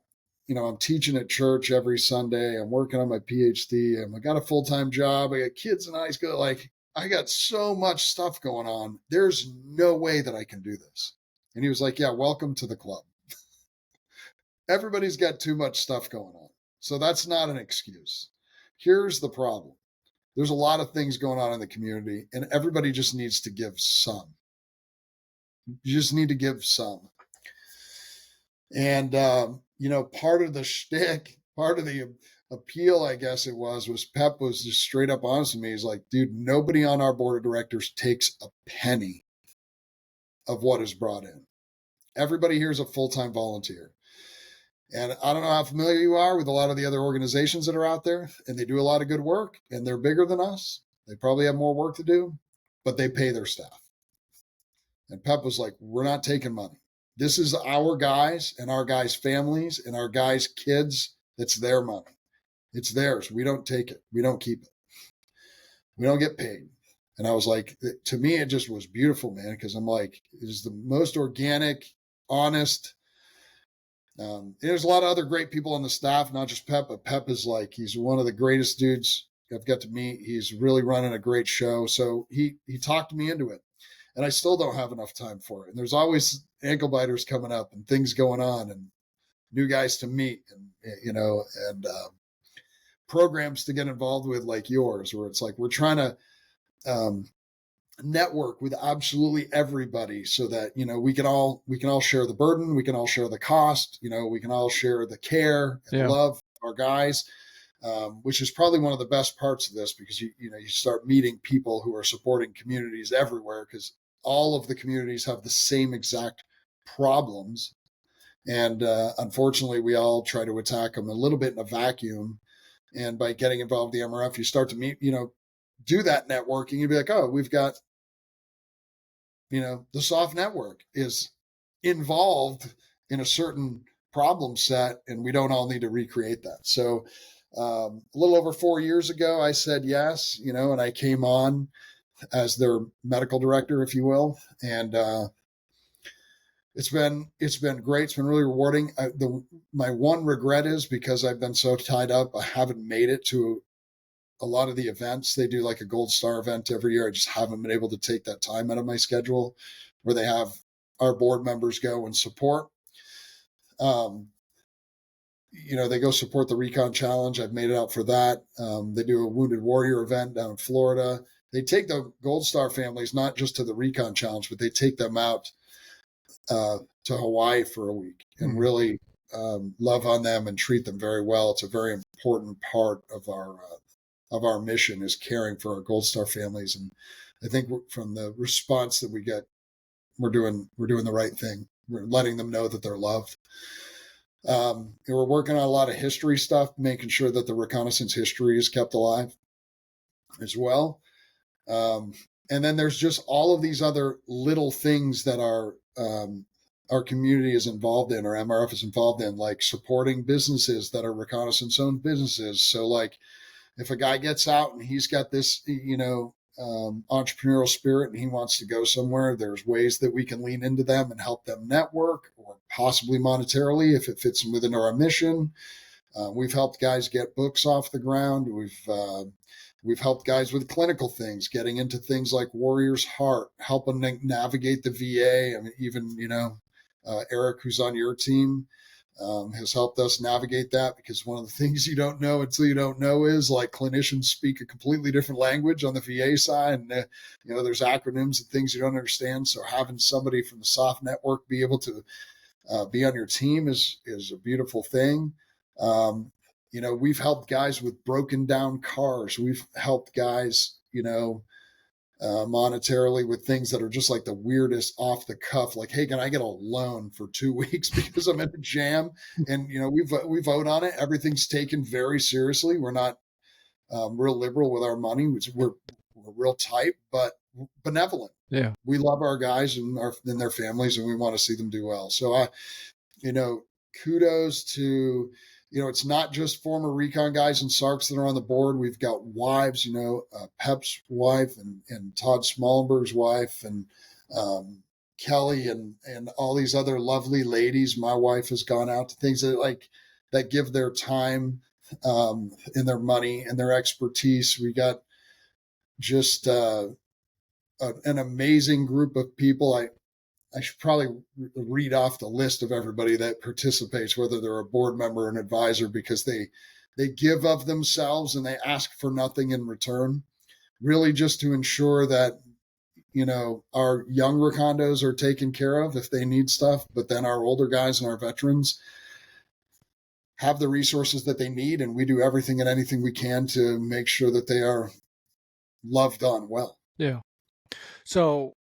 I'm teaching at church every Sunday. I'm working on my PhD. And I got a full-time job. I got kids in high school. Like, I got so much stuff going on. There's no way that I can do this. And he was like, yeah, welcome to the club. Everybody's got too much stuff going on. So that's not an excuse. Here's the problem. There's a lot of things going on in the community, and everybody just needs to give some. You just need to give some. And, part of the shtick, part of the appeal, I guess it was Pep was just straight up honest with me. He's like, dude, nobody on our board of directors takes a penny of what is brought in. Everybody here is a full-time volunteer. And I don't know how familiar you are with a lot of the other organizations that are out there, and they do a lot of good work, and they're bigger than us. They probably have more work to do, but they pay their staff. And Pep was like, we're not taking money. This is our guys and our guys' families and our guys' kids. It's their money. It's theirs. We don't take it. We don't keep it. We don't get paid. And I was like, to me, it just was beautiful, man, because I'm like, it is the most organic, honest. There's a lot of other great people on the staff, not just Pep, but Pep is like, he's one of the greatest dudes I've got to meet. He's really running a great show. So he talked me into it. And I still don't have enough time for it. And there's always ankle biters coming up and things going on and new guys to meet and programs to get involved with like yours, where it's like we're trying to network with absolutely everybody so that, we can all share the burden, we can all share the cost, we can all share the care and Yeah. love our guys, which is probably one of the best parts of this, because you start meeting people who are supporting communities everywhere, because all of the communities have the same exact problems. And unfortunately, we all try to attack them a little bit in a vacuum. And by getting involved in the MRF, you start to meet, do that networking. You'd be like, oh, we've got, the soft network is involved in a certain problem set, and we don't all need to recreate that. So a little over 4 years ago, I said yes, and I came on as their medical director, if you will. And it's been great. It's been really rewarding. My one regret is, because I've been so tied up, I haven't made it to a lot of the events. They do like a Gold Star event every year. I just haven't been able to take that time out of my schedule where they have our board members go and support. They go support the Recon Challenge. I've made it out for that. They do a Wounded Warrior event down in Florida. They take the Gold Star families not just to the Recon Challenge, but they take them out to Hawaii for a week and really love on them and treat them very well. It's a very important part of our mission, is caring for our Gold Star families. And I think from the response that we get, we're doing the right thing. We're letting them know that they're loved. We're working on a lot of history stuff, making sure that the reconnaissance history is kept alive as well. And then there's just all of these other little things that our community is involved in, or MRF is involved in, like supporting businesses that are reconnaissance owned businesses. So like, if a guy gets out and he's got this, entrepreneurial spirit and he wants to go somewhere, there's ways that we can lean into them and help them network, or possibly monetarily if it fits within our mission. We've helped guys get books off the ground. We've helped guys with clinical things, getting into things like Warrior's Heart, helping them navigate the VA. I mean, even, Eric, who's on your team, has helped us navigate that, because one of the things you don't know until you don't know is, like, clinicians speak a completely different language on the VA side, and there's acronyms and things you don't understand. So having somebody from the soft network be able to be on your team is a beautiful thing. We've helped guys with broken down cars. We've helped guys, monetarily with things that are just like the weirdest off the cuff, like, hey, can I get a loan for 2 weeks because I'm in a jam? And we vote on it. Everything's taken very seriously. We're not real liberal with our money. We're real tight, but benevolent. Yeah, we love our guys and their families, and we want to see them do well. So kudos to, it's not just former Recon guys and SARCs that are on the board. We've got wives, Pep's wife and Todd Smallenberg's wife, and Kelly and all these other lovely ladies. My wife has gone out to things that give their time and their money and their expertise. We got just an amazing group of people. I should probably read off the list of everybody that participates, whether they're a board member or an advisor, because they give of themselves and they ask for nothing in return, really just to ensure that, our young recondos are taken care of if they need stuff, but then our older guys and our veterans have the resources that they need. And we do everything and anything we can to make sure that they are loved on well. Yeah. So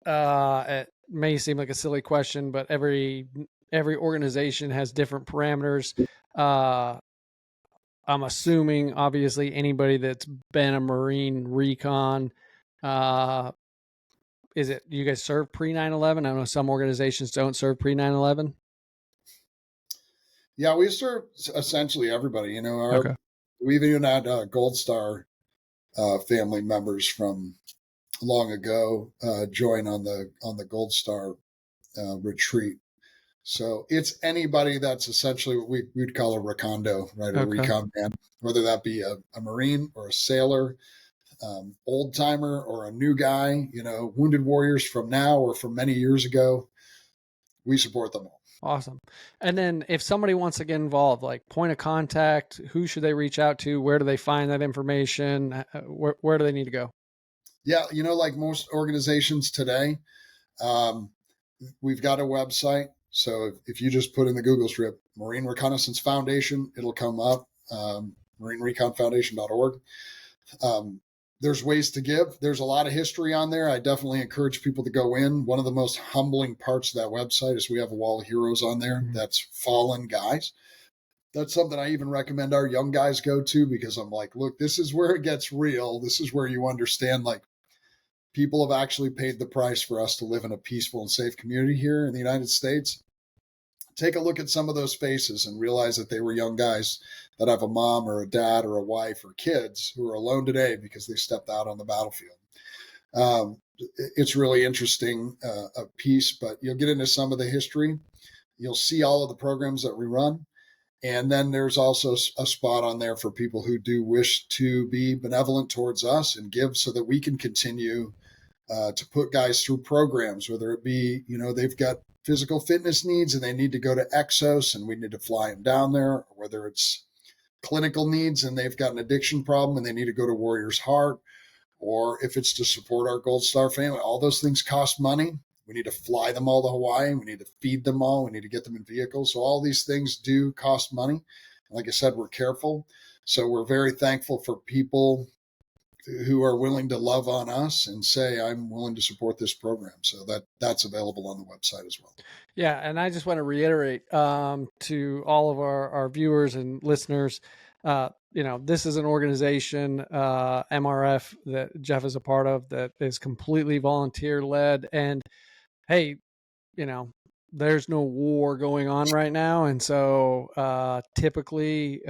it may seem like a silly question, but every organization has different parameters. I'm assuming, obviously, anybody that's been a Marine Recon, is it, you guys serve pre 9/11? I know some organizations don't serve pre 9/11. Yeah, we serve essentially everybody. Okay. We've even had Gold Star family members from long ago join on the Gold Star retreat. So it's anybody that's essentially what we'd call a recondo, right? A recon man, whether that be a Marine or a sailor, old timer or a new guy, wounded warriors from now or from many years ago. We support them all. Awesome. And then if somebody wants to get involved, like point of contact, who should they reach out to? Where do they find that information? Where do they need to go? Yeah, like most organizations today, um, we've got a website. So if you just put in the Google strip Marine Reconnaissance Foundation, it'll come up, marinereconfoundation.org. There's ways to give. There's a lot of history on there. I definitely encourage people to go in. One of the most humbling parts of that website is we have a wall of heroes on there. That's fallen guys. That's something I even recommend our young guys go to, because I'm like, look, this is where it gets real. This is where you understand, like, people have actually paid the price for us to live in a peaceful and safe community here in the United States. Take a look at some of those faces and realize that they were young guys that have a mom or a dad or a wife or kids who are alone today because they stepped out on the battlefield. It's really interesting, a piece, but you'll get into some of the history. You'll see all of the programs that we run. And then there's also a spot on there for people who do wish to be benevolent towards us and give, so that we can continue to put guys through programs, whether it be, they've got physical fitness needs and they need to go to Exos and we need to fly them down there, or whether it's clinical needs and they've got an addiction problem and they need to go to Warrior's Heart, or if it's to support our Gold Star family. All those things cost money. We need to fly them all to Hawaii. We need to feed them all. We need to get them in vehicles. So all these things do cost money. Like I said, we're careful. So we're very thankful for people who are willing to love on us and say, I'm willing to support this program. So that's available on the website as well. Yeah. And I just want to reiterate to all of our viewers and listeners, this is an organization, MRF, that Jeff is a part of, that is completely volunteer led. And hey, there's no war going on right now. And so typically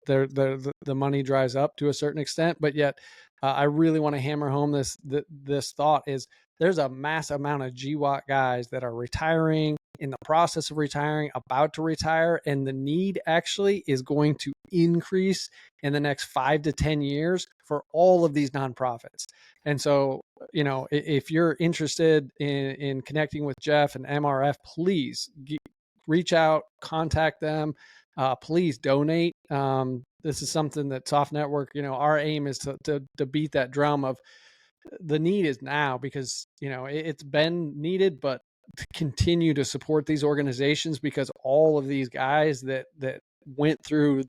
the money dries up to a certain extent. But yet I really want to hammer home this thought is there's a mass amount of GWOT guys that are retiring, in the process of retiring, about to retire, and the need actually is going to increase in the next 5 to 10 years for all of these nonprofits. And so, if you're interested in connecting with Jeff and MRF, please reach out, contact them. Please donate. This is something that Soft Network, our aim is to beat that drum of the need is now, because, it's been needed, but to continue to support these organizations, because all of these guys that went through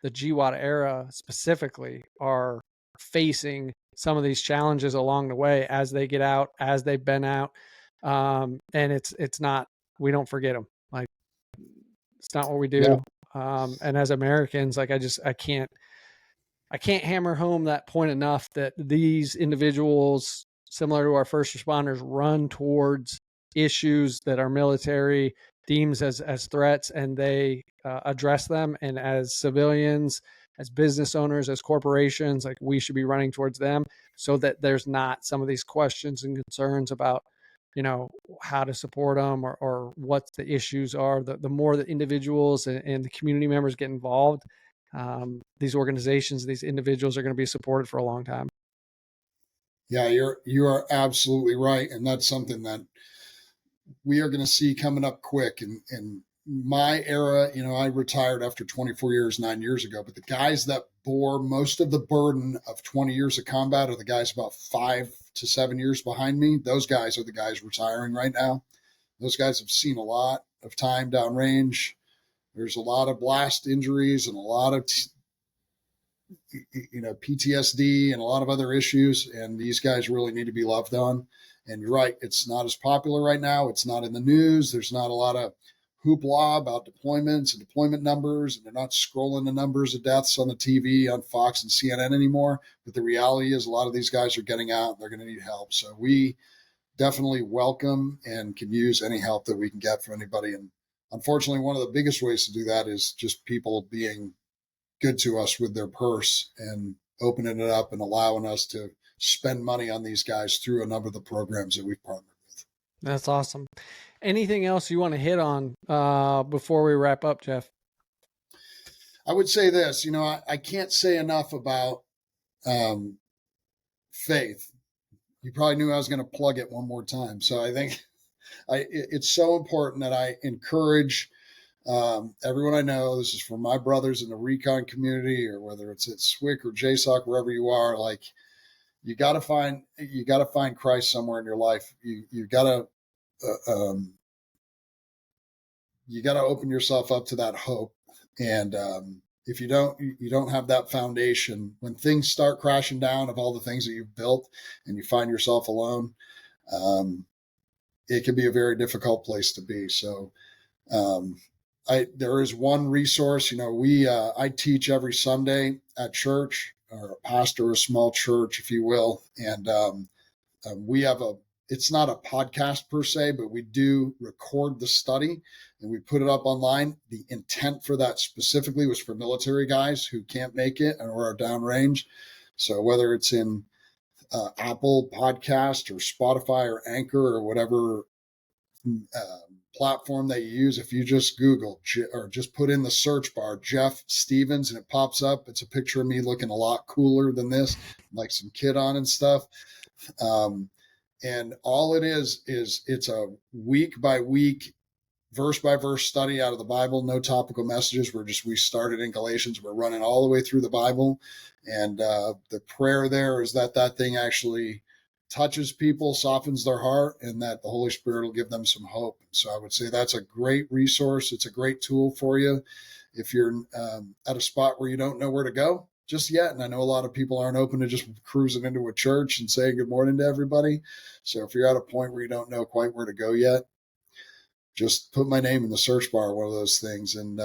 the GWOT era specifically are facing some of these challenges along the way as they get out, as they've been out. And it's not, we don't forget them. Like, it's not what we do. Yeah. And as Americans, like, I can't hammer home that point enough, that these individuals, similar to our first responders, run towards issues that our military deems as threats, and they address them. And as civilians, as business owners, as corporations, like, we should be running towards them, so that there's not some of these questions and concerns about, how to support them, or what the issues are. The more that individuals and the community members get involved, these organizations, these individuals are going to be supported for a long time. Yeah, you are absolutely right. And that's something that we are going to see coming up quick. In my era, I retired after 24 years, 9 years ago, but the guys that bore most of the burden of 20 years of combat are the guys about 5 to 7 years behind me. Those guys are the guys retiring right now. Those guys have seen a lot of time downrange. There's a lot of blast injuries and a lot of PTSD and a lot of other issues, and these guys really need to be loved on. And you're right, it's not as popular right now. It's not in the news. There's not a lot of hoopla about deployments and deployment numbers, and they're not scrolling the numbers of deaths on the TV on Fox and CNN anymore. But the reality is, a lot of these guys are getting out and they're going to need help. So we definitely welcome and can use any help that we can get from anybody. And unfortunately, one of the biggest ways to do that is just people being good to us with their purse and opening it up and allowing us to spend money on these guys through a number of the programs that we've partnered with. That's awesome. Anything else you want to hit on before we wrap up, Jeff? I would say this, I can't say enough about faith. You probably knew I was going to plug it one more time. So I think it's so important that I encourage everyone I know. This is for my brothers in the Recon community, or whether it's at SWIC or JSOC, wherever you are, like, you got to find Christ somewhere in your life. You got to open yourself up to that hope. And if you don't have that foundation, when things start crashing down of all the things that you've built and you find yourself alone, it can be a very difficult place to be. So there is one resource, I teach every Sunday at church, or a pastor of a small church, if you will. And we have it's not a podcast per se, but we do record the study and we put it up online. The intent for that specifically was for military guys who can't make it or are downrange. So whether it's in Apple Podcast or Spotify or Anchor or whatever platform that you use, if you just Google or just put in the search bar Jeff Stevens and it pops up, it's a picture of me looking a lot cooler than this, like some kid on and stuff. And all it is it's a week by week, verse by verse study out of the Bible, no topical messages. We started in Galatians. We're running all the way through the Bible. And the prayer there is that thing actually touches people, softens their heart, and that the Holy Spirit will give them some hope. So I would say that's a great resource. It's a great tool for you if you're at a spot where you don't know where to go just yet. And I know a lot of people aren't open to just cruising into a church and saying good morning to everybody. So if you're at a point where you don't know quite where to go yet, just put my name in the search bar, one of those things. And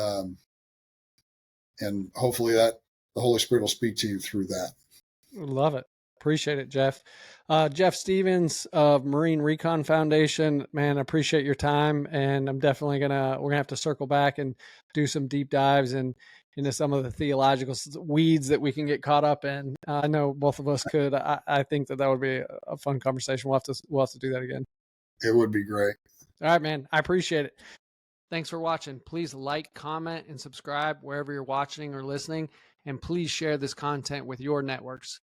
hopefully that the Holy Spirit will speak to you through that. Love it. Appreciate it, Jeff. Jeff Stevens of Marine Recon Foundation, man, I appreciate your time. And I'm definitely we're gonna have to circle back and do some deep dives into some of the theological weeds that we can get caught up in. I know both of us could. I think that would be a fun conversation. We'll have to do that again. It would be great. All right, man. I appreciate it. Thanks for watching. Please like, comment, and subscribe wherever you're watching or listening. And please share this content with your networks.